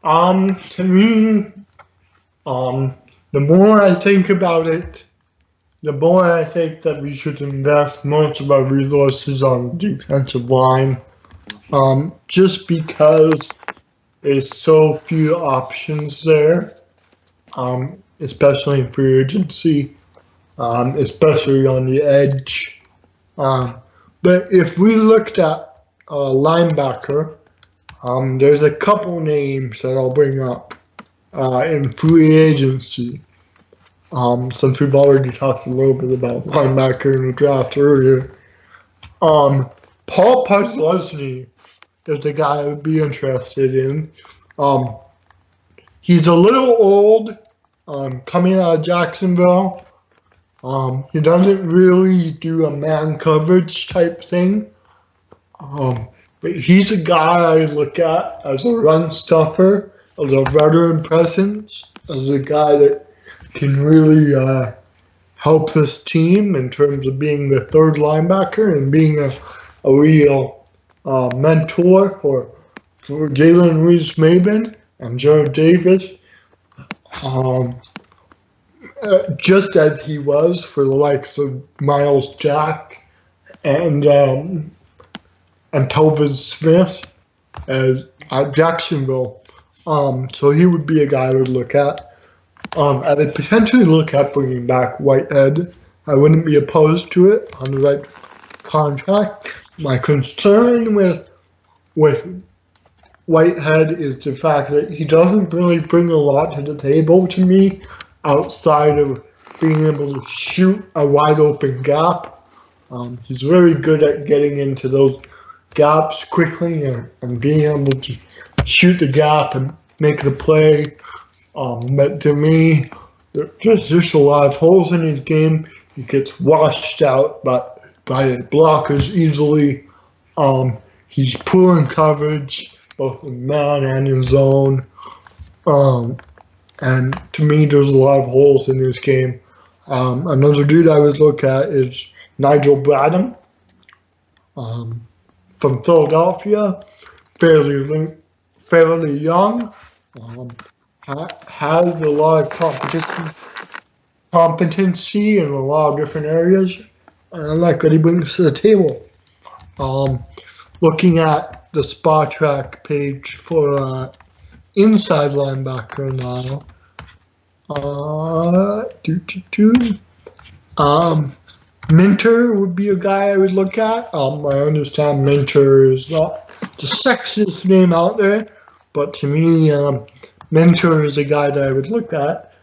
To me, the more I think about it, the more I think that we should invest most of our resources on the defensive line. Just because there's so few options there, especially in free agency, especially on the edge. Um, but if we looked at linebacker, there's a couple names that I'll bring up in free agency. Since we've already talked a little bit about linebacker in the draft earlier. Paul Podlesny is the guy I would be interested in. Um, he's a little old, coming out of Jacksonville. He doesn't really do a man coverage type thing. But he's a guy I look at as a run stuffer, as a veteran presence, as a guy that can really help this team in terms of being the third linebacker and being a real mentor for Jalen Reese-Maybin and Jared Davis, just as he was for the likes of Miles Jack and Telvin Smith at Jacksonville. So he would be a guy I would look at. I would potentially look at bringing back Whitehead. I wouldn't be opposed to it on the right contract. My concern with Whitehead is the fact that he doesn't really bring a lot to the table to me outside of being able to shoot a wide open gap. He's very good at getting into those gaps quickly and being able to shoot the gap and make the play. But to me, there's just a lot of holes in his game. He gets washed out by his blockers easily. He's poor in coverage, both in man and in zone. And to me, there's a lot of holes in his game. Another dude I would look at is Nigel Bradham from Philadelphia, fairly young. Has a lot of competency in a lot of different areas. And I like what he brings to the table. Looking at the Spot Track page for inside linebacker now. Minter would be a guy I would look at. I understand Minter is not the sexiest name out there, but to me, Minter is a guy that I would look at.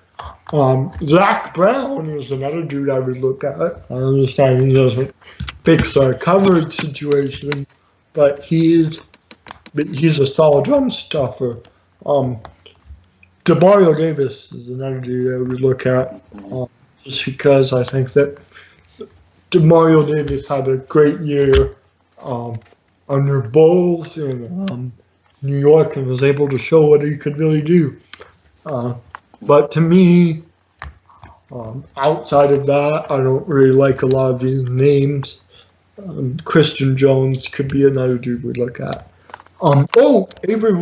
Zach Brown is another dude I would look at. I understand he doesn't fix our coverage situation, but he's a solid run stuffer. DeMario Davis is another dude I would look at, just because I think that DeMario Davis had a great year under Bowles in New York and was able to show what he could really do. But to me, outside of that, I don't really like a lot of these names. Christian Jones could be another dude we'd look at. Avery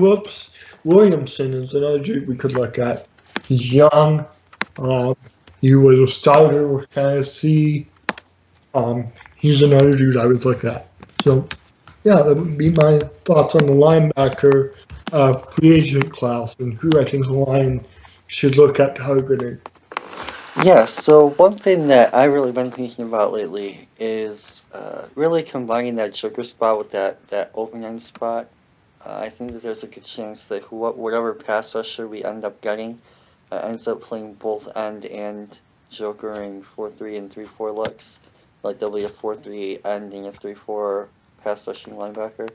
Williamson is another dude we could look at. He's young. He was a starter with Tennessee. He's another dude I would look at. So, yeah, that would be my thoughts on the linebacker free agent class and who I think the line should look at targeting. Yeah, so one thing that I've really been thinking about lately is really combining that joker spot with that open end spot. I think that there's a good chance that whatever pass rusher we end up getting ends up playing both end and joker in 4-3 and 3-4 looks. Like there'll be a 4-3 end and a 3-4 pass rushing linebacker.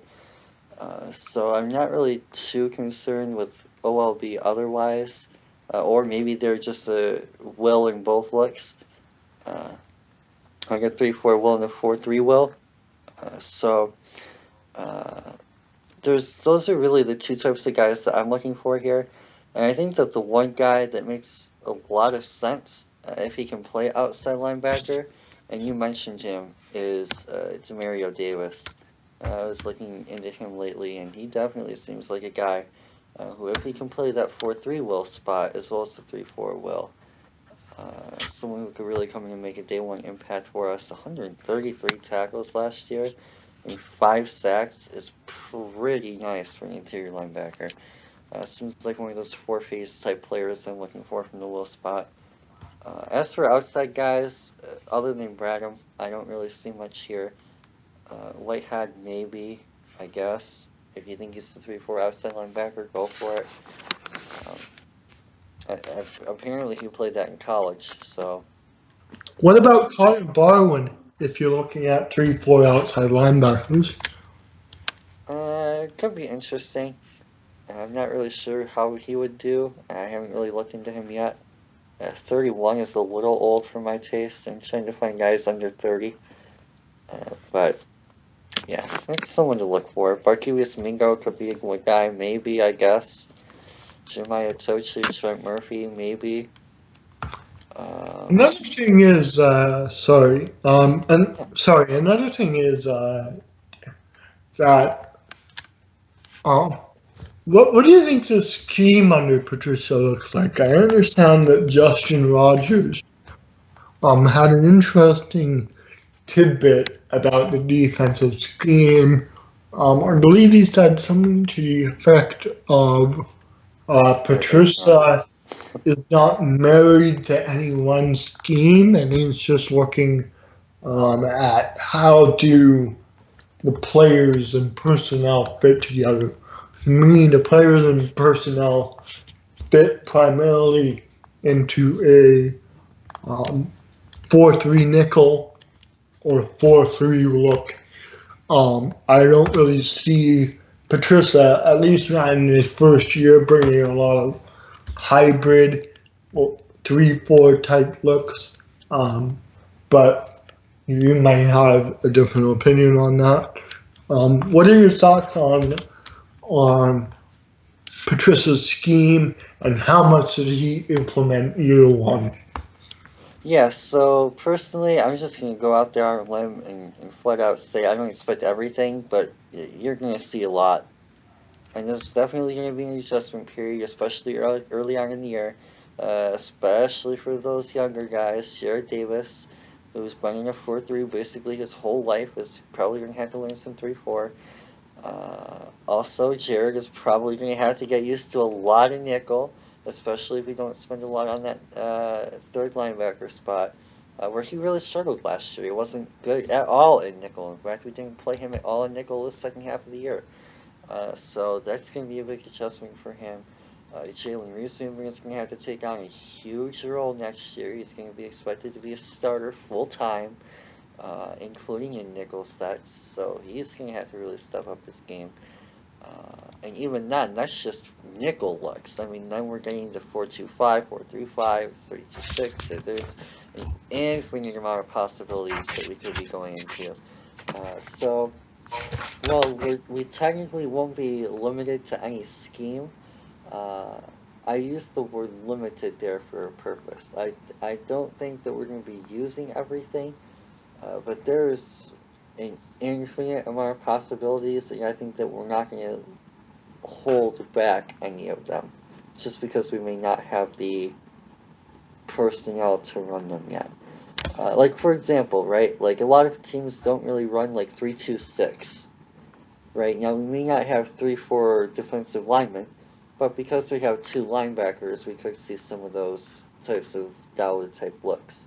So I'm not really too concerned with OLB otherwise. Or maybe they're just a will in both looks. Like a 3-4 will and a 4-3 will. Those are really the two types of guys that I'm looking for here. And I think that the one guy that makes a lot of sense if he can play outside linebacker, and you mentioned him, is Demario Davis. I was looking into him lately, and he definitely seems like a guy who, if he can play that 4-3 will spot as well as the 3-4 will, someone who could really come in and make a day one impact for us. 133 tackles last year and 5 sacks is pretty nice for an interior linebacker. Seems like one of those four-phase type players I'm looking for from the will spot. As for outside guys, other than Bradham, I don't really see much here. Whitehead, maybe, I guess. If you think he's the 3-4 outside linebacker, go for it. Um, apparently, he played that in college, so. What about Connor Barwin if you're looking at 3-4 outside linebackers? It could be interesting. I'm not really sure how he would do. I haven't really looked into him yet. 31 is a little old for my taste. I'm trying to find guys under 30. But yeah, that's someone to look for. Barkevius Mingo could be a good guy, maybe, I guess. Jeremiah Tochi, Trent Murphy, maybe. Another thing is, another thing is that, what do you think the scheme under Patricia looks like? I understand that Justin Rogers had an interesting tidbit about the defensive scheme. I believe he said something to the effect of Patricia is not married to any one scheme, and he's just looking at how do the players and personnel fit together. To me, the players and personnel fit primarily into a 4-3 nickel or 4-3 look. I don't really see Patricia, at least not in his first year, bringing a lot of hybrid 3-4 type looks. But you might have a different opinion on that. What are your thoughts on Patricia's scheme and how much did he implement year one? Yeah, so personally, I'm just going to go out there on a limb and flat out say I don't expect everything, but you're going to see a lot. And there's definitely going to be an adjustment period, especially early on in the year, especially for those younger guys. Jared Davis, who's running a 4-3 basically his whole life, is probably going to have to learn some 3-4. Also, Jared is probably going to have to get used to a lot of nickel, especially if we don't spend a lot on that third linebacker spot, where he really struggled last year. He wasn't good at all in nickel. In fact, we didn't play him at all in nickel the second half of the year. So that's going to be a big adjustment for him. Jalen Reesman is going to have to take on a huge role next year. He's going to be expected to be a starter full time, including in nickel sets. So he's going to have to really step up his game. And even then, that's just nickel looks. I mean, then we're getting to 4-2-5, 4-3-5, 3-2-6. There's an infinite amount of possibilities that we could be going into. Well, we technically won't be limited to any scheme. Uh, I used the word limited there for a purpose. I don't think that we're going to be using everything, but there's an infinite amount of possibilities that I think that we're not going to hold back any of them, just because we may not have the personnel to run them yet. Like for example, right? Like a lot of teams don't really run like 3-2-6. Right now, we may not have 3-4 defensive linemen, but because we have two linebackers, we could see some of those types of Dowler type looks.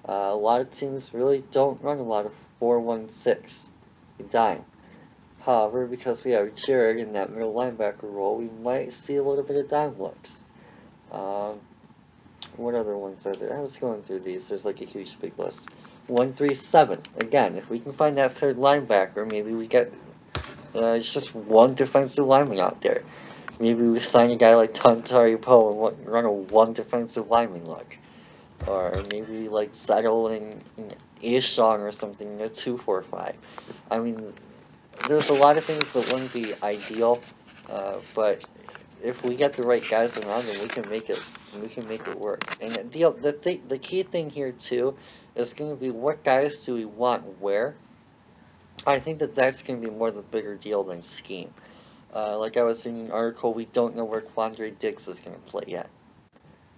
A lot of teams really don't run a lot of 4-1-6 dime. However, because we have Jared in that middle linebacker role, we might see a little bit of dime looks. What other ones are there? I was going through these. There's like a huge big list. 1-3-7. Again, if we can find that third linebacker, maybe we get it's just one defensive lineman out there. Maybe we sign a guy like Tantari Poe and run a one defensive lineman look. Or maybe we like settle in Ishong or something in a 2-4-5. I mean, there's a lot of things that wouldn't be ideal, but if we get the right guys around them, we can make it. We can make it work. And the key thing here too is going to be what guys do we want where. I think that that's going to be more the bigger deal than scheme. Like I was reading an article, we don't know where Quandre Diggs is going to play yet.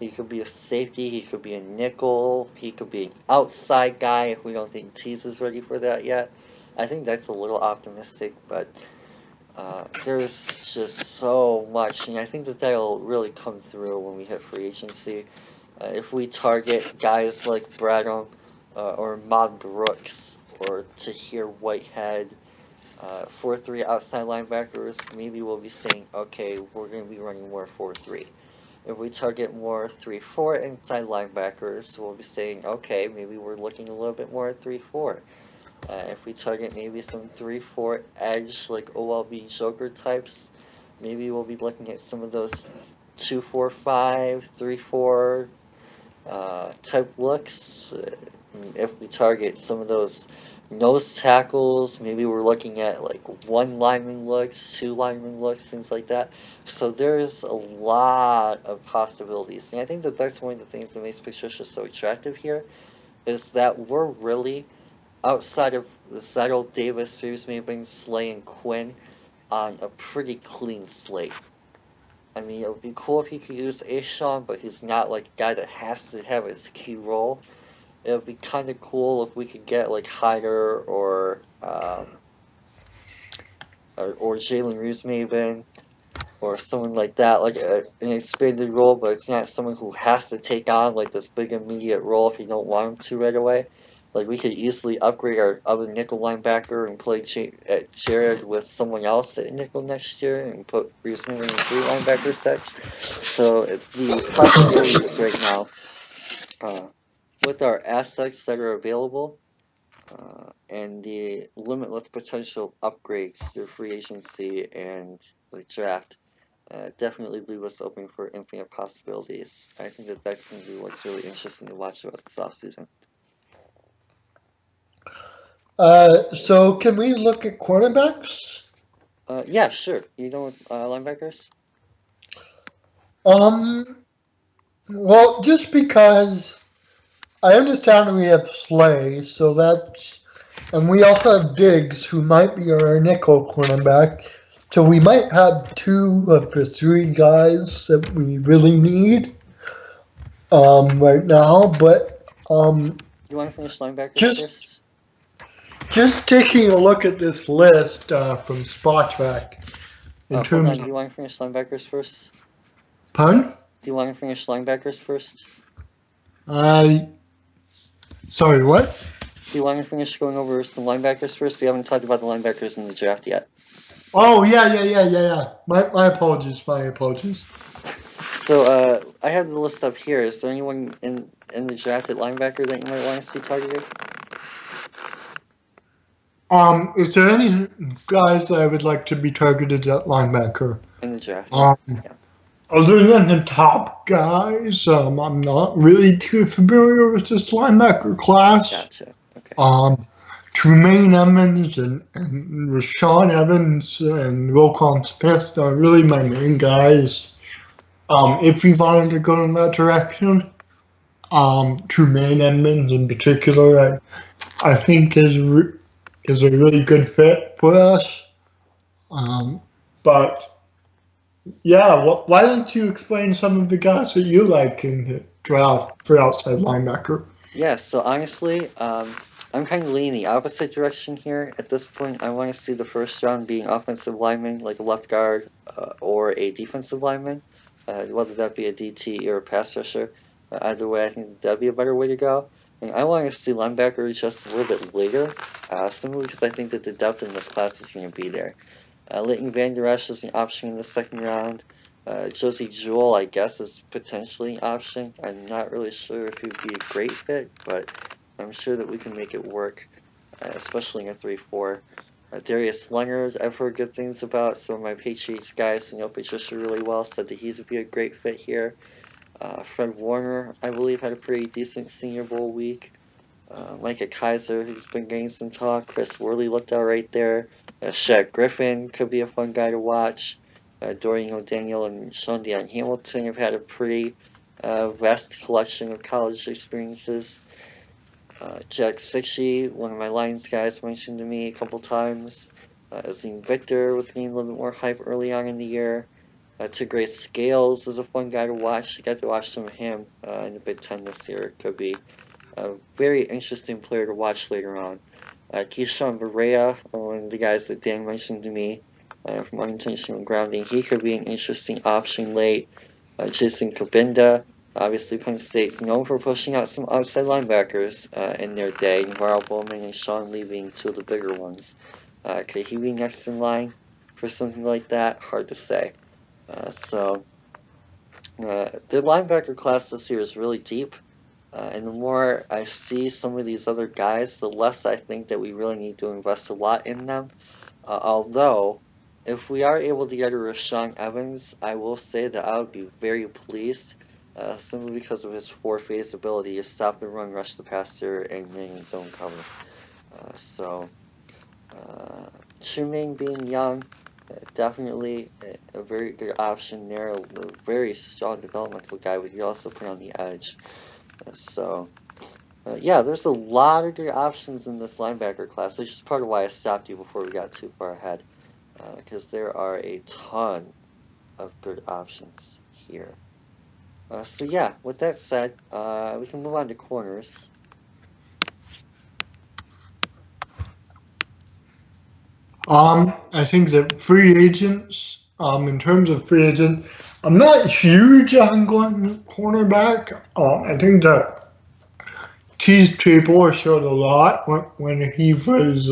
He could be a safety, he could be a nickel, he could be an outside guy if we don't think Tease is ready for that yet. I think that's a little optimistic, but There's just so much, and I think that that'll really come through when we hit free agency. If we target guys like Bradham or Mod Brooks or Tahir Whitehead, 4-3 outside linebackers, maybe we'll be saying, okay, we're going to be running more 4-3. If we target more 3-4 inside linebackers, we'll be saying, okay, maybe we're looking a little bit more at 3-4. If we target maybe some 3-4 edge, like OLB Joker types, maybe we'll be looking at some of those 2-4-5, 3-4 type looks. If we target some of those nose tackles, maybe we're looking at like one lineman looks, two lineman looks, things like that. So there's a lot of possibilities. And I think that that's one of the things that makes Patricia so attractive here, is that we're really, outside of Zettel, Davis, Reeves-Maybin, Slay, and Quinn, on a pretty clean slate. I mean, it would be cool if he could use Ashawn, but he's not like a guy that has to have his key role. It would be kind of cool if we could get like Hyder or Jalen Reeves-Maybin or someone like that, like an expanded role, but it's not someone who has to take on like this big immediate role if you don't want him to right away. Like we could easily upgrade our other nickel linebacker and play at Jared with someone else at nickel next year and put Reeves-Maybin in 3 linebacker sets. So the possibilities right now, with our assets that are available, and the limitless potential upgrades through free agency and the draft, definitely leave us open for infinite possibilities. I think that that's going to be what's really interesting to watch about this offseason. So can we look at quarterbacks? Yeah, sure. You know, linebackers? Well, just because I understand we have Slay, so and we also have Diggs, who might be our nickel cornerback. So we might have 2 of the 3 guys that we really need right now. But You want to finish linebackers first? just taking a look at this list from Spotrac in Hold terms on. Do you want to finish linebackers first? Pardon? Do you want to finish linebackers first? Sorry, what? Do you want to finish going over some linebackers first? We haven't talked about the linebackers in the draft yet. Oh, yeah. My apologies. So, I have the list up here. Is there anyone in the draft at linebacker that you might want to see targeted? Is there any guys that I would like to be targeted at linebacker? In the draft. Yeah. Other than the top guys, I'm not really too familiar with this linebacker class. Gotcha. Okay. Tremaine Edmonds and Rashawn Evans and Roquan Smith are really my main guys. If we wanted to go in that direction, Tremaine Edmonds in particular, I think is a really good fit for us. But yeah, why don't you explain some of the guys that you like in the draft for outside linebacker? Yeah, so honestly, I'm kind of leaning the opposite direction here. At this point, I want to see the first round being offensive lineman, like a left guard or a defensive lineman, whether that be a DT or a pass rusher. Either way, I think that'd be a better way to go. And I want to see linebacker just a little bit later, simply because I think that the depth in this class is going to be there. Leighton Vander Esch is an option in the second round. Josie Jewell, I guess, is potentially an option. I'm not really sure if he'd be a great fit, but I'm sure that we can make it work, especially in a 3-4. Darius Leonard, I've heard good things about. Some of my Patriots guys who know Patricia really well said that he's would be a great fit here. Fred Warner, I believe, had a pretty decent Senior Bowl week. Micah Kaiser, who's been getting some talk. Chris Worley looked out right there. Shaq Griffin could be a fun guy to watch. Dorian O'Daniel and Sean Dion Hamilton have had a pretty vast collection of college experiences. Jack Sixey, one of my Lions guys, mentioned to me a couple times. Azim Victor was getting a little bit more hype early on in the year. Tigray Scales is a fun guy to watch. I got to watch some of him in the Big Ten this year. Could be a very interesting player to watch later on. Keyshawn Barea, one of the guys that Dan mentioned to me. from unintentional grounding. He could be an interesting option late. Jason Kabinda, obviously Penn State's known for pushing out some outside linebackers in their day. Navarro Bowman and Sean Lee being two of the bigger ones. Could he be next in line for something like that? Hard to say. The linebacker class this year is really deep. And the more I see some of these other guys, the less I think that we really need to invest a lot in them. Although, if we are able to get a Rashawn Evans, I will say that I would be very pleased, simply because of his four-phase ability to stop the run, rush the passer, and remain in zone cover. Chuming being young, definitely a very good option there. A very strong developmental guy, but he also put on the edge. Yeah, there's a lot of good options in this linebacker class, which is part of why I stopped you before we got too far ahead, because there are a ton of good options here. Yeah, with that said, we can move on to corners. I think that free agents, in terms of free agent, I'm not huge on going cornerback. I think that Keith Tabor showed a lot when he was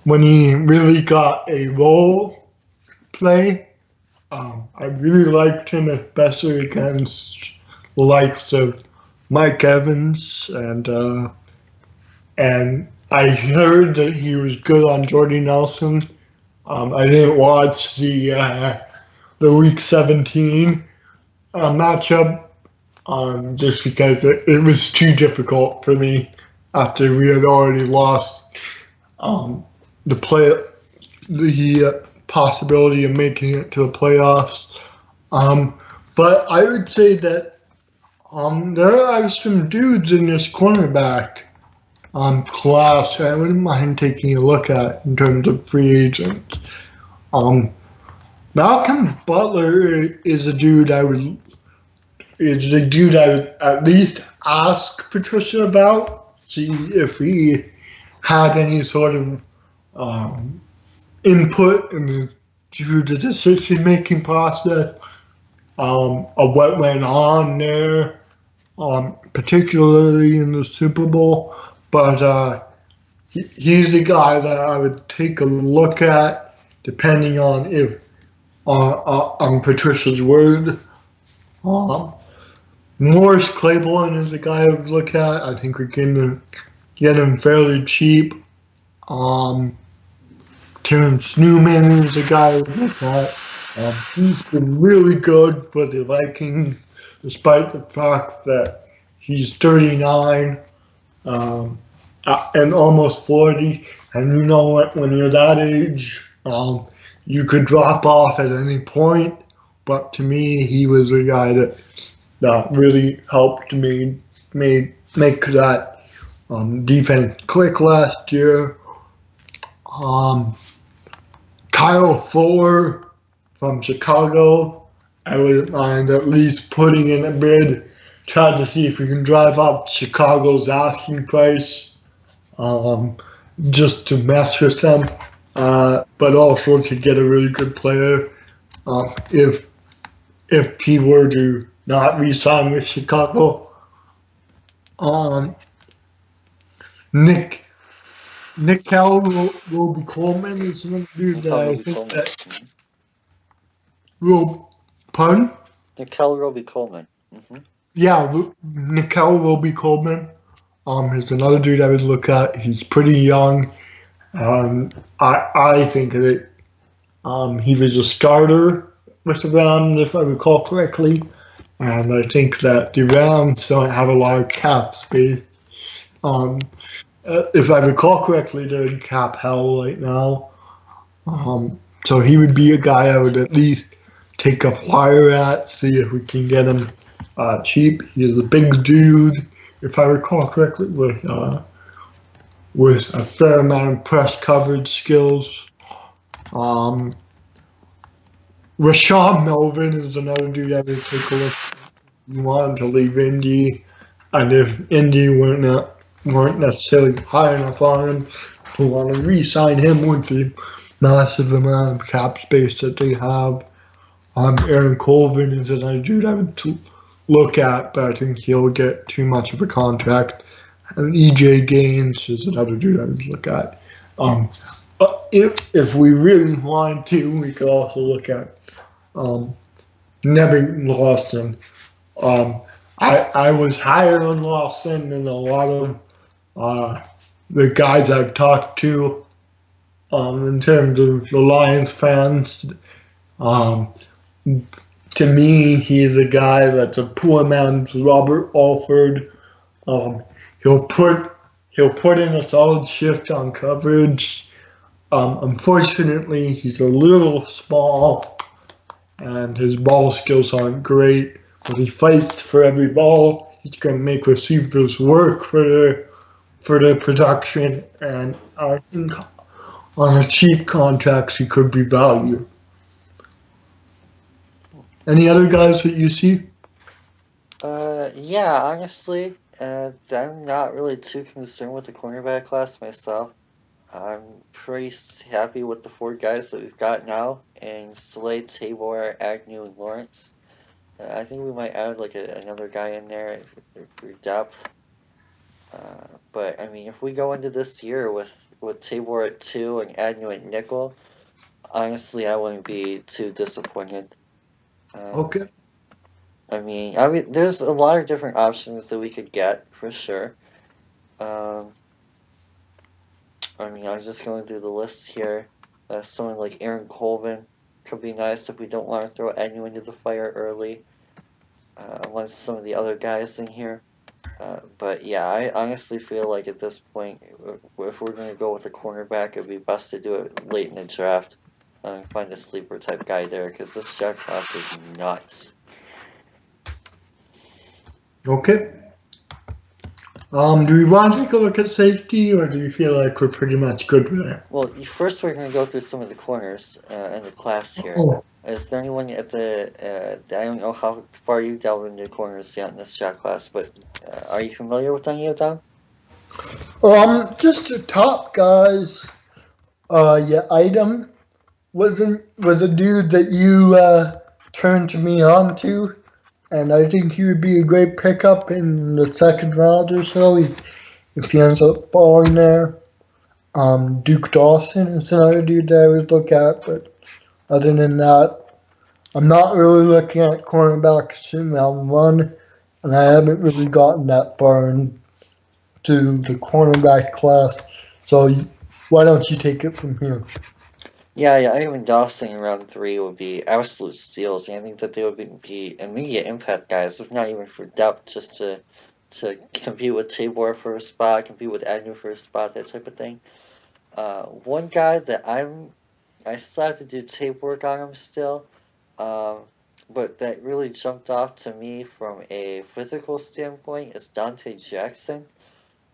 when he really got a role play. I really liked him, especially against the likes of Mike Evans, and I heard that he was good on Jordy Nelson. I didn't watch the Week 17 matchup just because it was too difficult for me after we had already lost the possibility of making it to the playoffs. But I would say that there are some dudes in this cornerback class I wouldn't mind taking a look at in terms of free agents. Malcolm Butler is a dude I would at least ask Patricia about, see if he had any sort of input into the decision-making process of what went on there, particularly in the Super Bowl. But he's a guy that I would take a look at, depending on if on Patricia's word. Morris Claiborne is a guy I would look at. I think we can get him fairly cheap. Terrence Newman is a guy I would look at. He's been really good for the Vikings, despite the fact that he's 39 and almost 40. And you know what? When you're that age, you could drop off at any point. But to me, he was a guy that really helped me make that defense click last year. Kyle Fuller from Chicago, I wouldn't mind at least putting in a bid, try to see if we can drive up Chicago's asking price, just to mess with them, but also to get a really good player if he were to not re-sign with Chicago. Nickel Roby Coleman is another dude that I think that pardon? Nickel Roby Coleman. Yeah, Nickel Roby Coleman is another dude I would look at. He's pretty young. I think that he was a starter with the Rams, if I recall correctly. And I think that the Rams don't have a lot of cap space. If I recall correctly, they're in cap hell right now. So he would be a guy I would at least take a flyer at, see if we can get him cheap. He's a big dude, if I recall correctly, with a fair amount of press coverage skills. Rashawn Melvin is another dude I would take a look at. He wanted to leave Indy, and if Indy weren't necessarily high enough on him to want to re-sign him with the massive amount of cap space that they have. Aaron Colvin is another dude I would look at, but I think he'll get too much of a contract. And EJ Gaines is another dude I would look at. But if we really want to, we could also look at Nevin Lawson. I was higher on Lawson than a lot of the guys I've talked to in terms of the Lions fans. To me, he's a guy that's a poor man's Robert Alford. He'll put in a solid shift on coverage. Unfortunately, he's a little small, and his ball skills aren't great. But he fights for every ball. He's going to make receivers work for their production, and I think on a cheap contract he could be valued. Any other guys that you see? Yeah, honestly, I'm not really too concerned with the cornerback class myself. I'm pretty happy with the four guys that we've got now, and Slade, Tabor, Agnew, and Lawrence. I think we might add like another guy in there for depth. But I mean, if we go into this year with Tabor at 2 and Agnew at nickel, honestly, I wouldn't be too disappointed. Um, Okay. I mean, there's a lot of different options that we could get for sure. Um, I mean, I'm just going through the list here. Someone like Aaron Colvin could be nice if we don't want to throw Agnew into the fire early. Amongst some of the other guys in here. But yeah, I honestly feel like at this point, if we're going to go with a cornerback, it'd be best to do it late in the draft and find a sleeper type guy there because this draft class is nuts. Okay. Do we want to take a look at safety, or do you feel like we're pretty much good with that? Well, first we're going to go through some of the corners in the class here. Oh, Is there anyone at the, I don't know how far you delve into corners yet in this draft class, but are you familiar with any of them? just the top guys. Yeah, item was a dude that you turned to me on to, and I think he would be a great pickup in the second round or so if he ends up falling there. Duke Dawson is another dude that I would look at, but other than that, I'm not really looking at cornerbacks in round one, and I haven't really gotten that far into the cornerback class. So why don't you take it from here? Yeah, Ivan Dawson in round 3 would be absolute steals. I think that they would be immediate impact guys, if not even for depth, just to compete with Tabor for a spot, compete with Agnew for a spot, that type of thing. One guy that I still have to do tape work on him still, but that really jumped off to me from a physical standpoint is Dante Jackson.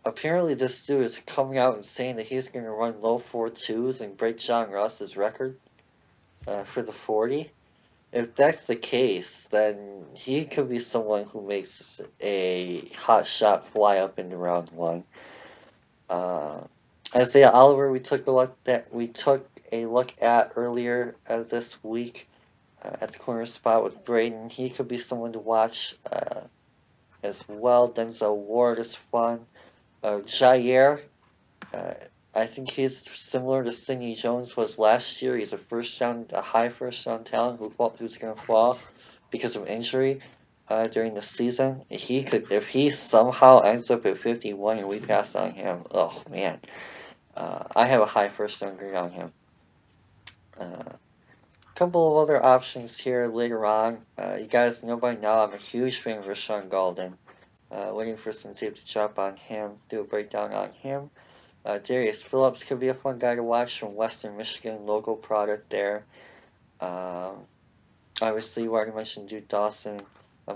Apparently, this dude is coming out and saying that he's going to run low 4.2s and break John Ross's record for the 40. If that's the case, then he could be someone who makes a hot shot fly up into round 1. Uh, Isaiah Oliver, we took a look at earlier this week at the corner spot with Braden. He could be someone to watch as well. Denzel Ward is fun. Jair, uh, I think he's similar to Sidney Jones was last year. He's a high first round talent who's going to fall because of injury during the season. If he somehow ends up at 51 and we pass on him, oh man, I have a high first round grade on him. Couple of other options here later on. You guys know by now I'm a huge fan of Rashawn Golden. Waiting for some tape to drop on him, do a breakdown on him. Darius Phillips could be a fun guy to watch from Western Michigan, local product there. Obviously, you already mentioned Duke Dawson.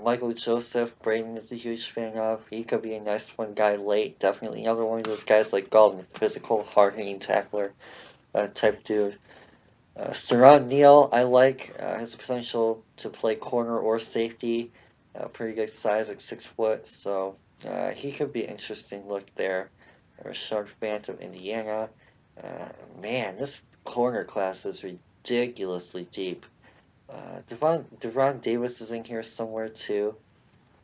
Michael Joseph, Braden is a huge fan of. He could be a nice fun guy late. Definitely another one of those guys like Golden, physical, hard-hitting tackler type dude. Saran Neal, I like. Has the potential to play corner or safety. Pretty good size, like 6 foot. So he could be an interesting look there. Sharp Bant of Indiana. Man, corner class is ridiculously deep. Devon Davis is in here somewhere too.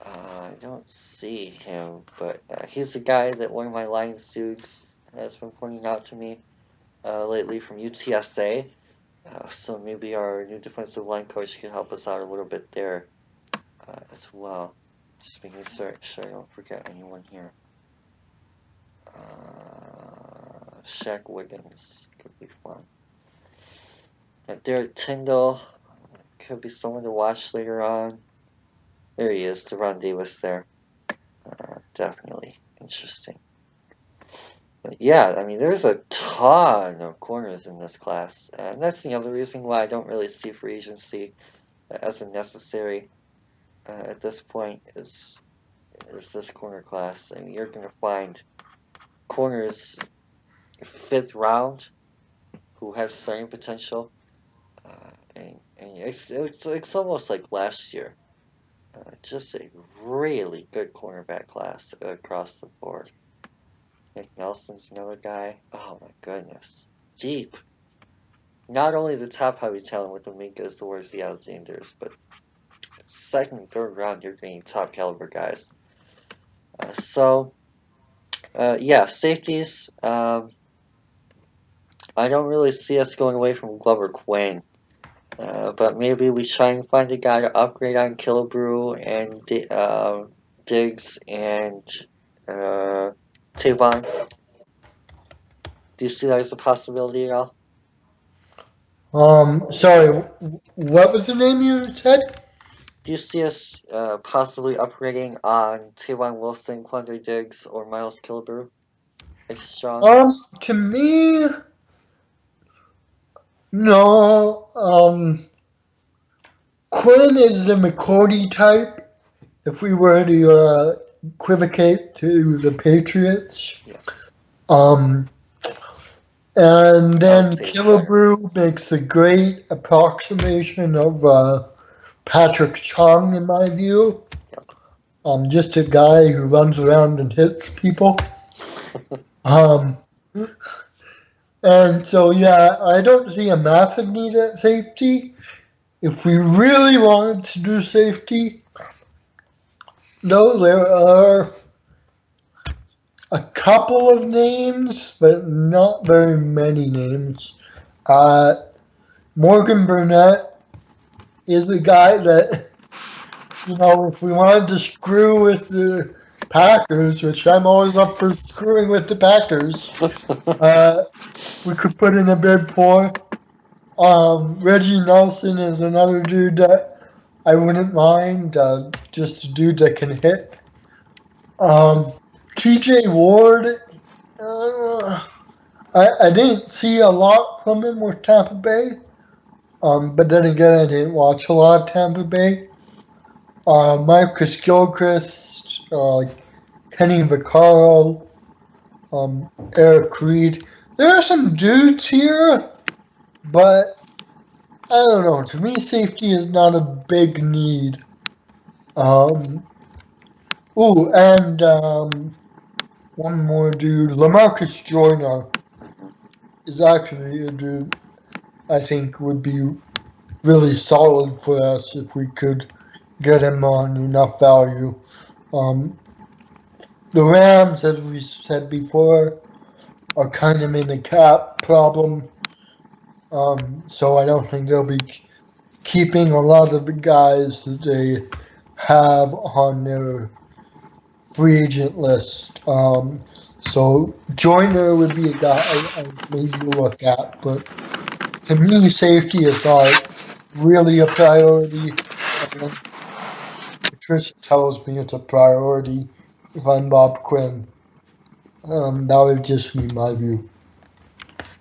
I don't see him, but he's a guy that one of my Lions dudes has been pointing out to me lately from UTSA. So maybe our new defensive line coach can help us out a little bit there as well. Just making sure I don't forget anyone here. Shaq Wiggins could be fun. Derek Tyndall could be someone to watch later on. There he is, Devon Davis there. Definitely interesting. But yeah, I mean, there's a ton of corners in this class, and that's the other reason why I don't really see free agency as a necessary at this point is this corner class. I mean, you're going to find corners 5th round who have starting potential, and it's almost like last year. Just a really good cornerback class across the board. Nick Nelson's another guy. Oh my goodness. Deep. Not only the top heavy talent with Aminkas towards the Alexanders, but 2nd and 3rd round, you're getting top caliber guys. Yeah, safeties. I don't really see us going away from Glover Quinn. But maybe we try and find a guy to upgrade on Killebrew and Diggs and Tavon. Do you see that as a possibility at all? Sorry, what was the name you said? Do you see us possibly upgrading on Tavon Wilson, Quandre Diggs, or Miles Killebrew? It's strong. To me, no. Quinn is the McCourty type. If we were to equivocate to the Patriots, Yeah. And then Killebrew makes a great approximation of Patrick Chung, in my view. Just a guy who runs around and hits people. And so, yeah, I don't see a massive need at safety. If we really wanted to do safety, though, there are a couple of names, but not very many names. Morgan Burnett is a guy that, if we wanted to screw with the Packers, which I'm always up for screwing with the Packers, we could put in a bid for. Reggie Nelson is another dude that I wouldn't mind, just a dude that can hit. TJ Ward, I didn't see a lot from him with Tampa Bay, but then again, I didn't watch a lot of Tampa Bay. Marcus Gilchrist, Kenny Vaccaro, Eric Reed. There are some dudes here, but I don't know. To me, safety is not a big need. One more dude, LaMarcus Joyner, is actually a dude I think would be really solid for us if we could get him on enough value. The Rams, as we said before, are kind of in a cap problem. So I don't think they'll be keeping a lot of the guys that they have on their free agent list. So Joyner would be a guy I maybe look at, but to me, safety is not really a priority. Patricia tells me it's a priority if I'm Bob Quinn. That would just be my view.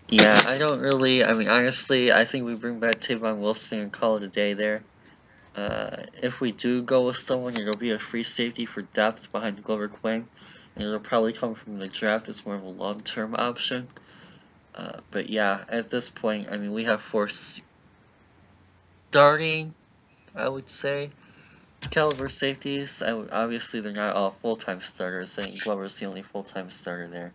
Yeah, honestly, I think we bring back Tavon Wilson and call it a day there. If we do go with someone, it'll be a free safety for depth behind Glover Quinn, and it'll probably come from the draft as more of a long-term option. But yeah, at this point, we have 4 starting, I would say, caliber safeties. Obviously, they're not all full-time starters. I think Glover's the only full-time starter there.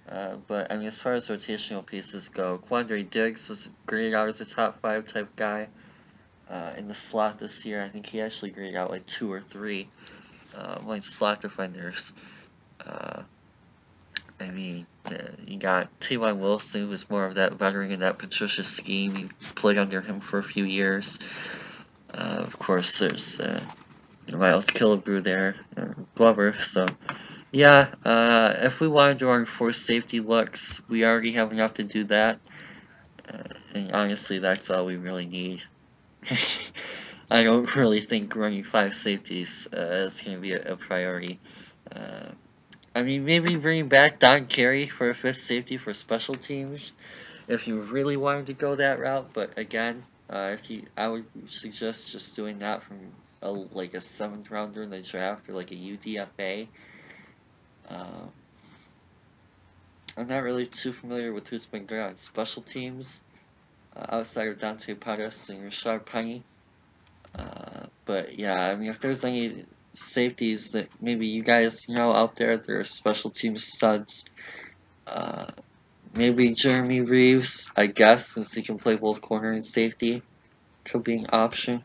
But I mean, as far as rotational pieces go, Quandre Diggs was graded out as a top 5 type guy in the slot this year. I think he actually graded out like 2 or 3 among slot defenders. I mean, you got T.Y. Wilson, who's more of that veteran in that Patricia scheme. You played under him for a few years. Of course, there's Miles Killebrew there, Glover. So, yeah, if we want to do our 4 safety looks, we already have enough to do that. And honestly, that's all we really need. I don't really think running 5 safeties is going to be a priority. I mean, maybe bringing back Don Carey for a 5th safety for special teams if you really wanted to go that route. But again, I would suggest just doing that from like a 7th rounder in the draft or like a UDFA. I'm not really too familiar with who's been good on special teams outside of Dante Pettis and Rashard Penny. But yeah, I mean, if there's any safeties that maybe you guys know out there that are special team studs, maybe Jeremy Reeves, I guess, since he can play both corner and safety, could be an option.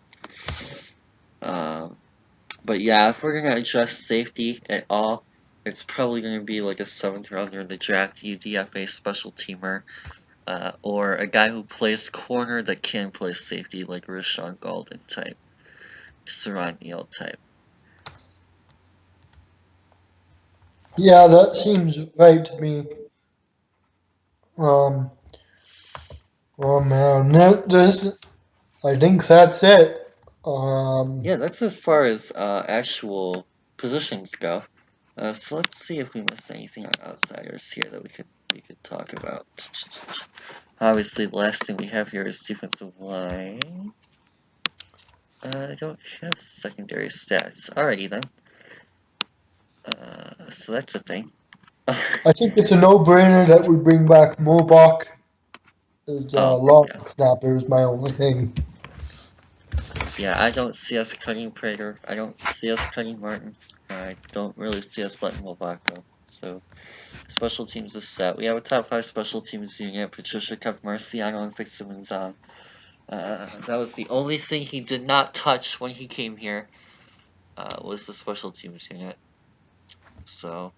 But yeah, if we're gonna address safety at all, it's probably gonna be like a 7th rounder in the draft, UDFA special teamer, or a guy who plays corner that can play safety, like Rashawn Golden type, Saran Neal type. Yeah, that seems right to me. Oh man, I think that's it. Yeah, that's as far as actual positions go. So let's see if we missed anything on outsiders here that we could talk about. Obviously, the last thing we have here is defensive line. I don't have secondary stats. Alrighty then. So that's a thing. I think it's a no-brainer that we bring back Mobach as long snapper is my only thing. Yeah, I don't see us cutting Prater. I don't see us cutting Martin. I don't really see us letting Mobach go. So, special teams is set. We have a top 5 special teams unit. Patricia kept Marciano and Fitzsimmons on. That was the only thing he did not touch when he came here, was the special teams unit. So,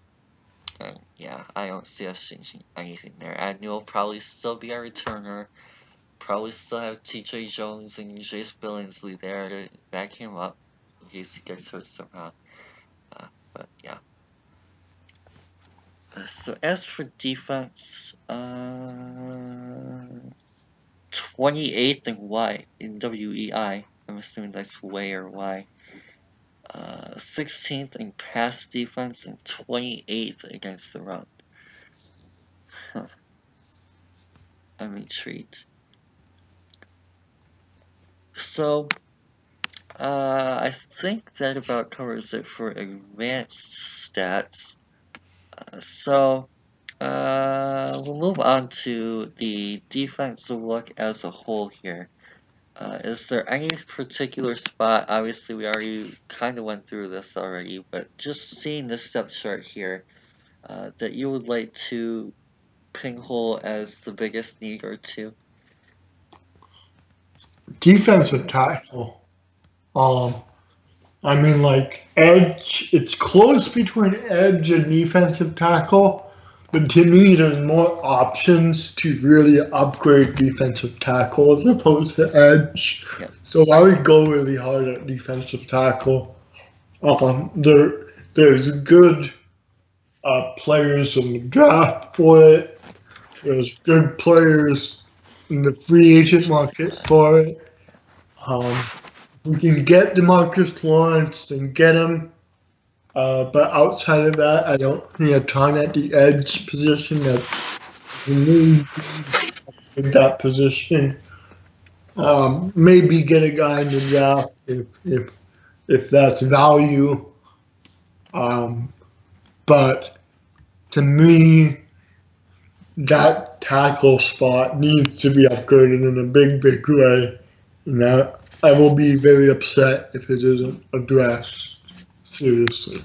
yeah, I don't see us changing anything there. Agnew will probably still be our returner. Probably still have TJ Jones and Jace Billingsley there to back him up in case he gets hurt somehow. But yeah. So as for defense, 28th in Y in WEI. I'm assuming that's way or Y. 16th in pass defense and 28th against the run. Huh. I'm intrigued. So, I think that about covers it for advanced stats. So, we'll move on to the defensive look as a whole here. Is there any particular spot, obviously we already kind of went through this already, but just seeing this depth chart here, that you would like to pinhole as the biggest need or two? Defensive tackle. I mean, like, edge, it's close between edge and defensive tackle, but to me, there's more options to really upgrade defensive tackle as opposed to edge. Yeah. So I would go really hard at defensive tackle. There's good players in the draft for it. There's good players in the free agent market for it. We can get DeMarcus Lawrence and get him, but outside of that, I don't see a ton at the edge position that we need in that position. Maybe get a guy in the draft if that's value. But to me, that tackle spot needs to be upgraded in a big, big way. And I will be very upset if it isn't addressed seriously.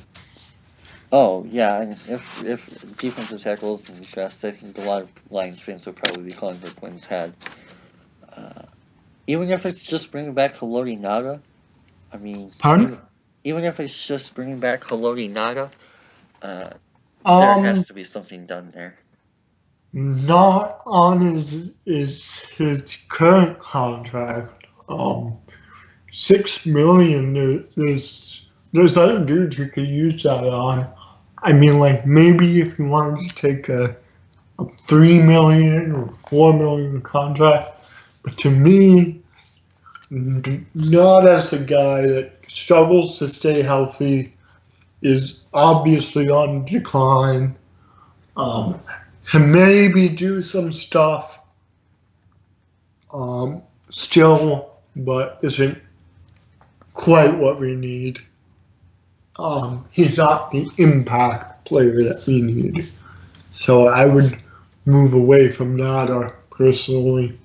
Oh yeah, and if defensive tackle isn't addressed, I think a lot of Lions fans would probably be calling for Quinn's head. Uh, Even if it's just bringing back Haloti Nada, I mean, Pardon? even if it's just bringing back Haloti Nada, there has Um, to be something done there. not on his current contract. 6 million. There's other dudes you could use that on. I mean, like maybe if you wanted to take a 3 million or 4 million contract, but to me, not as a guy that struggles to stay healthy, is obviously on decline. Can maybe do some stuff still, but isn't quite what we need. He's not the impact player that we need. So I would move away from Nada personally.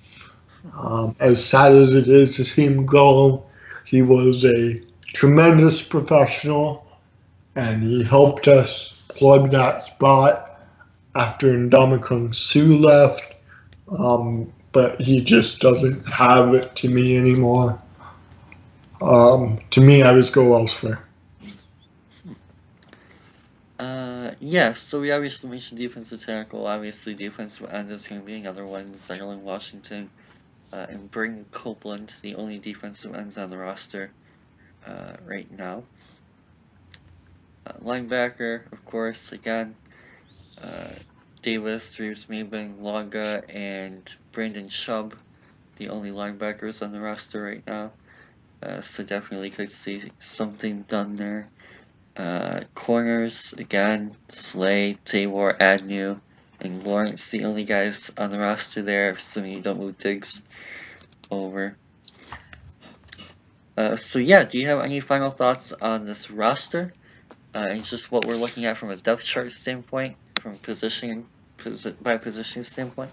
As sad as it is to see him go, he was a tremendous professional and he helped us plug that spot after Ndamukong Suh left. But he just doesn't have it to me anymore. To me, I would go elsewhere. Yeah, so we obviously mentioned defensive tackle. Obviously, defensive end is going to be another one. Sterling Washington and Braden Copeland, the only defensive ends on the roster right now. Linebacker, of course, again, Davis, Reeves, Maben, Longa, and Brandon Chubb, the only linebackers on the roster right now. So definitely could see something done there. Corners, again, Slay, Tabor, Agnew, and Lawrence, the only guys on the roster there, assuming you don't move Diggs over. So yeah, do you have any final thoughts on this roster? And just what we're looking at from a depth chart standpoint, from by position standpoint?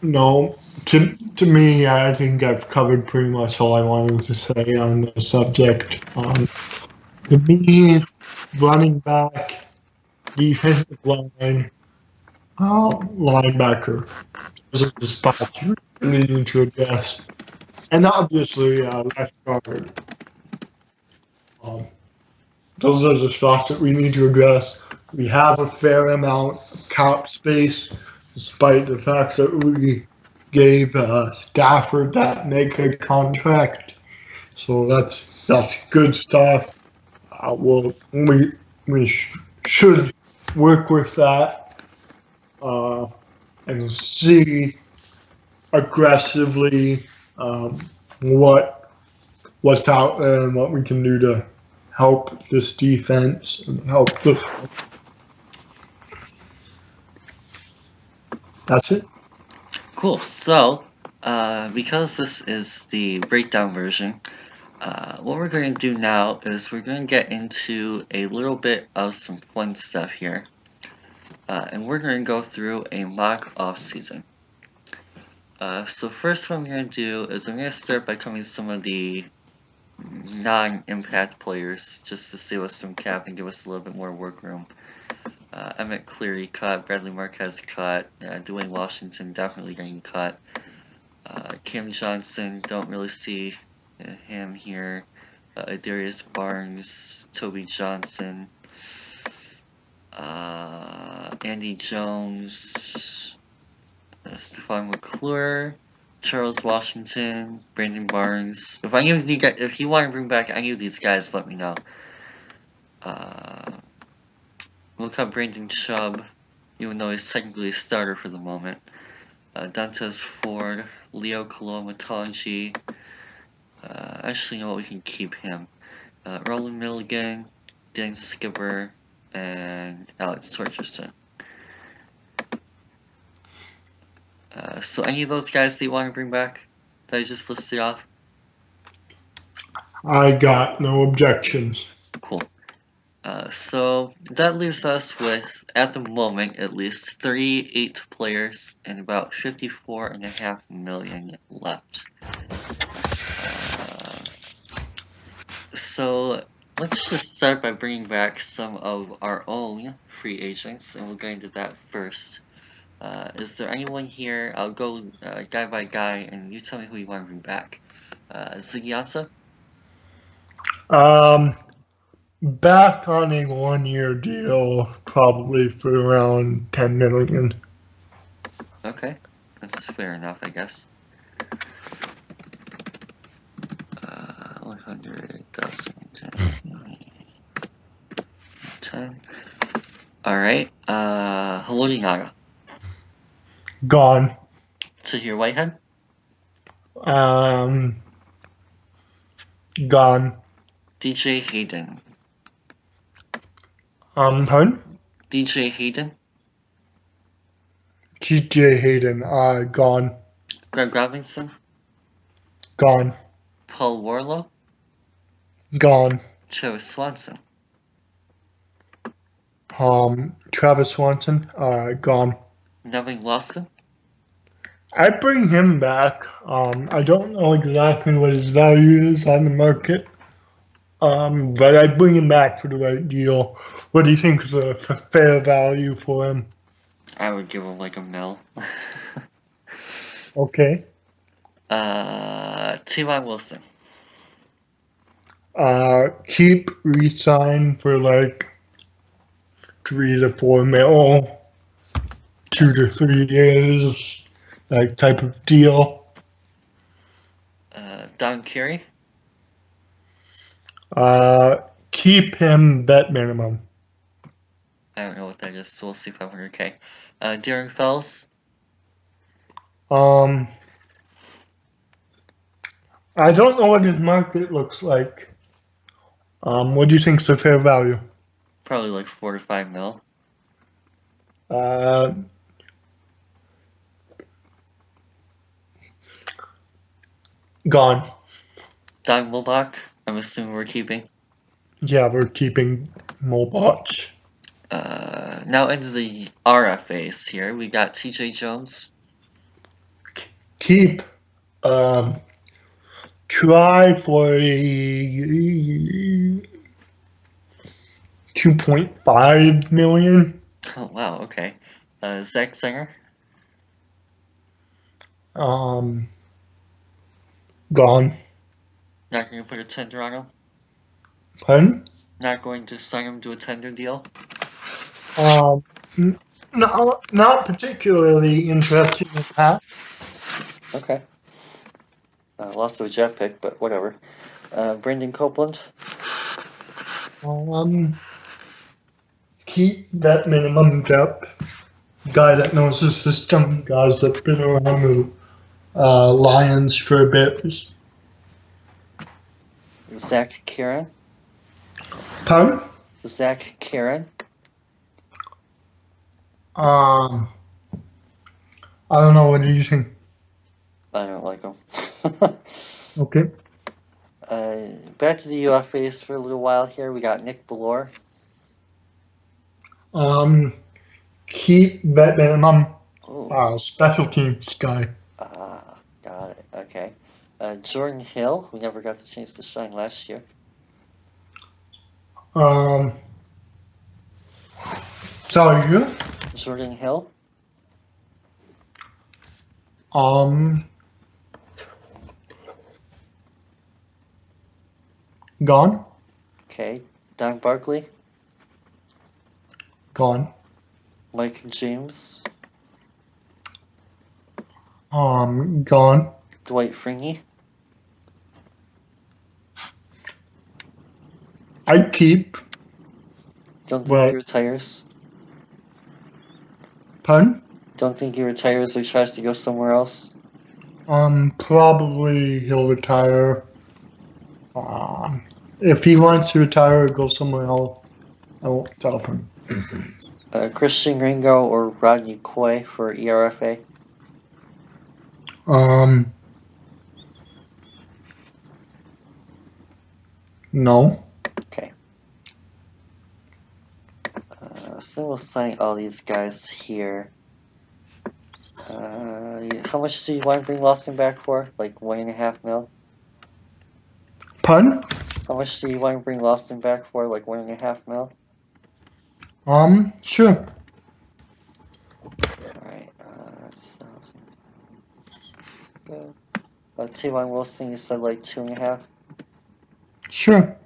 No, to me, I think I've covered pretty much all I wanted to say on the subject. To me, running back, defensive line, linebacker, those are the spots you really need to address. And obviously, left guard. Um, those are the spots that we need to address. We have a fair amount of cap space, despite the fact that we gave Stafford that mega contract. So that's good stuff. We should work with that and see aggressively um, what's out there and what we can do to help this defense and help this. That's it. Cool. So, because this is the breakdown version, what we're going to do now is we're going to get into a little bit of some fun stuff here. And we're going to go through a mock offseason. So first what I'm going to do is I'm going to start by covering some of the non-impact players, just to save us some cap and give us a little bit more work room. Emmett Cleary cut, Bradley Marquez cut, Dwayne Washington definitely getting cut. Cam Johnson, don't really see him here. Darius Barnes, Toby Johnson, Andy Jones, Stephon McClure, Charles Washington, Brandon Barnes. If you want to bring back any of these guys, let me know. We'll cut Brandon Chubb, even though he's technically a starter for the moment. Dantes Ford, Leo Kolomatology. Actually, you know what? We can keep him. Roland Milligan, Dan Skipper, and Alex Torcherson. So any of those guys that you want to bring back that I just listed off? I got no objections. Cool. So that leaves us with, at the moment at least, 38 players and about 54.5 million left. So let's just start by bringing back some of our own free agents, and we'll get into that first. Is there anyone here? I'll go guy by guy, and you tell me who you want to bring back. Ziggy. Um, back on a 1-year deal, probably for around 10 million. Okay, that's fair enough, I guess. 100,000, 10. All right. Haloti Naga. Gone. Tahir Whitehead. Um, Gone. DJ Hayden. Pardon? DJ Hayden. TJ Hayden. Gone. Greg Robinson. Gone. Paul Warlow. Gone. Travis Swanson. Travis Swanson. Gone. Nevin Lawson. I'd bring him back. I don't know exactly what his value is on the market. But I'd bring him back for the right deal. What do you think is a fair value for him? I would give him like a mil. Okay. T.Y. Wilson. Keep re-sign for like 3 to 4 mil, 2 to 3 years, like type of deal. Don Carey. Keep him bet minimum. I don't know what that is, so we'll see 500k. Darren Fells. I don't know what his market looks like. What do you think is the fair value? Probably like 4 to 5 mil. Gone. Don Mulbach. I'm assuming we're keeping. Yeah, we're keeping Mulbach. Now into the RFAs here. We got TJ Jones. Keep. Try for a 2.5 million. Oh, wow, okay. Zach Singer. Gone. Not going to put a tender on him. Pardon? Not going to sign him to a tender deal. No, not particularly interested in that. Okay. Lost to a jet pick, but whatever. Brendan Copeland. Keep that minimum depth. Guy that knows the system. Guys that been around the Lions for a bit. Zach Karen. Pardon? Zach Karen. I don't know. What do you think? I don't like him. Okay. Back to the UFAs for a little while here. We got Nick Bellore. Keep that minimum. Ooh. Special teams guy. Got it. Okay. Jordan Hill, who never got the chance to shine last year. Sorry, you? Jordan Hill. Gone. Okay. Don Barkley. Gone. Mike James. Gone. Dwight Freeney. I'd keep. Don't think Well, he retires. pardon? Don't think he retires or tries to go somewhere else. Probably he'll retire. If he wants to retire or go somewhere else, I won't tell him. Christian Ringo or Rodney Coy for ERFA. No. Okay. So we'll sign all these guys here. How much do you want to bring Lawson back for? Like 1.5 mil? Pardon? How much do you want to bring Lawson back for? Like $1.5 million? Sure. Alright, good. Tavon Wilson, you said like 2.5? Sure.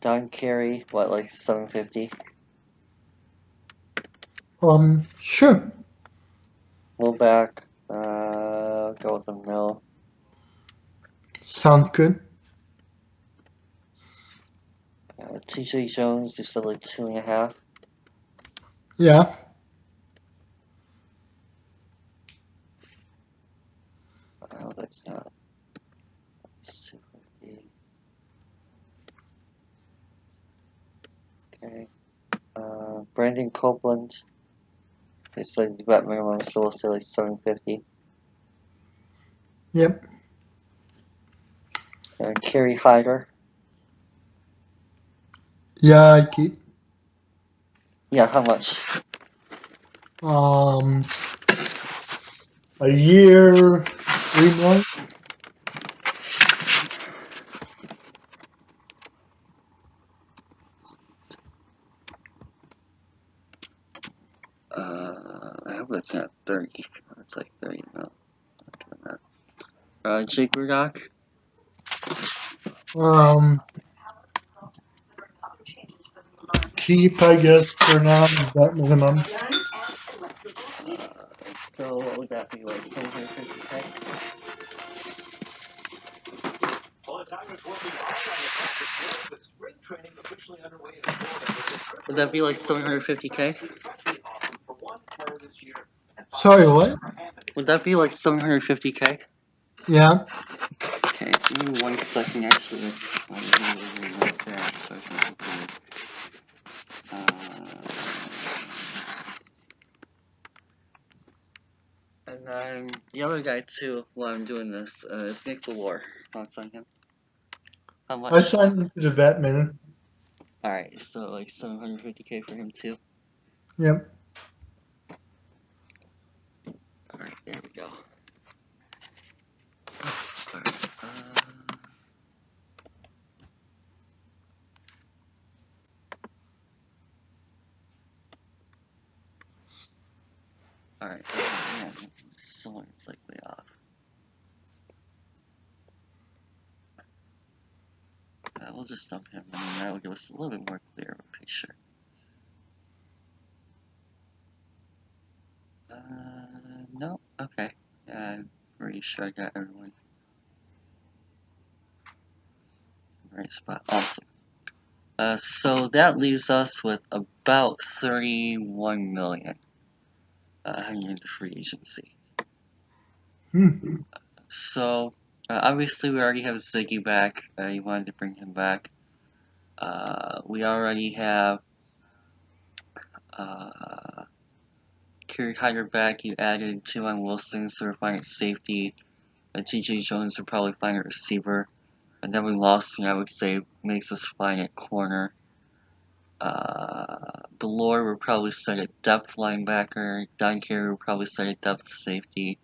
Don Carey, what, like 750? Sure. Will back, go with $1 million. Sounds good. TJ Jones, you said like 2.5? Yeah. Oh, that's not. It's 250. Okay. Brandon Copeland. It's like the vet minimum, so we'll say like 750. Yep. Kerry Hyder. Yeah, I keep. Yeah, how much? A year, 3 months. I hope that's not 30. That's like 30 mil. Jake Rudock. Keep, I guess, for now, that minimum. So what would that be, like 750K? Would that be like 750K? Sorry, what? Would that be like 750K? Yeah. Okay, give me 1 second actually. And then the other guy too, while I'm doing this, is Nick Delore. Thoughts on him? How much? I signed him to the vet minimum. Alright, so like 750K for him too. Yep. Alright, there we go. Alright, man, someone's like way off. We'll just dump him, and then that will give us a little bit more clear, I'm pretty sure. No? Okay. I'm pretty sure I got everyone. Right spot. Awesome. So that leaves us with about 31 million hanging in the free agency. So obviously we already have Ziggy back. You wanted to bring him back. We already have Kerry Hyder back. You added Tavon Wilson, so we're fine at safety. TJ Jones would probably find a receiver. And then we lost, I would say, makes us fine at corner. Delore would probably start at depth linebacker. Don Carey would probably start at depth safety.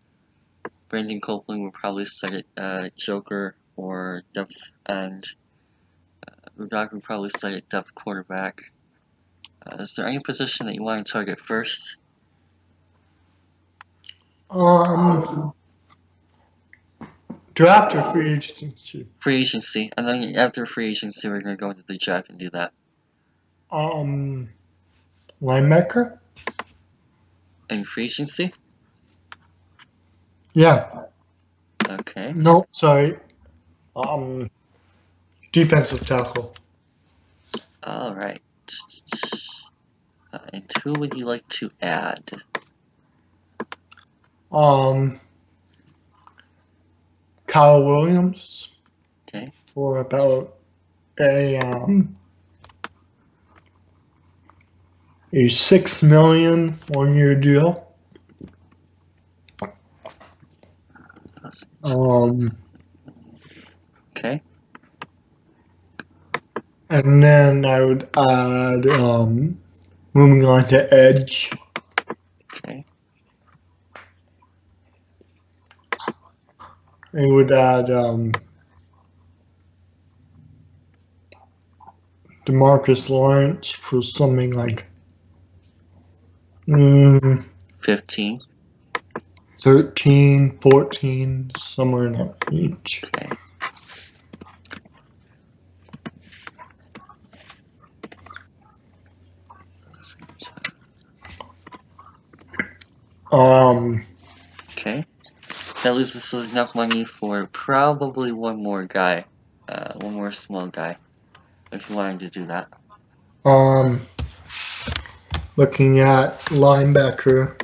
Brandon Copeland would probably start at joker or depth end. Rudock would probably start at depth quarterback. Is there any position that you want to target first? Draft or free agency? Free agency, and then after free agency, we're gonna go into the draft and do that. Linebacker? And free agency? Yeah. Okay. No, sorry. Defensive tackle. All right. And who would you like to add? Kyle Williams. Okay. For about a $6 million 1-year deal. Okay. And then I would add moving on to edge. Okay. it would add DeMarcus Lawrence for something like 15. 13, 14, somewhere in that range. Okay. Okay. That leaves us with enough money for probably one more guy. One more small guy. If you wanted to do that. Looking at linebacker.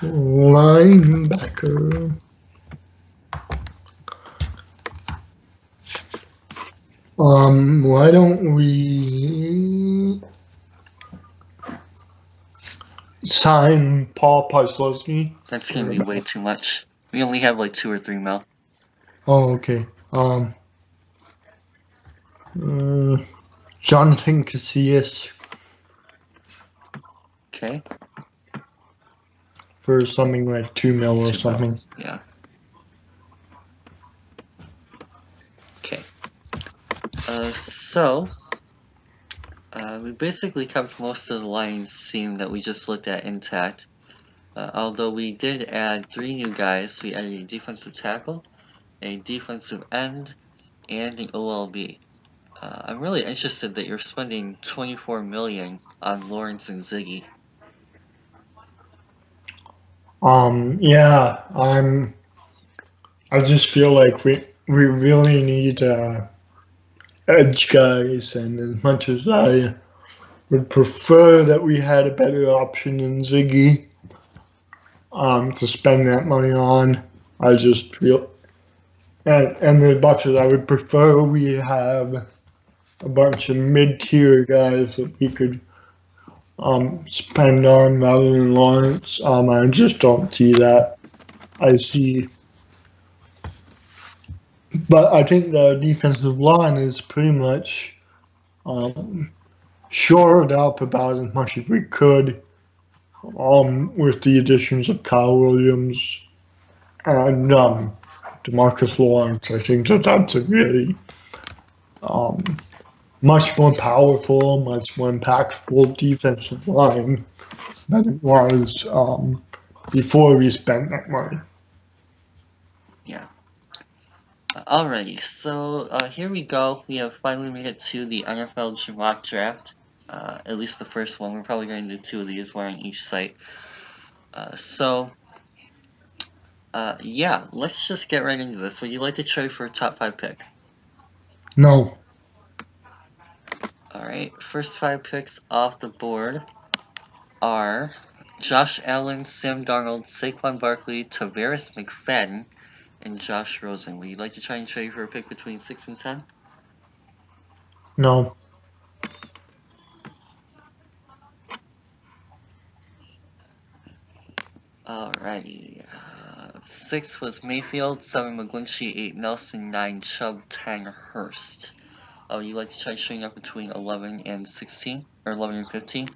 Linebacker. Why don't we sign Paul Paslowski? That's gonna be way too much. We only have like 2 or 3 mil. Oh, okay. Jonathan Casillas. Okay. For something like 2 mil or 2 something. mil. Yeah. Okay. We basically kept most of the lines seem that we just looked at intact. Although we did add 3 new guys. We added a defensive tackle, a defensive end, and an OLB. I'm really interested that you're spending 24 million on Lawrence and Ziggy. Yeah, I just feel like we really need edge guys, and as much as I would prefer that we had a better option in Ziggy to spend that money on, I just feel, and as much as I would prefer we have a bunch of mid-tier guys that we could spend on rather than Lawrence, I just don't see that. I see. But I think the defensive line is pretty much shored up about as much as we could with the additions of Kyle Williams and DeMarcus Lawrence. I think that's a really much more powerful, much more impactful defensive line than it was before we spent that money. Yeah. Alrighty, so here we go. We have finally made it to the NFL mock draft. At least the first one. We're probably going to do 2 of these, one on each site. Yeah, let's just get right into this. Would you like to trade for a top 5 pick? No. Alright, first 5 picks off the board are Josh Allen, Sam Darnold, Saquon Barkley, Tavares McFadden, and Josh Rosen. Would you like to try and trade for a pick between 6 and 10? No. Alrighty. 6 was Mayfield, 7 McGlinchey, 8 Nelson, 9 Chubb, 10 Hurst. Oh, you like to try showing up between 11 and 16? Or 11 and 15?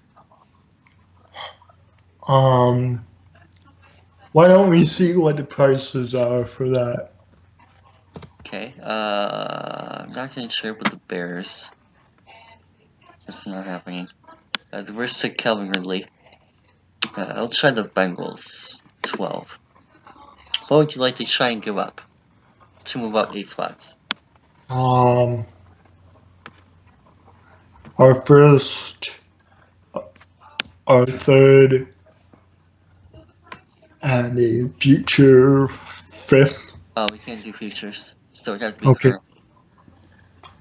Why don't we see what the prices are for that? Okay, I'm not gonna trade with the Bears. That's not happening. The Bears took Calvin Ridley. I'll try the Bengals. 12. What would you like to try and give up to move up 8 spots? Our first, our third, and a future 5th. Oh, we can't do futures. So it has to be Okay. current.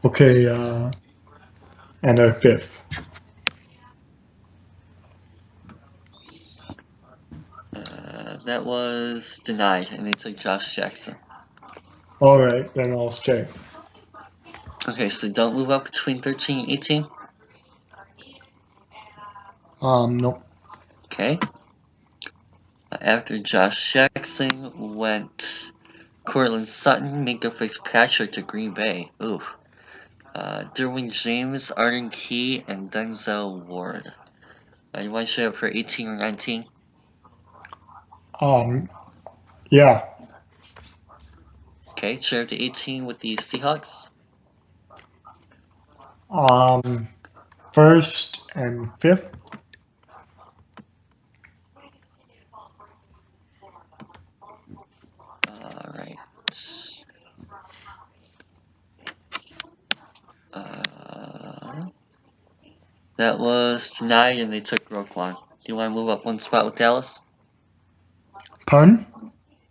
Okay, and our 5th. That was denied, and they took Josh Jackson. Alright, then I'll stay. Okay, so don't move up between 13 and 18? No. Okay. After Josh Jackson went Cortland Sutton, Minka Fitzpatrick to Green Bay. Oof. Derwin James, Arden Key, and Denzel Ward. You want to trade up for 18 or 19? Yeah. Okay, trade up to 18 with the Seahawks. First and fifth. All right. That was denied, and they took Roquan. Do you want to move up one spot with Dallas? Pardon?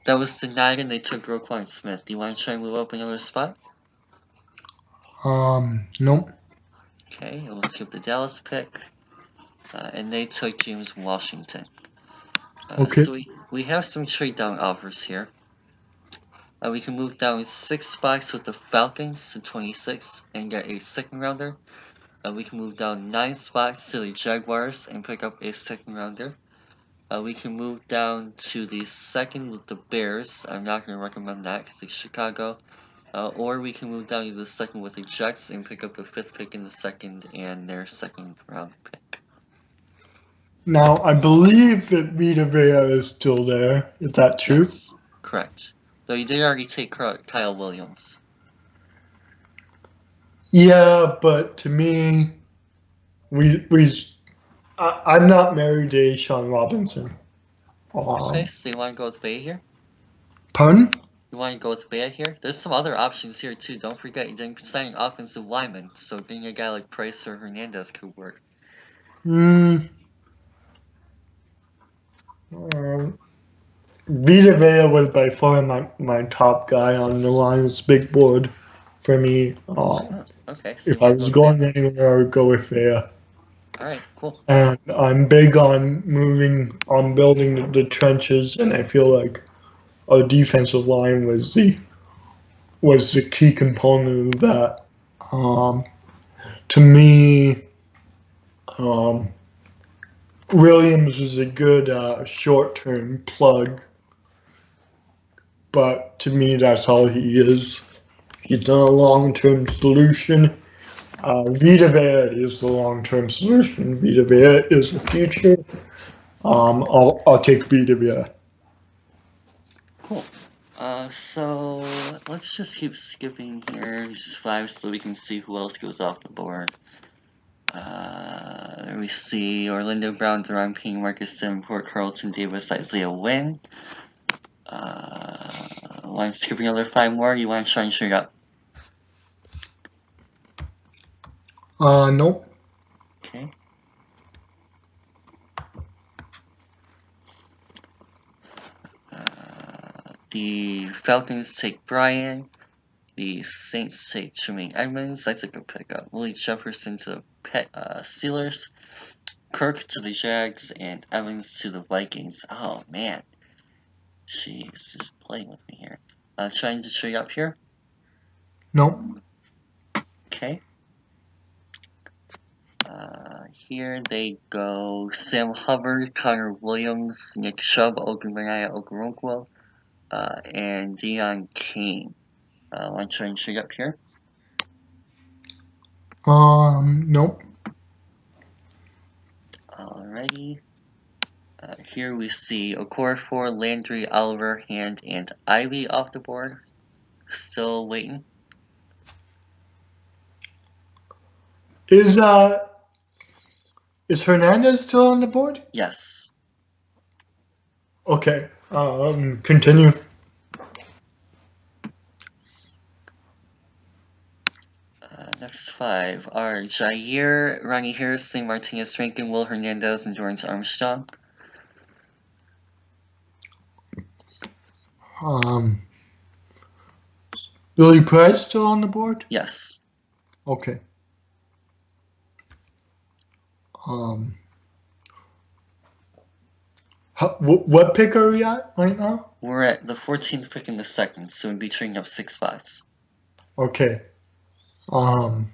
That was denied, and they took Roquan Smith. Do you want to try and move up another spot? Nope. Okay, and we'll skip the Dallas pick. And they took James Washington. Okay. So we have some trade down offers here. We can move down 6 spots with the Falcons to 26 and get a second rounder. We can move down 9 spots to the Jaguars and pick up a second rounder. We can move down to the second with the Bears. I'm not going to recommend that because it's Chicago. Or we can move down to the second with the Jets and pick up the 5th pick in the second and their second round pick. Now, I believe that Vita Vea is still there. Is that true? Yes, correct. Though you did already take Kyle Williams. Yeah, but to me, I'm not married to Sean Robinson. Okay, so you want to go with Vea here? Pardon? You want to go with Vea here? There's some other options here too. Don't forget you didn't sign an offensive lineman, so getting a guy like Price or Hernandez could work. Vita Vea was by far my top guy on the Lions big board for me. Okay, so If I was going anywhere, I would go with Vea. Alright, cool. And I'm big on building the trenches, and I feel like our defensive line was the key component of that. To me, Williams was a good short-term plug, but to me, that's all he is. He's not a long-term solution. Vita Vea is the long-term solution. Vita Vea is the future. I'll take Vita Vea. Cool. So let's just keep skipping here, just 5, so we can see who else goes off the board. There we see Orlando Brown, Deron Payne, Marcus Davenport, Carlton Davis, Isaiah Wynn. Want to skip another 5 more? You want to try and trade up? Nope. Okay. The Falcons take Brian. The Saints take Tremaine Edmonds. That's a good pickup. Willie Jefferson to the Steelers. Kirk to the Jags. And Evans to the Vikings. Oh, man. Jeez, just playing with me here. Trying to trade up here? Nope. Okay. Here they go. Sam Hubbard, Connor Williams, Nick Chubb, Ogunbanyaya Okoronkwo, and Deion Kane. Want to try and trade up here? Nope. Alrighty. Here we see Okorafor, Landry, Oliver, Hand, and Ivy off the board. Still waiting. Is Hernandez still on the board? Yes. Okay. Continue. Next 5 are Jair, Ronnie Harrison, Martinez Rankin, Will Hernandez, and Dorrance Armstrong. Billy Price still on the board? Yes. Okay. What pick are we at right now? We're at the 14th pick in the second, so we'd be trading up 6 spots. Okay. Or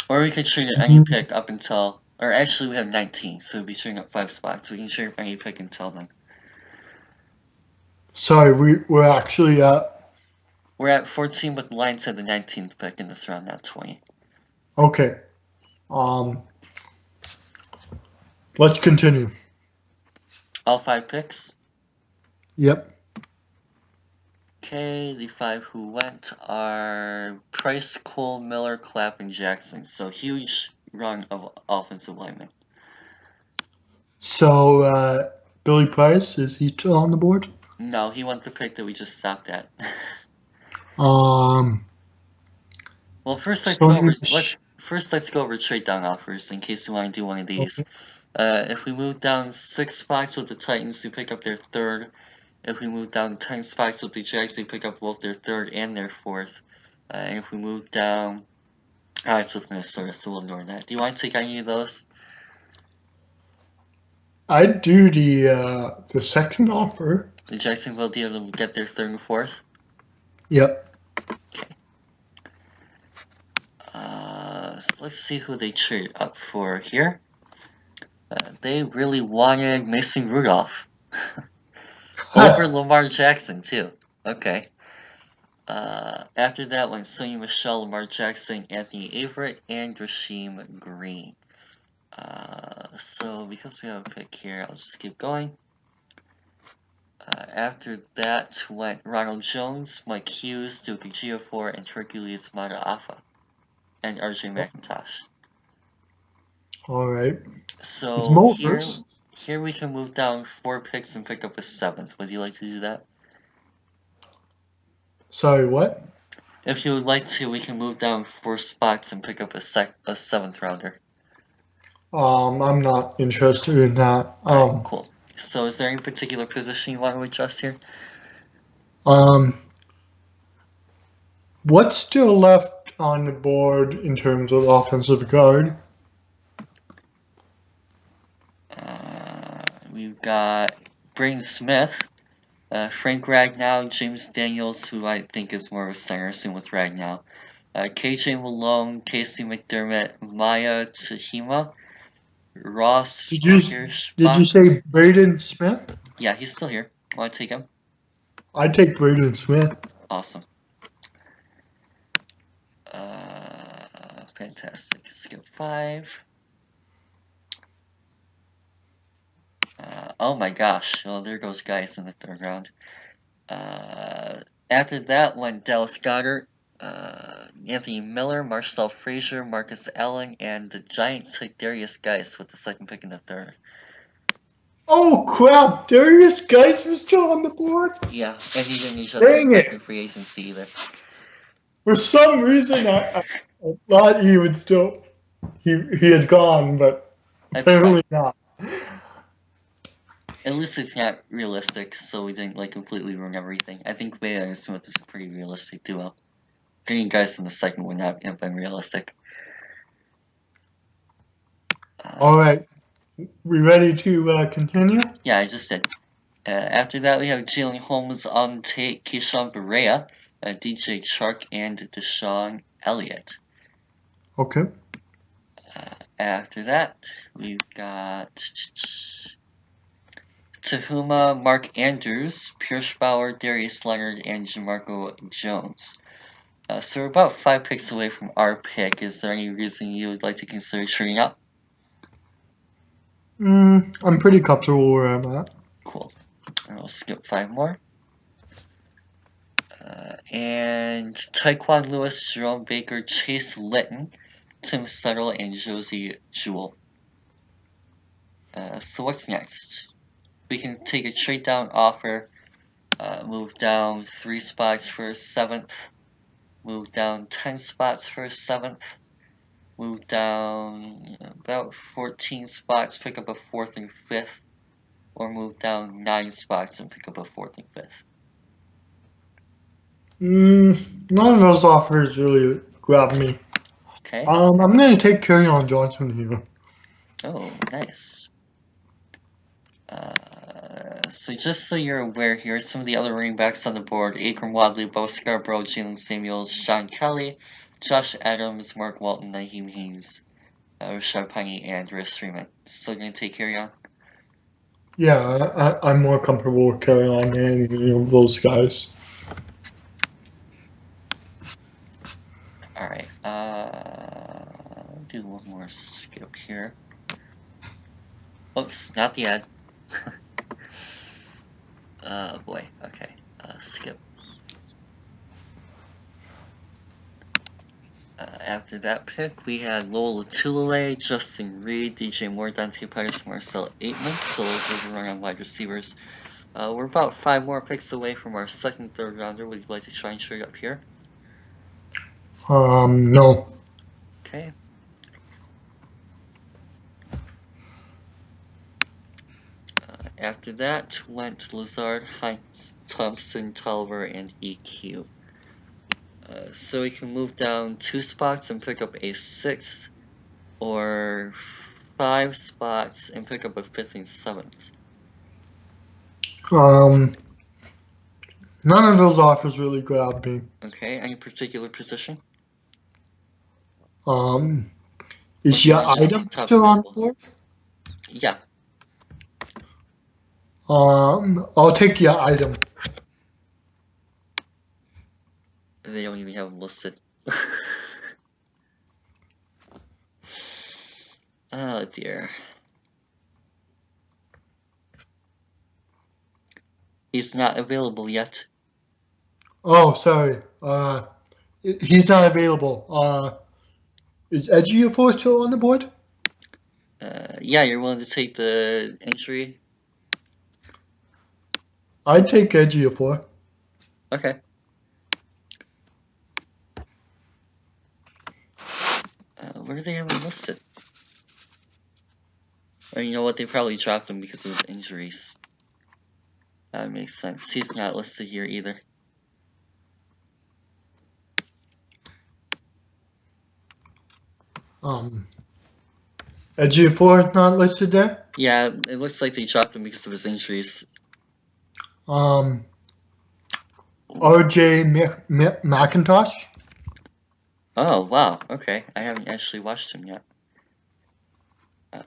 we could trade at any pick up until, or actually we have 19, so we'd be trading up 5 spots. We can trade at any pick until then. Sorry, we're actually at... We're at 14, but the line said the 19th pick in this round, not 20. Okay. Let's continue. All 5 picks? Yep. Okay, the 5 who went are Price, Cole, Miller, Clapp, and Jackson. So huge run of offensive linemen. So, Billy Price, is he still on the board? No, he went the pick that we just stopped at. Um, Well, first let's so go over trade down offers in case you want to do one of these. okay. If we move down 6 spots with the Titans, we pick up their 3rd. If we move down 10 spots with the Jags, we pick up both their 3rd and their 4th. And if we move down, it's with Minnesota, so we'll ignore that. Do you want to take any of those? I'd do the second offer. The Jacksonville deal to get their 3rd and 4th? Yep. Okay. So let's see who they trade up for here. They really wanted Mason Rudolph. Over Lamar Jackson, too. Okay. After that went Sonny Michel, Lamar Jackson, Anthony Averett, and Rasheem Green. So because we have a pick here, I'll just keep going. After that went Ronald Jones, Mike Hughes, Duke Ejiofor, and Hercules Mataafa, and RJ McIntosh. All right. So here we can move down 4 picks and pick up a 7th. Would you like to do that? Sorry, what? If you would like to, we can move down 4 spots and pick up a 7th rounder. I'm not interested in that. Alright, cool. So is there any particular position you want to adjust here? What's still left on the board in terms of offensive guard? We've got Braden Smith, Frank Ragnow, James Daniels, who I think is more of a center, soon with Ragnow, KJ Malone, Casey McDermott, Maya Tahima, Ross Did you say Braden Smith? Yeah, he's still here. Want to take him? I'd take Braden Smith. Awesome. Fantastic. Skip 5. Oh my gosh. Well, there goes guys in the 3rd round. After that went Dallas Goedert, Anthony Miller, Marcel Frazier, Marcus Allen, and the Giants took Darius Geis with the 2nd pick in the 3rd. Oh crap! Darius Geis was still on the board? Yeah, and he didn't use up his second free agency either. For some reason, I thought he would still he had gone, but apparently not. At least it's not realistic, so we didn't like completely ruin everything. I think Vega and Smith is a pretty realistic duo. Getting guys in the 2nd would not have been realistic. Alright. We ready to continue? Yeah, I just did. After that, we have Jalen Holmes on tape, Keyshawn Barea, DJ Chark, and Deshaun Elliott. Okay. After that, we've got Tahuma, Mark Andrews, Pierce Bauer, Darius Leonard, and Jamarco Jones. So we're about 5 picks away from our pick. Is there any reason you would like to consider trading up? I'm pretty comfortable where I'm at. Cool. I'll skip 5 more. And Tyquan Lewis, Jerome Baker, Chase Litton, Tim Settle, and Josie Jewell. So what's next? We can take a trade down offer, move down 3 spots for a 7th, move down 10 spots for a 7th, move down about 14 spots, pick up a 4th and 5th, or move down 9 spots and pick up a 4th and 5th. None of those offers really grab me. Okay. I'm going to take Kerryon Johnson here. Oh, nice. So just so you're aware, here are some of the other running backs on the board: Akram Wadley, Bo Scarborough, Jalen Samuels, Sean Kelly, Josh Adams, Mark Walton, Naheem Haynes, Rashad Penny, and Rhys Freeman. Still gonna take Kerryon? Yeah, I'm more comfortable with Kerryon than any of those guys. Alright, do one more skip here. Oops, not the ad. Oh boy, okay. Skip. After that pick, we had Lola Tulele, Justin Reed, DJ Moore, Dante Pettis, Marcel Aitman. So those are running on wide receivers. We're about 5 more picks away from our second, third rounder. Would you like to try and trade up here? No. Okay. After that went Lazard, Hines, Thompson, Tolliver, and EQ. So we can move down 2 spots and pick up a 6th, or 5 spots and pick up a 5th and 7th. None of those offers really grabbed me. Okay, any particular position? Is your item still on board? Yeah. I'll take your item. They don't even have them listed. Oh dear. He's not available yet. Oh, sorry. He's not available. Is Ejiofor still on the board? Yeah, you're willing to take the injury? I'd take Ejiofor. Okay. Where do they have him listed? Or you know what, they probably dropped him because of his injuries. That makes sense. He's not listed here either. Ejiofor not listed there? Yeah, it looks like they dropped him because of his injuries. RJ McIntosh? Oh, wow. Okay. I haven't actually watched him yet.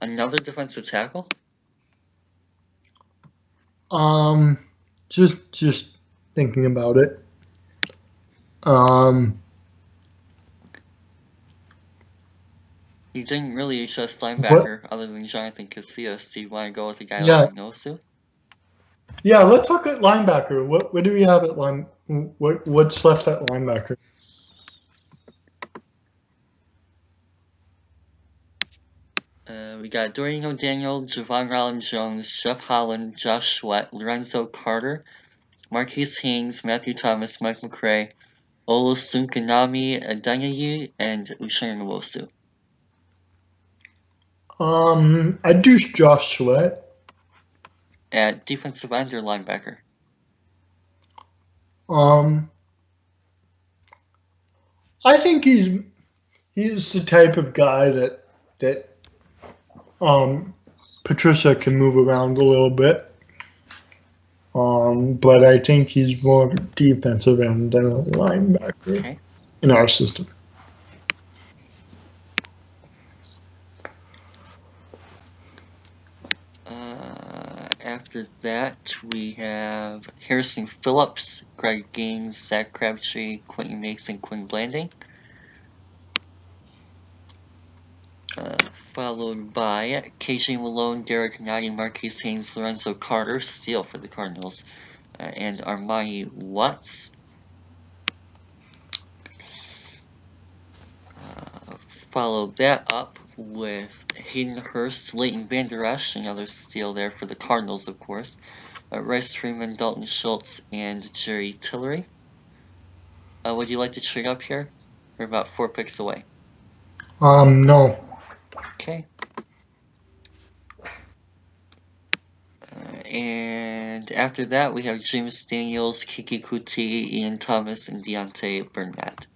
Another defensive tackle? Just thinking about it. You didn't really adjust linebacker other than Jonathan Casillas. Do you want to go with a guy like Nosu? Yeah, let's look at linebacker. What do we have at line? What's left at linebacker? We got Dorian O'Daniel, Javon Rollins-Jones, Jeff Holland, Josh Sweat, Lorenzo Carter, Marquise Haynes, Matthew Thomas, Mike McCray, Olusunkanami Adenyayi, and Ushane Nwosu. I'd do Josh Sweat. At defensive end or linebacker? I think he's the type of guy that Patricia can move around a little bit. But I think he's more defensive end than a linebacker in our system. After that, we have Harrison Phillips, Greg Gaines, Zach Crabtree, Quentin Mason, Quinn Blanding. Followed by KJ Malone, Derek Nadi, Marquise Haynes, Lorenzo Carter, steal for the Cardinals, and Armani Watts. Followed that up with Hayden Hurst, Leighton Vander Esch, another steal there for the Cardinals, of course. Rice Freeman, Dalton Schultz, and Jerry Tillery. Would you like to trade up here? We're about 4 picks away. No. Okay. And after that, we have James Daniels, Kiki Kuti, Ian Thomas, and Deontay Burnett.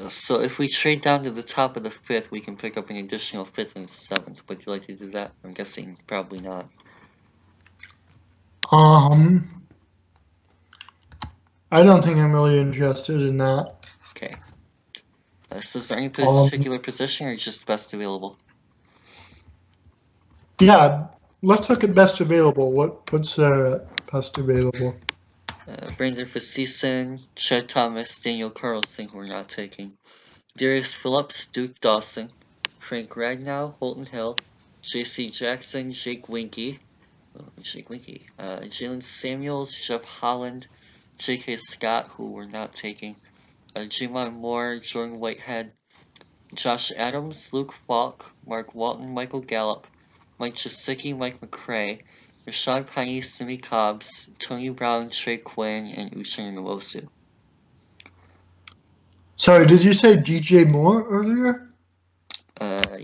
So if we trade down to the top of the 5th, we can pick up an additional 5th and 7th. Would you like to do that? I'm guessing probably not. I don't think I'm really interested in that. Okay. So is there any particular position or just best available? Yeah, let's look at best available. What's best available? Brandon Facison, Chad Thomas, Daniel Carlson, who we're not taking. Darius Phillips, Duke Dawson, Frank Ragnow, Holton Hill, J.C. Jackson, Jake Winke, Jalen Samuels, Jeff Holland, J.K. Scott, who we're not taking, Jimon Moore, Jordan Whitehead, Josh Adams, Luke Falk, Mark Walton, Michael Gallup, Mike Gesicki, Mike McCray, Rashad Penny, Simi Cobbs, Tony Brown, Trey Quinn, and Uchenna Nwosu. Sorry, did you say DJ Moore earlier?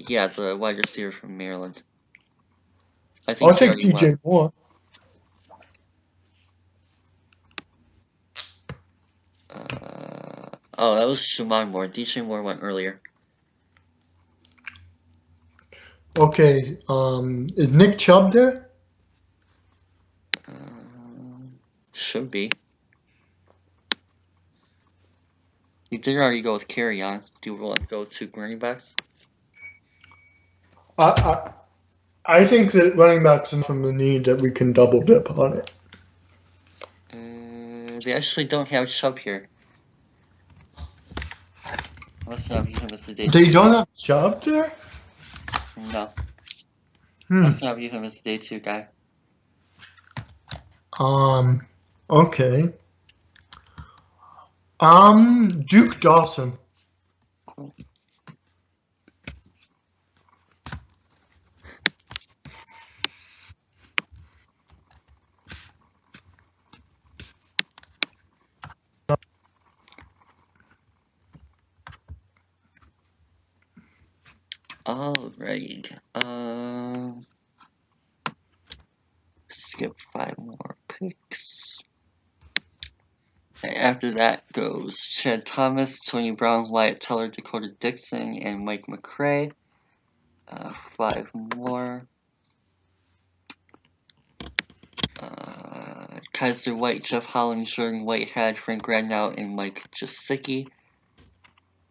Yeah, the wide receiver from Maryland. I think I'll he take already DJ went. Moore. Oh, that was Jamon Moore. DJ Moore went earlier. Okay, is Nick Chubb there? Should be. You did already go with carry on. Do you want to go to running backs? I think that running backs is from the need that we can double dip on it. They actually don't have Chubb here. Must not view him as the day They 2 don't guy. have Chubb there? No. Must not view him as the day 2 guy. Okay. Duke Dawson. Cool. Alright. Skip 5 more picks. After that goes Chad Thomas, Tony Brown, Wyatt Teller, Dakota Dixon, and Mike McCray. 5 more. Kaiser White, Jeff Holland, Jordan Whitehead, Frank Gradnow, and Mike Gesicki.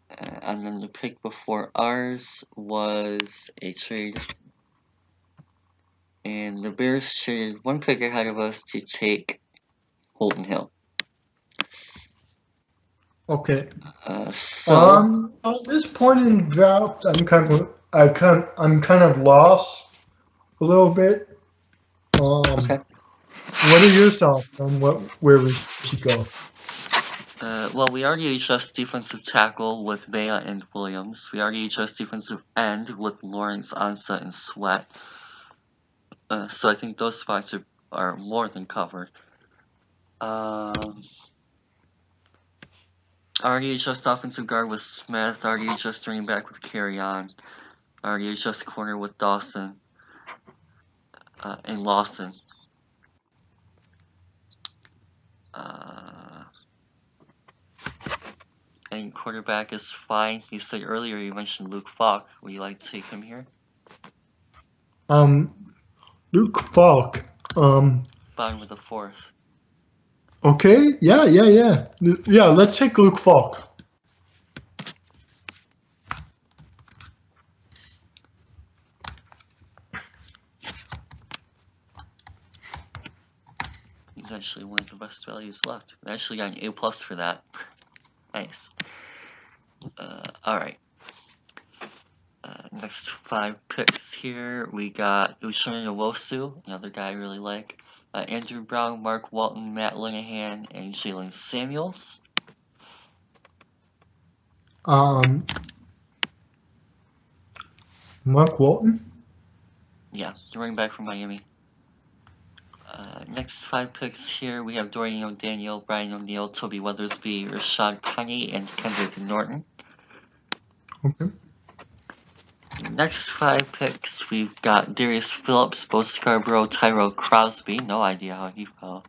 And then the pick before ours was a trade. And the Bears traded 1 pick ahead of us to take Holton Hill. Okay. So At this point in the draft, I'm kind of lost a little bit. okay. What are your thoughts on where we should go? Well, we already addressed defensive tackle with Bea and Williams. We already addressed defensive end with Lawrence, Ansah, and Sweat. So I think those spots are more than covered. Already addressed offensive guard with Smith. Already addressed running back with Carry On. Already addressed corner with Dawson and Lawson. And quarterback is fine. You said earlier you mentioned Luke Falk. Would you like to take him here? Luke Falk. Bottom of the 4th. Okay. Yeah. Yeah. Let's take Luke Falk. He's actually one of the best values left. We actually got an A+ for that. Nice. Alright. Next 5 picks here. We got Uchenna Nwosu, another guy I really like. Andrew Brown, Mark Walton, Matt Linehan, and Jalen Samuels. Mark Walton? Yeah, the running back from Miami. Next 5 picks here, we have Dorian O'Daniel, Brian O'Neill, Toby Weathersby, Rashad Penny, and Kendrick Norton. Okay. Next 5 picks, we've got Darius Phillips, Bo Scarborough, Tyrell Crosby, no idea how he fell,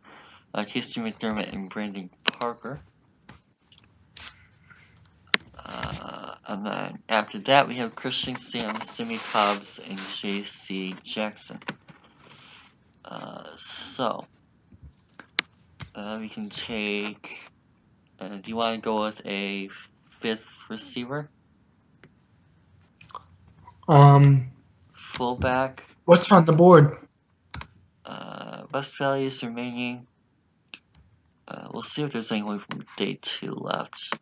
Casey McDermott, and Brandon Parker. And then after that, we have Christian Sam, Simi Cobbs, and J.C. Jackson. So we can take. Do you want to go with a 5th receiver? Fullback. What's on the board? Best values remaining. We'll see if there's anyone from day 2 left.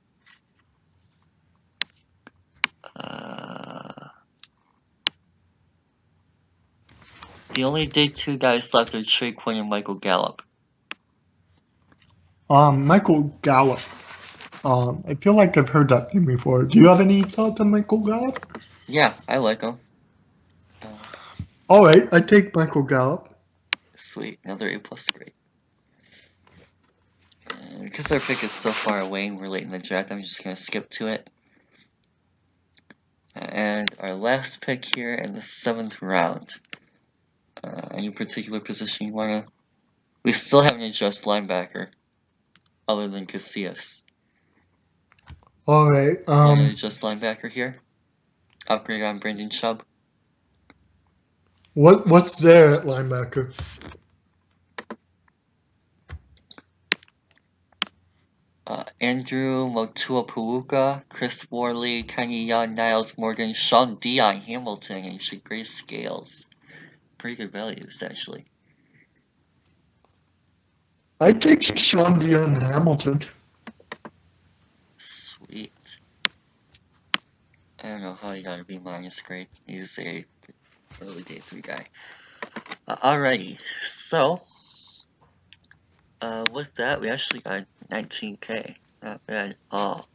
The only day 2 guys left are Trey Quinn and Michael Gallup. Michael Gallup. I feel like I've heard that name before. Do you have any thoughts on Michael Gallup? Yeah, I like him. All right, I take Michael Gallup. Sweet, another A+ grade. Because our pick is so far away and we're late in the draft, I'm just going to skip to it. And our last pick here in the 7th round. Any particular position you want to... We still haven't addressed linebacker, other than Casillas. All right. Want to adjust linebacker here? Upgrade on Brandon Chubb? What's there at linebacker? Andrew Motuapuuka, Chris Worley, Kenny Young, Niles Morgan, Sean Dion Hamilton, and Shagray Scales. Pretty good values, actually. I take Sean Dion Hamilton. Sweet. I don't know how he got a B- grade. He's a early day 3 guy. Alrighty, so with that, we actually got 19K. Not bad at all.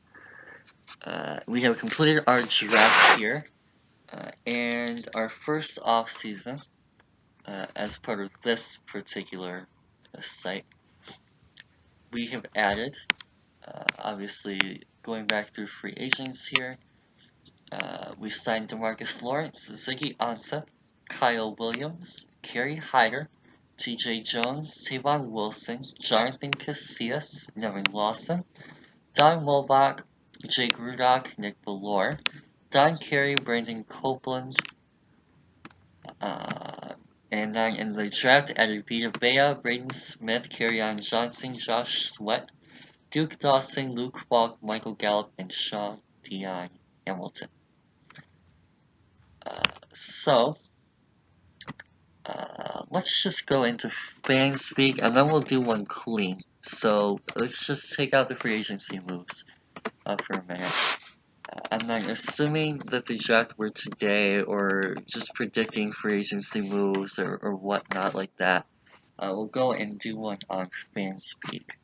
We have completed our draft here, and our first off-season, as part of this particular site, we have added, obviously going back through free agents here, we signed DeMarcus Lawrence, Ziggy Ansah, Kyle Williams, Kerry Hyder, TJ Jones, Tavon Wilson, Jonathan Casillas, Nevin Lawson, Don Mulbach, Jake Rudock, Nick Bellore, Don Carey, Brandon Copeland, and then in the draft added Vita Vea, Braden Smith, Kerryon Johnson, Josh Sweat, Duke Dawson, Luke Falk, Michael Gallup, and Sean Dion Hamilton. So, let's just go into fan speak, and then we'll do one clean. So, let's just take out the free agency moves for a minute. I'm not assuming that the draft were today, or just predicting free agency moves, or whatnot like that. We'll go and do one on fan speak.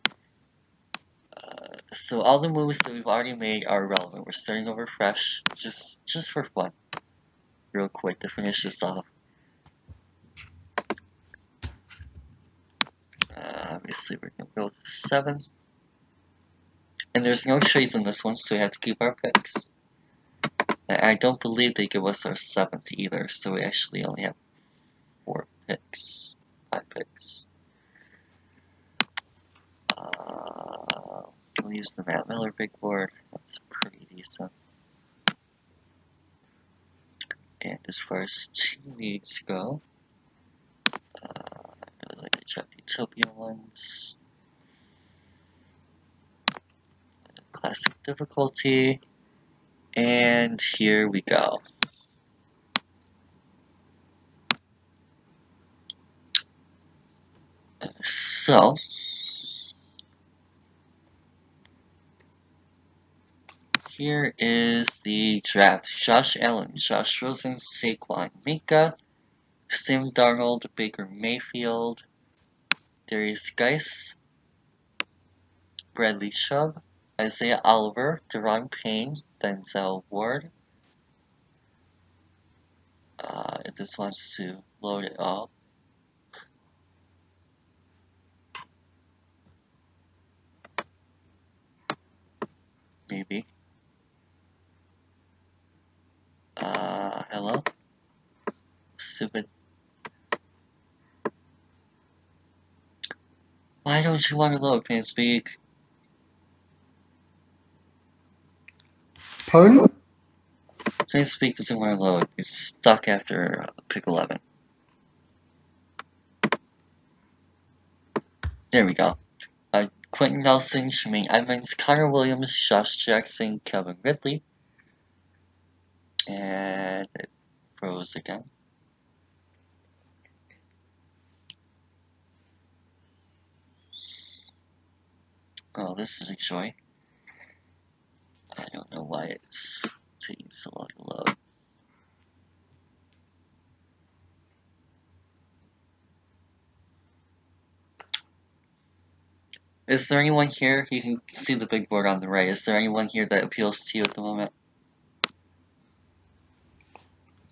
So all the moves that we've already made are relevant. We're starting over fresh, just for fun. Real quick to finish this off. Obviously we're gonna go with 7. And there's no trades in this one, so we have to keep our picks. And I don't believe they give us our 7th either, so we actually only have 4 picks. 5 picks. We'll use the Matt Miller big board. That's pretty decent. And as far as team needs go, I really like the Draft Utopia ones. Classic difficulty. And here we go. So, here is the draft. Josh Allen, Josh Rosen, Saquon, Mika, Sam Darnold, Baker Mayfield, Darius Geis, Bradley Chubb, Isaiah Oliver, Deron Payne, Denzel Ward. If this wants to load it up. Maybe. Hello? Stupid. Why don't you want to load, FanSpeak? Pardon? FanSpeak doesn't want to load. It's stuck after pick 11. There we go. Quentin Nelson, Shemaine Edmonds, Connor Williams, Josh Jackson, Kevin Ridley. And it froze again. Oh, this is a joy. I don't know why it's taking so long to load. Is there anyone here? You can see the big board on the right. Is there anyone here that appeals to you at the moment?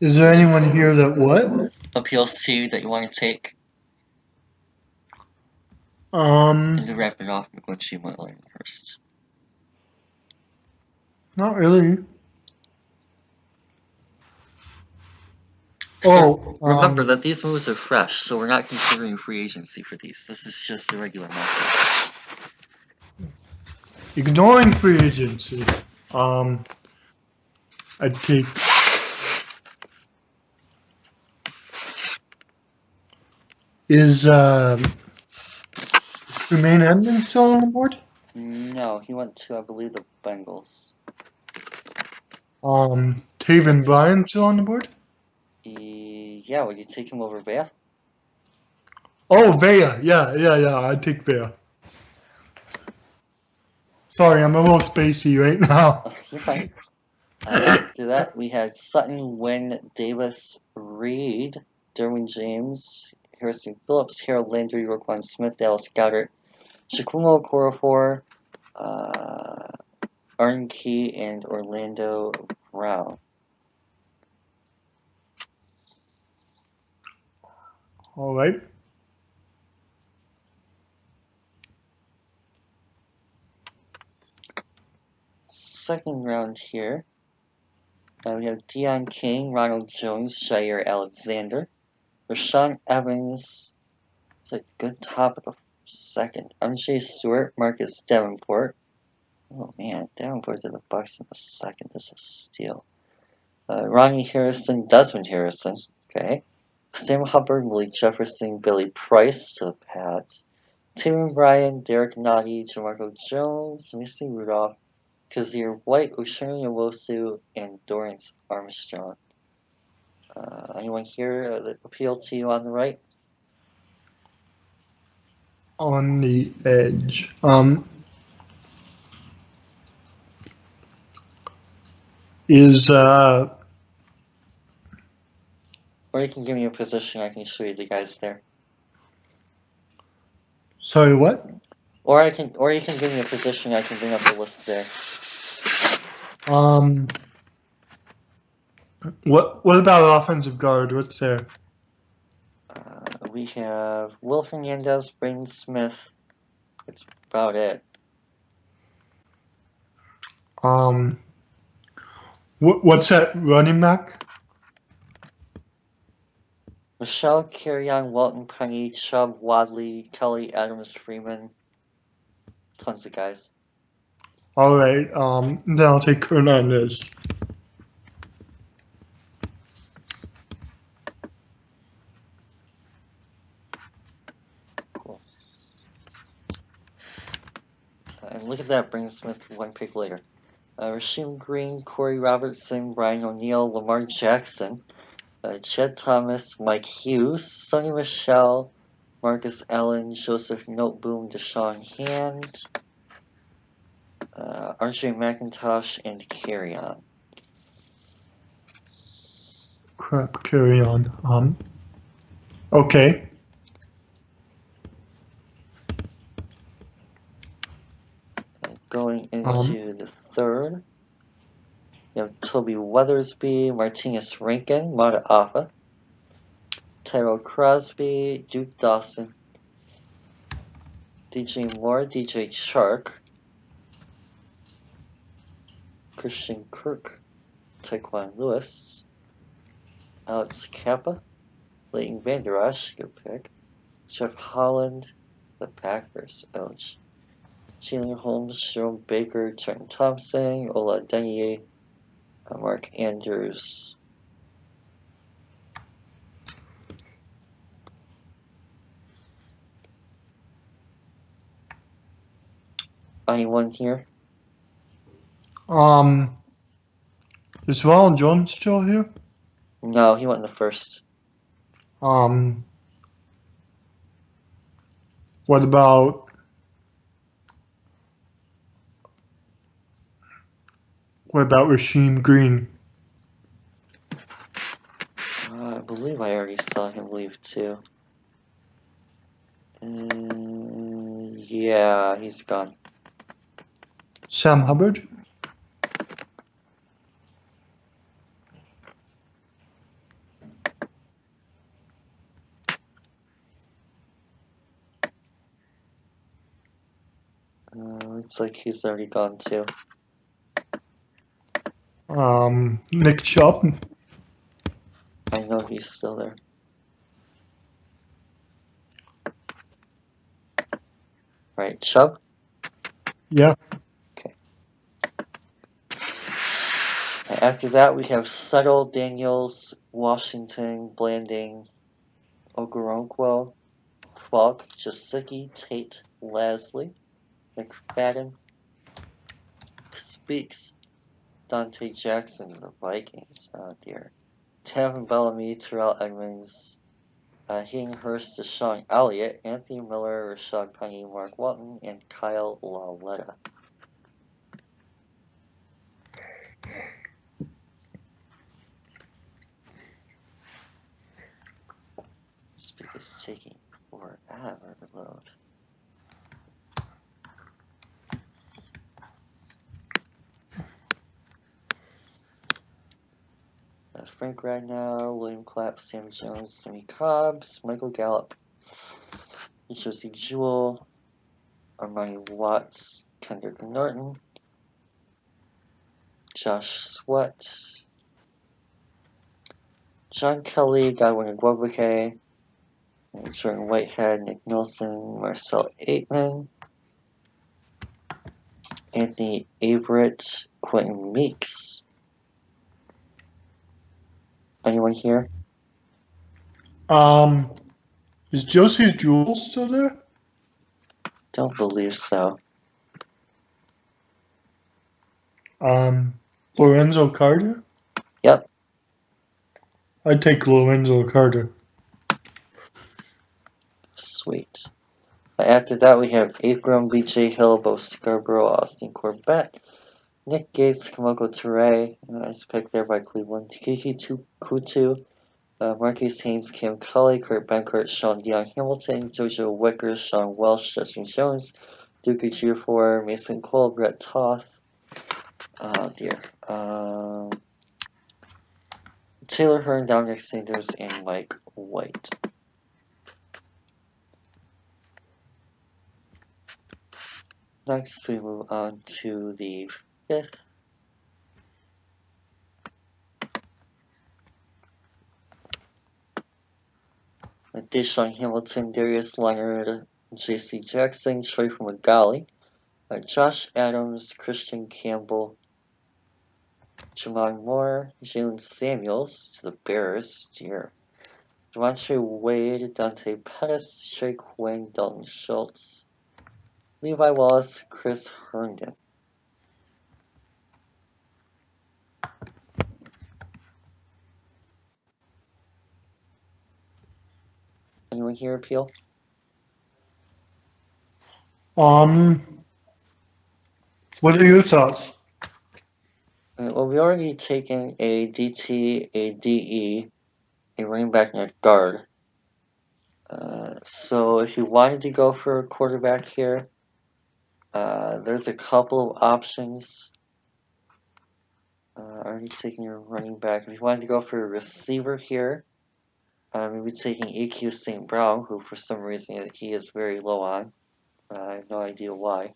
Is there anyone here that what? Appeals to you that you want to take? And to wrap it off, McGlinchey went first. Not really. So, remember that these moves are fresh, so we're not considering free agency for these. This is just a regular market. Ignoring free agency, I'd take is Jermaine Edmonds still on the board? No, he went to, I believe, the Bengals. Taven Bryan still on the board? Yeah, would you take him over Bea? Oh, Vea. Yeah. I'd take Vea. Sorry, I'm a little spacey right now. You're fine. After that, we had Sutton, Wynn, Davis, Reed, Derwin James, Harrison Phillips, Harold Landry, Roquan Smith, Dallas Goedert, Shaquille Okorafor, Arden Key, and Orlando Brown. All right. Second round here, we have Deion King, Ronald Jones, Jair Alexander, Rashawn Evans. It's a good top of the second. MJ Stewart, Marcus Davenport. Oh man, Davenport to the Bucks in the second is a steal. Ronnie Harrison, Desmond Harrison. Okay. Sam Hubbard, Malik Jefferson, Billy Price to the Pats. Taven Bryan, Derek Nottie, Jamarco Jones, Missy Rudolph, Kazir White, Ushari Nwosu, and Dorrance Armstrong. Anyone here that appealed to you on the right? On the edge. Is Or you can give me a position, I can show you the guys there. Sorry, what? Or you can give me a position, I can bring up the list there. What about offensive guard? What's there? We have Will Hernandez, Braden Smith. That's about it. What's that running back? Michelle, Carrion, Walton, Penny, Chubb, Wadley, Kelly, Adams, Freeman. Tons of guys. All right. Then I'll take Hernandez. Cool. And look at that, Braden Smith one pick later. Rasheem Green, Corey Robertson, Brian O'Neill, Lamar Jackson, Chet Thomas, Mike Hughes, Sonny Michelle, Marcus Allen, Joseph Noteboom, Deshaun Hand, RJ McIntosh, and Carrion. Crap, Carrion. Okay. Going into the third, you have Toby Weathersby, Martinez Rankin, Mata Alpha, Tyrell Crosby, Duke Dawson, DJ Moore, DJ Chark, Christian Kirk, Taekwon Lewis, Alex Kappa, Leighton Vander Esch, good pick, Jeff Holland, the Packers, ouch. Jalen Holmes, Jerome Baker, Trenton Thompson, Ola Denier, Mark Andrews. Anyone here? Is Ronald Jones still here? No, he went in the first. What about Rasheem Green? I believe I already saw him leave too. Yeah, he's gone. Sam Hubbard. Looks like he's already gone too. Nick Chubb. I know he's still there. Right, Chubb? Yeah. After that, we have Settle, Daniels, Washington, Blanding, Okoronkwo, Falk, Jasicki, Tate, Lasley, McFadden, Speaks, Dante Jackson, the Vikings. Oh dear. Tevin Bellamy, Terrell Edmonds, Hayden Hurst, Deshaun Elliott, Anthony Miller, Rashad Penny, Mark Walton, and Kyle Lauletta. Speak is taking forever to load. Frank Ragnow, William Clapp, Sam Jones, Jimmy Cobbs, Michael Gallup, Josie Jewell, Armani Watts, Kendrick Norton, Josh Sweat, John Kelly, Godwin Igwebuike, Jordan Whitehead, Nick Nelson, Marcel Aitman, Anthony Averett, Quentin Meeks. Anyone here? Is Josie Jewell still there? Don't believe so. Lorenzo Carter? Yep. I'd take Lorenzo Carter. Sweet. After that, we have Abram, B.J. Hill, Bo Scarborough, Austin Corbett, Nick Gates, Kamoko Toure, nice pick there by Cleveland, Kiki Kutu, Marquise Haynes, Cam Cully, Kurt Benkert, Sean Dion Hamilton, Jojo Wicker, Sean Welsh, Justin Jones, Duke Ejiofor, Mason Cole, Brett Toth. Oh dear. Taylor Hearn, Dominic Sanders, and Mike White. Next, we move on to the 5th. Deshaun Hamilton, Darius Leonard, J.C. Jackson, Troy Magali, Josh Adams, Christian Campbell, Jamon Moore, Jalen Samuels to the Bears, dear. Devontae Wade, Dante Pettis, Shay Quinn, Dalton Schultz, Levi Wallace, Chris Herndon. Anyone here appeal? What are your thoughts? Well, we already taken a DT, a DE, a running back, and a guard. So if you wanted to go for a quarterback here, there's a couple of options. Already taking your running back. If you wanted to go for a receiver here, maybe taking AQ St. Brown, who for some reason he is very low on. I have no idea why.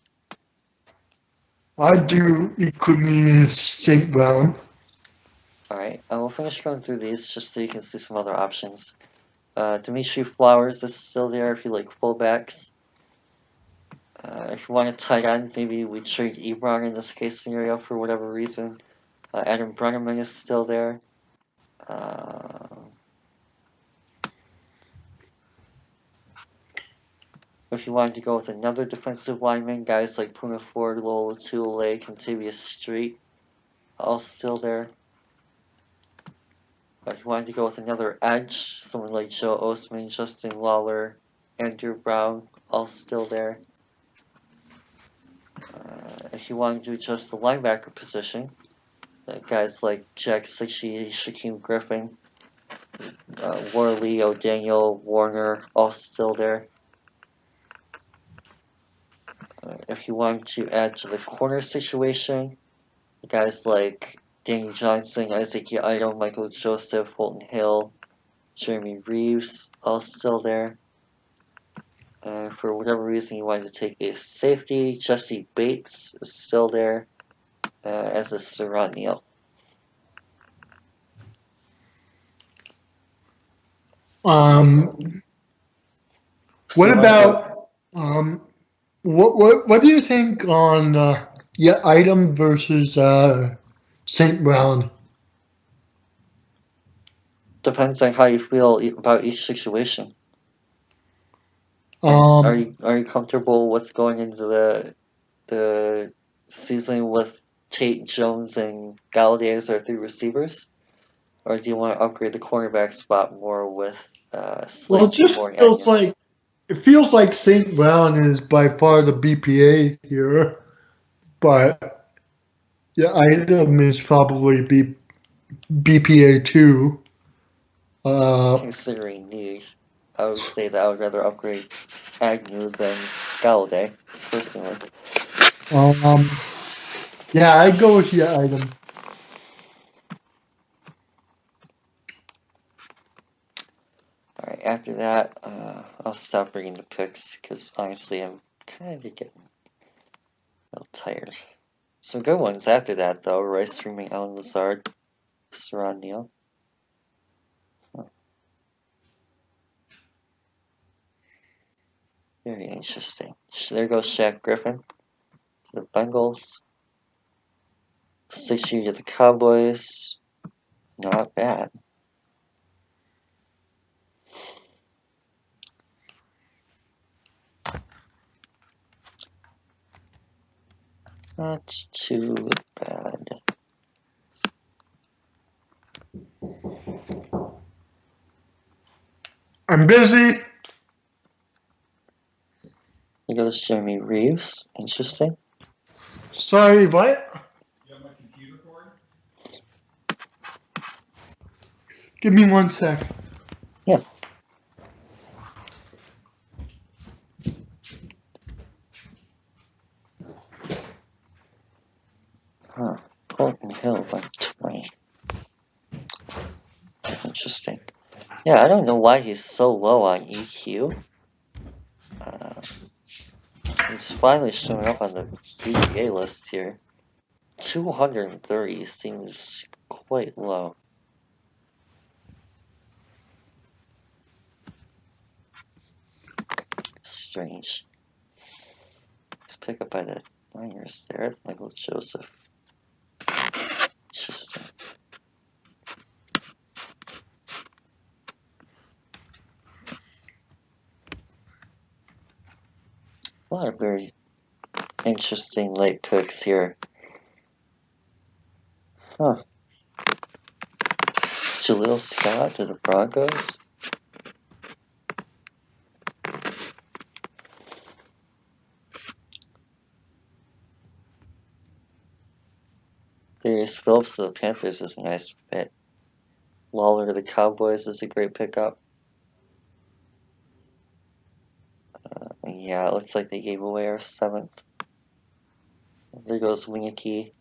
I do equally St. Brown. Alright, we'll finish going through these just so you can see some other options. Dimitri Flowers is still there if you like fullbacks. If you want a tight end, maybe we trade Ebron in this case scenario for whatever reason. Adam Brenneman is still there. If you wanted to go with another defensive lineman, guys like Puna Ford, Lola Tulare, Contavious Street, all still there. If you wanted to go with another edge, someone like Joe Osman, Justin Lawler, Andrew Brown, all still there. If you wanted to do just the linebacker position, guys like Jack Sitchie, Shaquem Griffin, Worley, O'Daniel, Warner, all still there. If you want to add to the corner situation, guys like Danny Johnson, Isaac Ido, Michael Joseph, Fulton Hill, Jeremy Reeves, all still there. And for whatever reason you wanted to take a safety, Jesse Bates is still there, as is Saran Neal. What about what do you think on Item versus St. Brown? Depends on how you feel about each situation. Are you comfortable with going into the season with Tate, Jones, and Galladay as our three receivers, or do you want to upgrade the cornerback spot more with Well, Slade, Seymour, and Agnew? it feels like St. Brown is by far the BPA here, but Item is probably BPA 2. Considering need, I would say that I would rather upgrade Agnew than Galladay, personally. Yeah, I'd go with Item. Alright, after that, I'll stop bringing the picks, because honestly, I'm kind of getting a little tired. Some good ones after that, though. Royce Freeman, Alan Lazard, Saran Neal. Very interesting. There goes Shaq Griffin to the Bengals. 6 year to the Cowboys. Not bad. Not too bad. I'm busy. There goes Jeremy Reeves. Interesting. Sorry, what? You have my computer cord? Give me 1 sec. Yeah. Huh. Fulton Hill 120. Interesting. Yeah, I don't know why he's so low on EQ. He's finally showing up on the BPA list here. 230 seems quite low. Strange. He's picked up by the Niners there. Michael Joseph. Interesting. A lot of very interesting late picks here. Huh. Jaleel Scott to the Broncos. Darius Phillips to the Panthers is a nice fit. Lawler to the Cowboys is a great pickup. Yeah, it looks like they gave away our 7th. There goes Winicky.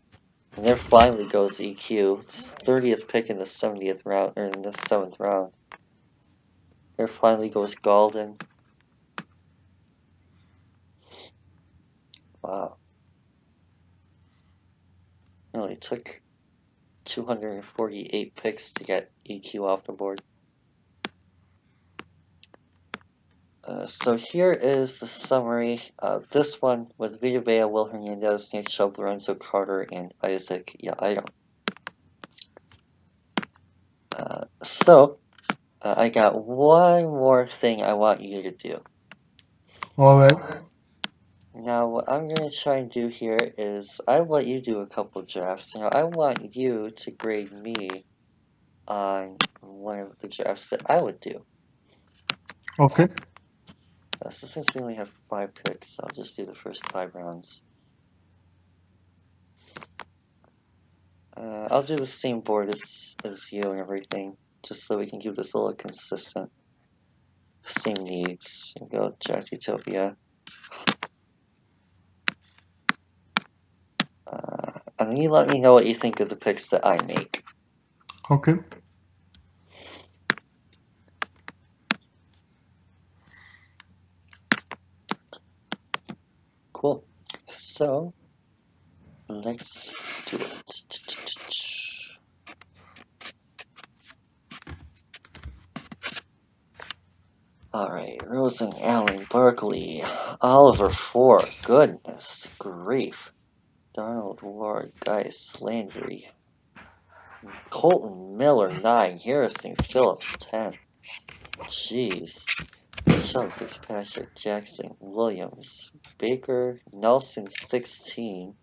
And there finally goes EQ. It's 30th pick in the 70th round, or in the 7th round. There finally goes Golden. Wow. It only took 248 picks to get EQ off the board. So here is the summary of this one with Vita Vea, Will Hernandez, Nate Chubb, Lorenzo Carter, and Isaac Ido. I got one more thing I want you to do. Alright. Now, what I'm going to try and do here is I want you to do a couple drafts. Now, I want you to grade me on one of the drafts that I would do. Okay. So since we only have 5 picks, I'll just do the first 5 rounds. I'll do the same board as you and everything, just so we can keep this a little consistent. Same needs. We'll go Jack Utopia. And you let me know what you think of the picks that I make. Okay. Cool. So, let's do it. Alright, Rosen, Allen, Barkley, Oliver 4, goodness grief. Donald Ward, Geis, Landry, Colton Miller 9, Harrison Phillips 10. Jeez. Chubb, Fitzpatrick, Jackson, Williams, Baker, Nelson 16,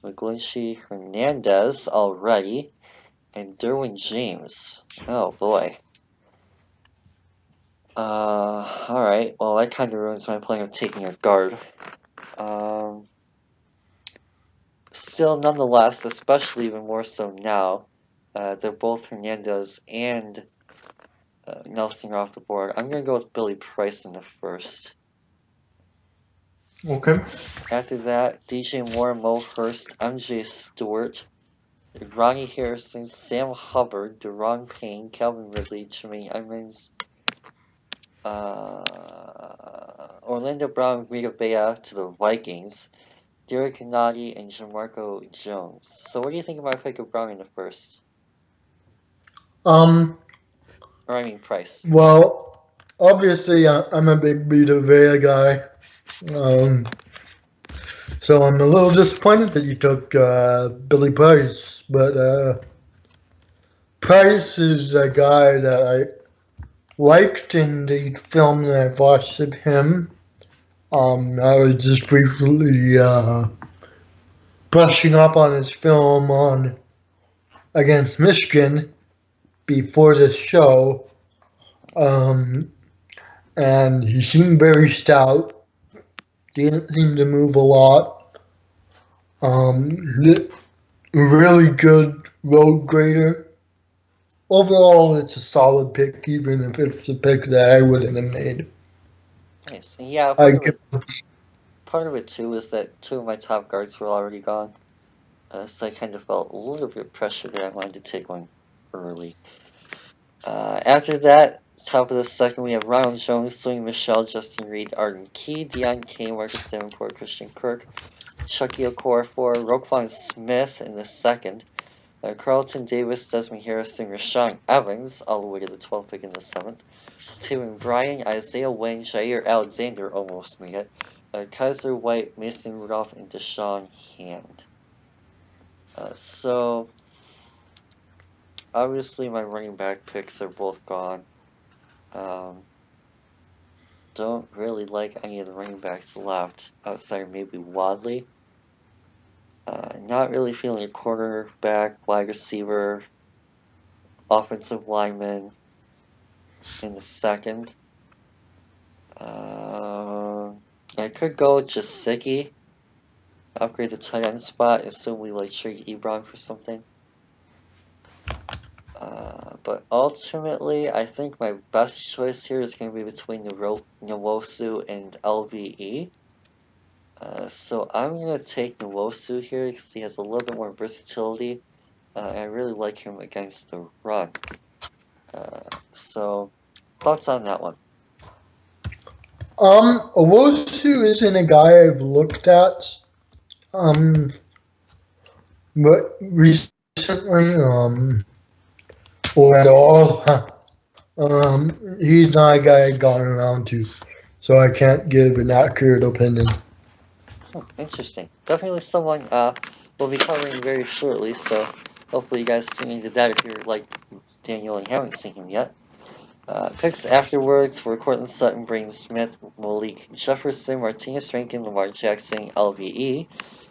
McGlinchey, Hernandez already, and Derwin James. Oh boy. Alright, well that kind of ruins my plan of taking a guard. Still, nonetheless, especially even more so now, they're both Hernandez and Nelson are off the board. I'm going to go with Billy Price in the first. Okay. After that, DJ Moore, Mo Hurst, MJ Stewart, Ronnie Harrison, Sam Hubbard, Deron Payne, Calvin Ridley, Tremaine Edmonds, Orlando Brown, Rita Bea to the Vikings, Derek Nadi, and Jamarco Jones. So what do you think of my pick of Brown in the first? Price. Well, obviously, I'm a big Vita Vea guy. So I'm a little disappointed that you took Billy Price, but Price is a guy that I liked in the film that I've watched of him. I was just briefly brushing up on his film on against Michigan before this show, and he seemed very stout. Didn't seem to move a lot. Really good road grader. Overall, it's a solid pick, even if it's a pick that I wouldn't have made. Nice. And yeah, part of it too is that two of my top guards were already gone. So I kind of felt a little bit pressure that I wanted to take one early. After that, top of the second, we have Ronald Jones, Sling Michelle, Justin Reed, Arden Key, Deion Kane, Marcus Davenport, Christian Kirk, Chucky Okorafor, Roquan Smith in the second, Carlton Davis, Desmond Harrison, Rashawn Evans, all the way to the 12th pick in the 7th, Taven Bryan, Isaiah Wayne, Jair Alexander almost made it, Kaiser White, Mason Rudolph, and Deshaun Hand. So, obviously my running back picks are both gone. Don't really like any of the running backs left, outside maybe Wadley. Not really feeling a quarterback, wide receiver, offensive lineman in the second. I could go with Jasicki, upgrade the tight end spot, assume we like trade Ebron for something. But ultimately, I think my best choice here is going to be between Nwosu and LVE. So I'm going to take Nwosu here because he has a little bit more versatility. I really like him against the run. So, thoughts on that one? Owusu isn't a guy I've looked at. But recently, or at all, he's not a guy I've gotten around to, so I can't give an accurate opinion. Interesting. Definitely someone we'll be covering very shortly, so hopefully you guys tune into that if you're like Daniel and haven't seen him yet. Picks afterwards were Cortland Sutton, Braden Smith, Malik Jefferson, Martinez Rankin, Lamar Jackson, LVE,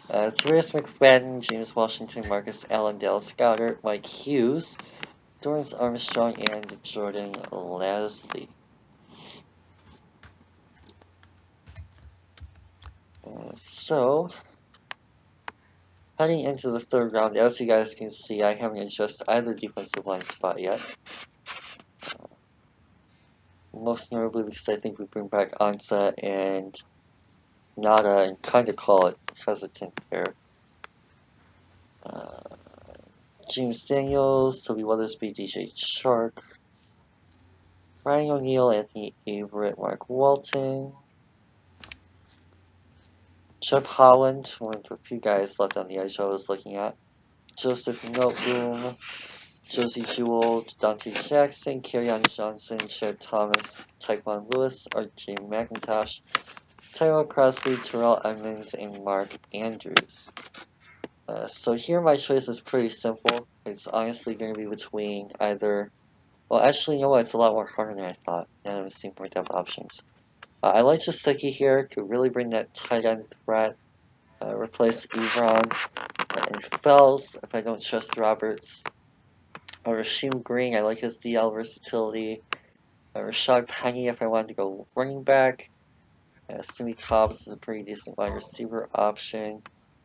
Tavares McFadden, James Washington, Marcus Allen, Dallas Goedert, Mike Hughes, Dorrance Armstrong, and Jordan Lasley. So, heading into the third round, as you guys can see, I haven't adjusted either defensive line spot yet. Most notably because I think we bring back Ansa and Nada and kind of call it hesitant there. James Daniels, Toby Weathersby, DJ Chark, Ryan O'Neal, Anthony Averett, Mark Walton, Jeff Holland, one of the few guys left on the edge I was looking at, Joseph Noteboom, Josie Jewell, Dante Jackson, Kerryon Johnson, Chad Thomas, Tyquan Lewis, RJ McIntosh, Tyrell Crosby, Terrell Edmonds, and Mark Andrews. So here my choice is pretty simple. It's honestly going to be between either... Well, actually, you know what? It's a lot more harder than I thought, and I'm seeing more depth options. I like Jasicki here. Could really bring that tight end threat. Replace Evron and Fells if I don't trust Roberts. Rasheem Green, I like his DL versatility. Rashad Penny if I wanted to go running back. Simi Cobbs is a pretty decent wide receiver option.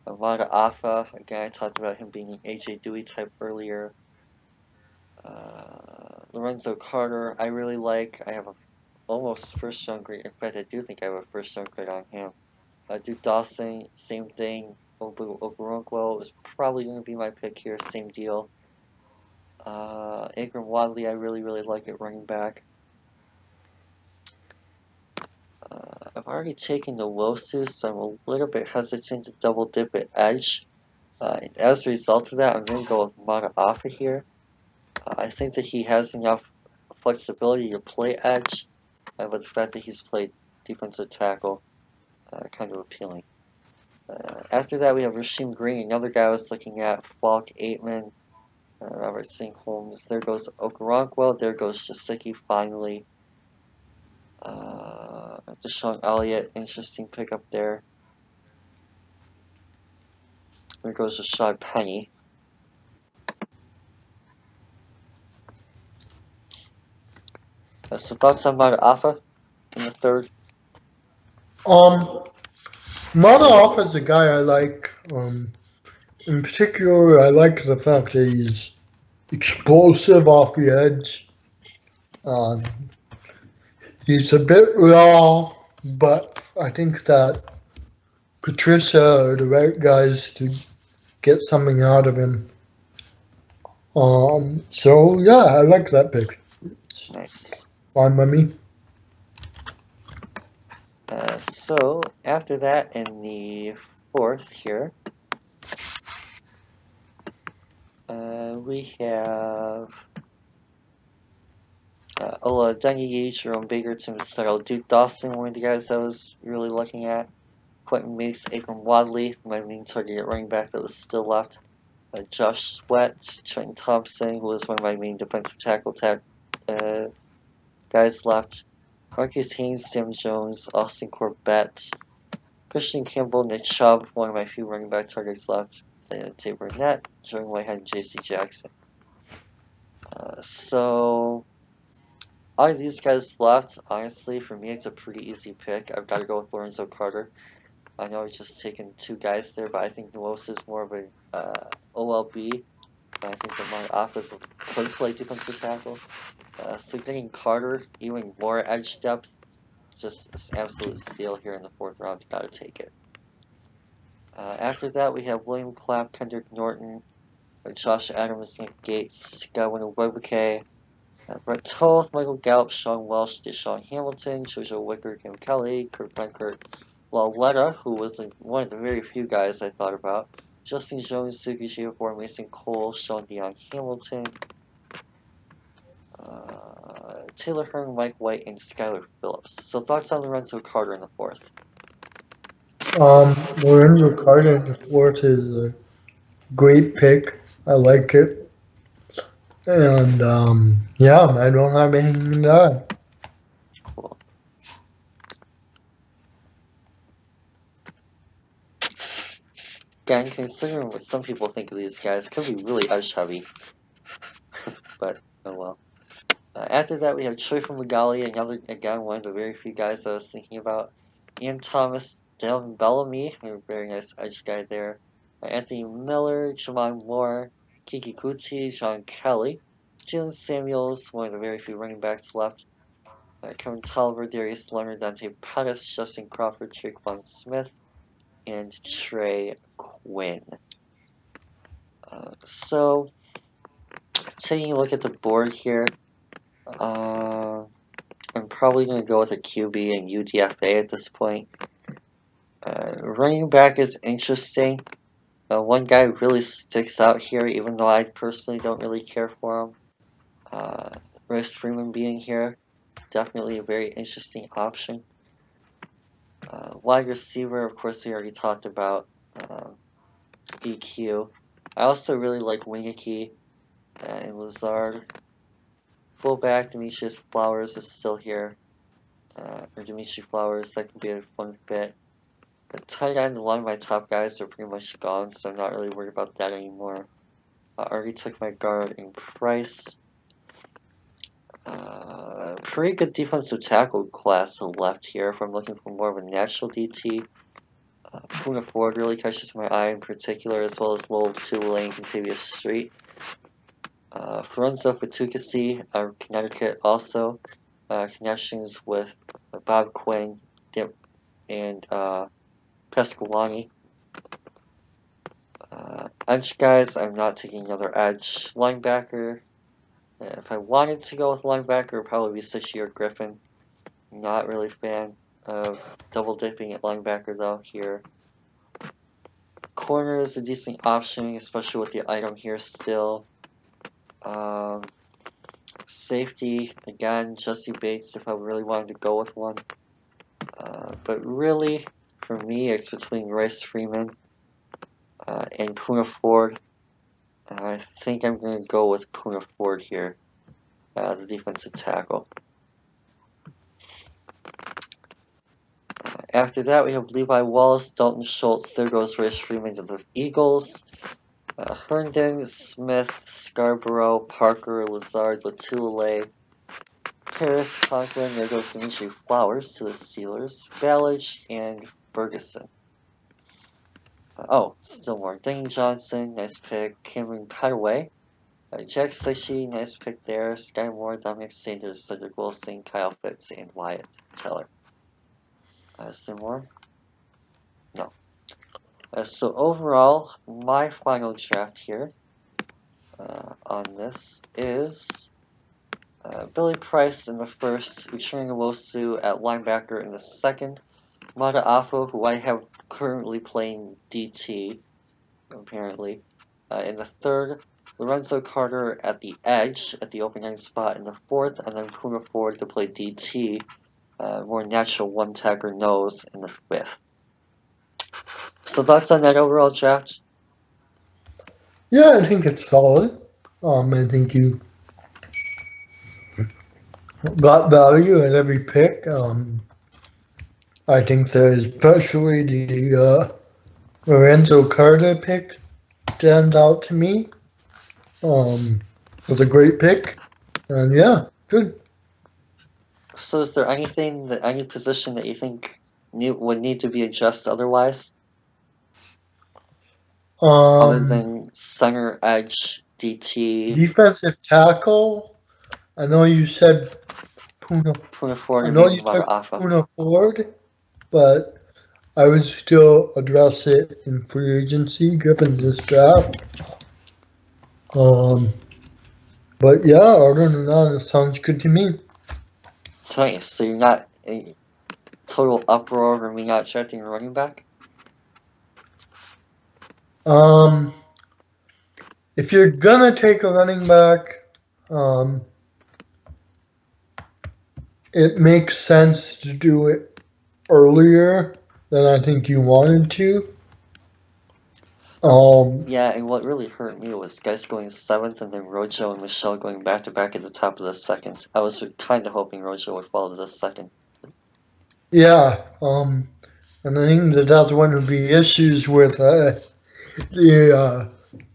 Amada Afa, again, I talked about him being an AJ Dewey type earlier. Lorenzo Carter, I really like. I have a almost first round grade. In fact, I do think I have a first round grade on him. Duke Dawson, same thing. Okoronkwo is probably going to be my pick here, same deal. Akram Wadley, I really like at running back. I've already taken the Wosu, so I'm a little bit hesitant to double dip at edge. As a result of that, I'm going to go with Mata Afa here. I think that he has enough flexibility to play edge, but the fact that he's played defensive tackle, kind of appealing. After that, we have Rasheem Green, another guy I was looking at, Falk, Aitman, Robert St. Holmes. There goes Okoronkwo, there goes Jasicki finally. Deshaun Elliott, interesting pickup there. There goes Rashad Penny. So thoughts on Mata Afa in the third? Manoff is a guy I like. In particular, I like the fact that he's explosive off the edge. He's a bit raw, but I think that Patricia are the right guys to get something out of him. So yeah, I like that pick. Nice. Fine by me. So after that, in the fourth here, we have Ola Dungy, Jerome Baker, Tim Settle, Duke Dawson, one of the guys I was really looking at. Quentin Meeks, Akram Wadley, my main target at running back that was still left. Josh Sweat, Trenton Thompson, who was one of my main defensive tackle guys left. Marcus Haynes, Sam Jones, Austin Corbett, Christian Campbell, Nick Chubb, one of my few running back targets left. Tay Burnett, Jordan Whitehead, and JC Jackson. So all of these guys left, honestly, for me it's a pretty easy pick. I've got to go with Lorenzo Carter. I know I've just taken two guys there, but I think Nuosa is more of an OLB. And I think that my office could play defensive tackle. So getting Carter, even more edge depth, just an absolute steal here in the fourth round. Gotta take it. After that, we have William Clapp, Kendrick Norton, Josh Adams, Nick Gates, Godwin Webke, Brett Toth, Michael Gallup, Sean Welsh, Deshaun Hamilton, Jojo Wicker, Kim Kelly, Kurt Benkert, Laletta, who was one of the very few guys I thought about, Justin Jones, Suki Shiafor, Mason Cole, Sean Dion Hamilton, Taylor Hearn, Mike White, and Skylar Phillips. So thoughts on Lorenzo Carter in the fourth? Lorenzo Carter in the fourth is a great pick. I like it. And yeah, I don't have anything to add. Cool. Again, considering what some people think of these guys, could be really edge heavy. But, oh well. After that, we have Troy from Magali, again, one of the very few guys I was thinking about. Ian Thomas, Devin Bellamy, a very nice edge guy there. Anthony Miller, Jamon Moore, Kiki Kuti, Sean Kelly, Jalen Samuels, one of the very few running backs left. Kevin Tolliver, Darius Leonard, Dante Pettis, Justin Crawford, Traquan Smith, and Trey Quinn. So, taking a look at the board here, I'm probably going to go with a QB and UDFA at this point. Running back is interesting. One guy really sticks out here, even though I personally don't really care for him. Royce Freeman being here, definitely a very interesting option. Wide receiver, of course, we already talked about. EQ. I also really like Wingakey and Lazard. Fullback, Demetrius Flowers is still here. Or Dimitri Flowers, that could be a fun fit. The tight end, a lot of my top guys are pretty much gone, so I'm not really worried about that anymore. I already took my guard in Price. Pretty good defensive tackle class left here if I'm looking for more of a natural DT. Poona Ford really catches my eye in particular, as well as Lowell Tulane, Contavious Street. Forenzo Fatukasi, Connecticut also. Connections with Bob Quinn and Pasqualani. Edge guys, I'm not taking another edge. Linebacker, if I wanted to go with linebacker, it would probably be Sashir Griffin. Not really a fan of double dipping at linebacker though here. Corner is a decent option, especially with the item here still. Safety, again, Jesse Bates if I really wanted to go with one. But really, for me, it's between Royce Freeman and Poona Ford. I think I'm going to go with Poona Ford here, the defensive tackle. After that, we have Levi Wallace, Dalton Schultz. There goes Royce Freeman to the Eagles. Herndon, Smith, Scarborough, Parker, Lazard, Latulele, Harris, Conklin. There goes Dimitri Flowers to the Steelers. Ballage and Ferguson. Still more. Dane Johnson, nice pick. Cameron Petaway. Jack Slichy, nice pick there. Sky Moore, Dominic Sanders, Cedric Wilson, Kyle Fitz, and Wyatt Teller. Is there more? No. So overall, my final draft here on this is Billy Price in the first, Uchenna Nwosu at linebacker in the second, Mata Afo, who I have currently playing DT, apparently, in the third, Lorenzo Carter at the edge, at the opening spot in the fourth, and then Poona Ford to play DT, more natural one-tagger nose in the fifth. So thoughts on that overall draft? Yeah, I think it's solid. I think you got value at every pick. I think that especially the Lorenzo Carter pick stands out to me. Was a great pick, and yeah, good. So is there any position that you think would need to be adjusted otherwise? Other than center, edge, DT, defensive tackle. I know you said Poona Ford. I know you said Poona Ford, but I would still address it in free agency given this draft. But yeah, other than that, it sounds good to me. Nice. So you're not a total uproar over me not drafting a running back? If you're gonna take a running back, it makes sense to do it earlier than I think you wanted to. Yeah, and what really hurt me was guys going 7th and then Rojo and Michelle going back to back at the top of the second. I was kind of hoping Rojo would fall to the second. Yeah, and I think that's one of the issues with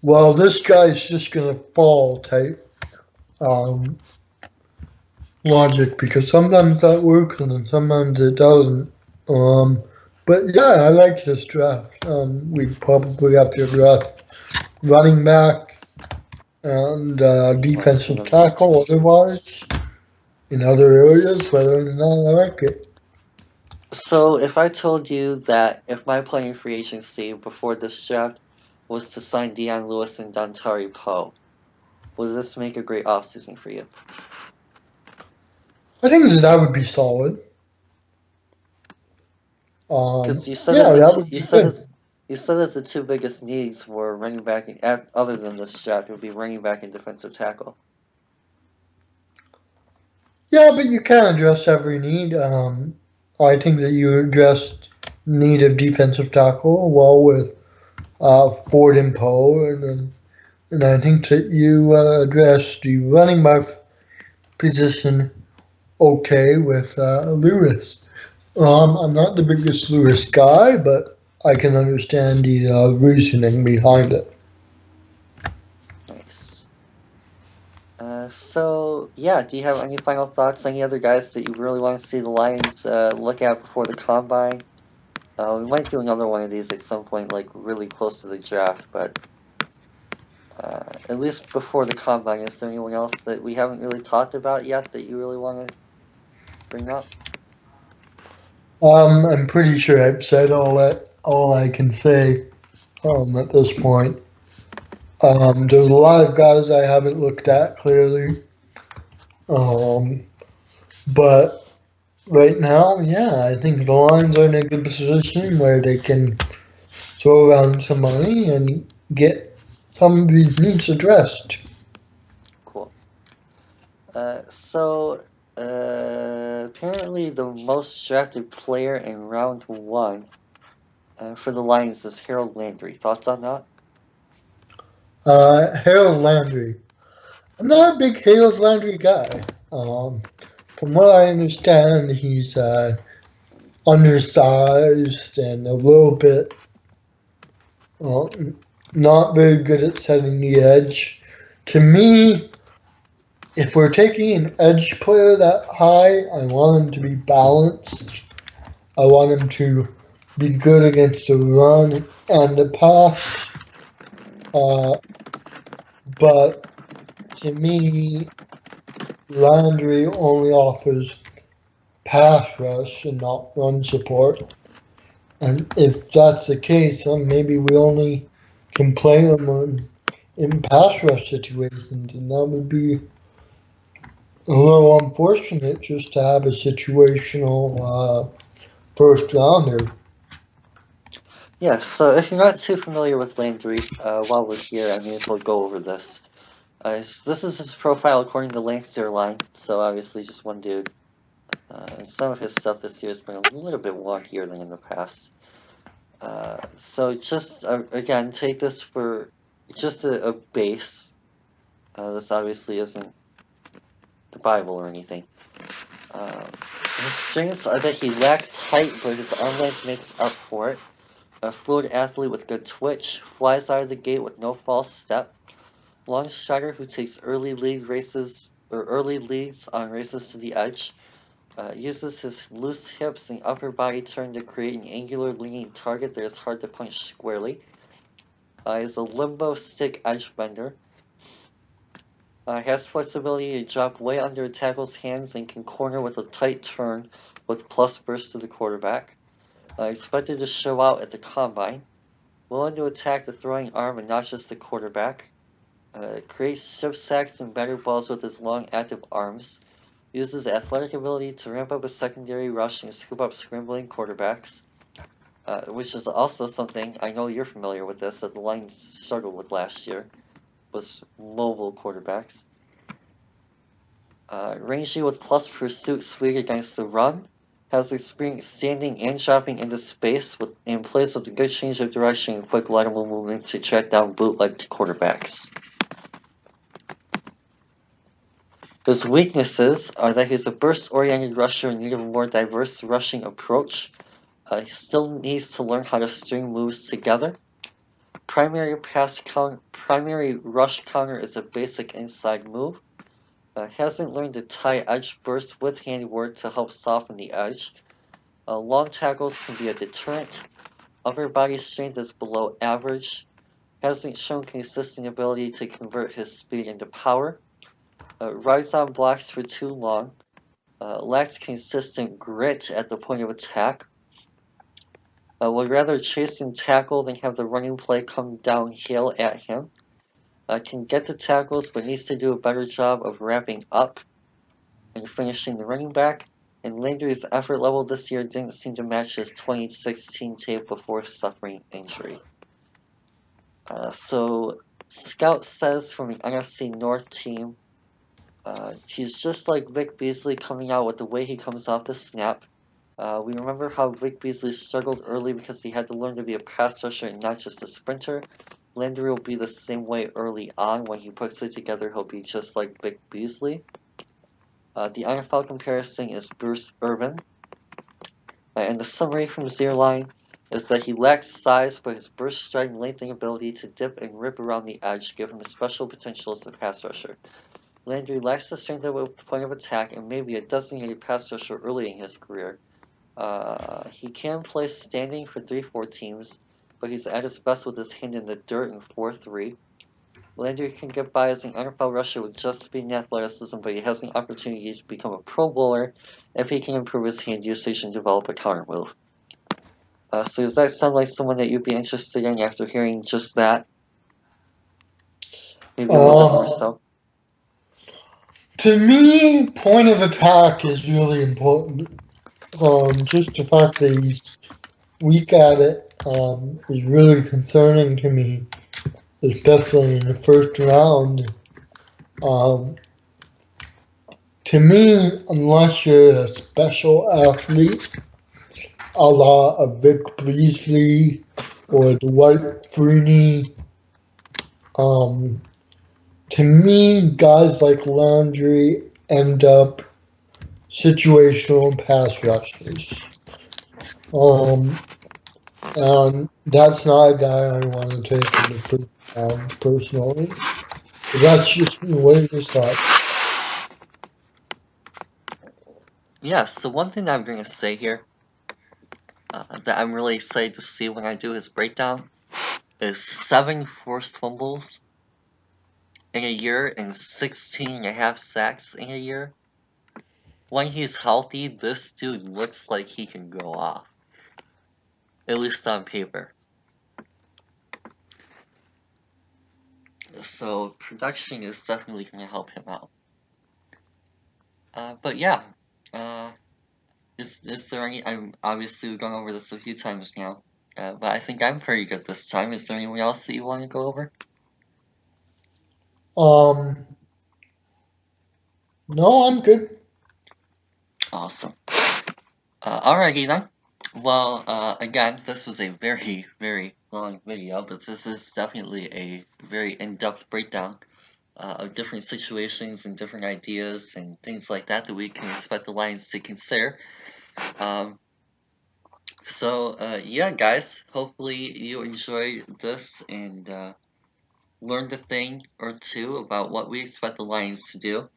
well, this guy's just gonna fall type logic, because sometimes that works and then sometimes it doesn't. But yeah, I like this draft. We probably have to address running back and defensive tackle otherwise in other areas, but other than that, I like it. So if I told you that if my playing free agency before this draft was to sign Dion Lewis and Dontari Poe. Would this make a great offseason for you? I think that would be solid. Because you said Yeah, that that would be good. you said that the two biggest needs were running back, other than this draft, would be running back and defensive tackle. Yeah, but you can't address every need. I think that you addressed need of defensive tackle well with Ford and Poe, and I think that you addressed the running back position okay with Lewis. I'm not the biggest Lewis guy, but I can understand the reasoning behind it. Nice. So yeah, do you have any final thoughts? Any other guys that you really want to see the Lions look at before the combine? We might do another one of these at some point, like really close to the draft, but at least before the combine, is there anyone else that we haven't really talked about yet that you really want to bring up? I'm pretty sure I've said all I can say at this point. There's a lot of guys I haven't looked at clearly, but right now, yeah, I think the Lions are in a good position where they can throw around some money and get some of these needs addressed. Cool. So apparently the most drafted player in round one for the Lions is Harold Landry. Thoughts on that? Harold Landry. I'm not a big Harold Landry guy. From what I understand, he's undersized and a little bit not very good at setting the edge. To me, if we're taking an edge player that high, I want him to be balanced. I want him to be good against the run and the pass. But to me, Landry only offers pass rush and not run support. And if that's the case, then maybe we only can play him in pass rush situations, and that would be a little unfortunate just to have a situational first rounder. Yeah, so if you're not too familiar with Landry, while we're here, I may as well go over this. This is his profile according to Lancer Line, so obviously just one dude. And some of his stuff this year has been a little bit wonkier than in the past. So just, again, take this for just a base. This obviously isn't the Bible or anything. His strengths are that he lacks height, but his arm length makes up for it. A fluid athlete with good twitch, flies out of the gate with no false step. Long strider who takes early leads on races to the edge. Uses his loose hips and upper body turn to create an angular leaning target that is hard to punch squarely. Is a limbo stick edge bender. Has flexibility to drop way under a tackle's hands and can corner with a tight turn with plus burst to the quarterback. Expected to show out at the combine. Willing to attack the throwing arm and not just the quarterback. Creates strip sacks and better balls with his long active arms. Uses athletic ability to ramp up a secondary rush and scoop up scrambling quarterbacks. Which is also something, I know you're familiar with this, that the Lions struggled with last year, was mobile quarterbacks. Rangy with plus pursuit speed against the run. Has experience standing and dropping into space and plays with a good change of direction and quick lateral movement to track down bootleg quarterbacks. His weaknesses are that he's a burst-oriented rusher in need of a more diverse rushing approach. He still needs to learn how to string moves together. Primary rush counter is a basic inside move. Hasn't learned to tie edge burst with handwork to help soften the edge. Long tackles can be a deterrent. Upper body strength is below average. Hasn't shown consistent ability to convert his speed into power. Rides on blocks for too long. Lacks consistent grit at the point of attack. would rather chase and tackle than have the running play come downhill at him. Can get the tackles, but needs to do a better job of wrapping up and finishing the running back. And Landry's effort level this year didn't seem to match his 2016 tape before suffering injury. So Scout says from the NFC North team, he's just like Vic Beasley coming out with the way he comes off the snap. We remember how Vic Beasley struggled early because he had to learn to be a pass rusher and not just a sprinter. Landry will be the same way early on. When he puts it together, he'll be just like Vic Beasley. The NFL comparison is Bruce Irvin. And the summary from Zierlein is that he lacks size, but his burst stride and lengthening ability to dip and rip around the edge give him a special potential as a pass rusher. Landry lacks the strength at the point of attack and maybe a designated pass rusher early in his career. He can play standing for 3-4 teams, but he's at his best with his hand in the dirt in 4-3. Landry can get by as an NFL rusher with just speed and athleticism, but he has an opportunity to become a Pro Bowler if he can improve his hand usage and develop a counter move. So does that sound like someone that you'd be interested in after hearing just that? Maybe a little bit more so. To me, point of attack is really important. Just the fact that he's weak at it is really concerning to me, especially in the first round. To me, unless you're a special athlete, a la of Vic Beasley or Dwight Freeney, to me, guys like Landry end up situational pass rushers. And that's not a guy I want to take in the first round, personally. But that's just the way this thought. Yeah, so one thing I'm going to say here that I'm really excited to see when I do his breakdown is 7 forced fumbles in a year and 16.5 sacks in a year. When he's healthy, this dude looks like he can go off. At least on paper. So production is definitely going to help him out. But yeah, is there any? I'm obviously gone over this a few times now, but I think I'm pretty good this time. Is there anyone else that you want to go over? No, I'm good. Awesome. Alrighty then. Well, again, this was a very, very long video, but this is definitely a very in-depth breakdown of different situations and different ideas and things like that that we can expect the Lions to consider. Yeah, guys, hopefully you enjoyed this and learned a thing or two about what we expect the Lions to do.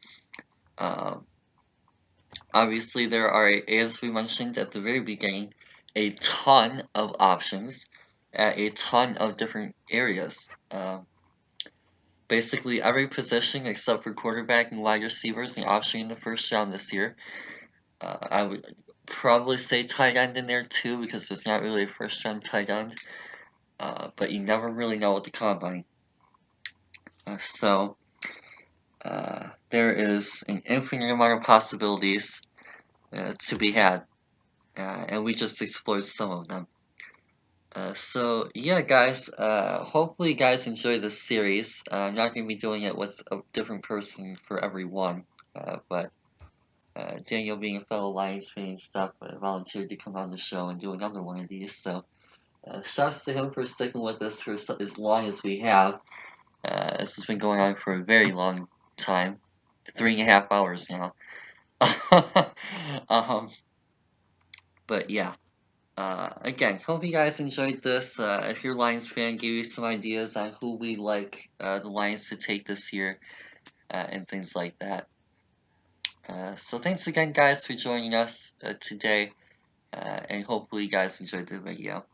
Obviously, there are, as we mentioned at the very beginning, a ton of options at a ton of different areas. Basically, every position except for quarterback and wide receivers an option in the first round this year. I would probably say tight end in there too because there's not really a first round tight end. But you never really know with the combine. There is an infinite amount of possibilities to be had, and we just explored some of them. Yeah, guys, hopefully you guys enjoy this series. I'm not going to be doing it with a different person for every one, but Daniel, being a fellow Lions fan and stuff, volunteered to come on the show and do another one of these, so shouts to him for sticking with us for as long as we have. This has been going on for a very long time, 3.5 hours now. But yeah. Again, hope you guys enjoyed this. If you're a Lions fan, give you some ideas on who we like the Lions to take this year and things like that. So thanks again, guys, for joining us today, and hopefully you guys enjoyed the video.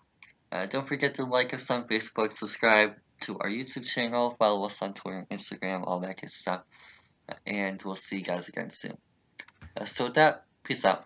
Don't forget to like us on Facebook, subscribe to our YouTube channel, follow us on Twitter and Instagram, all that good stuff, and we'll see you guys again soon. So with that, peace out.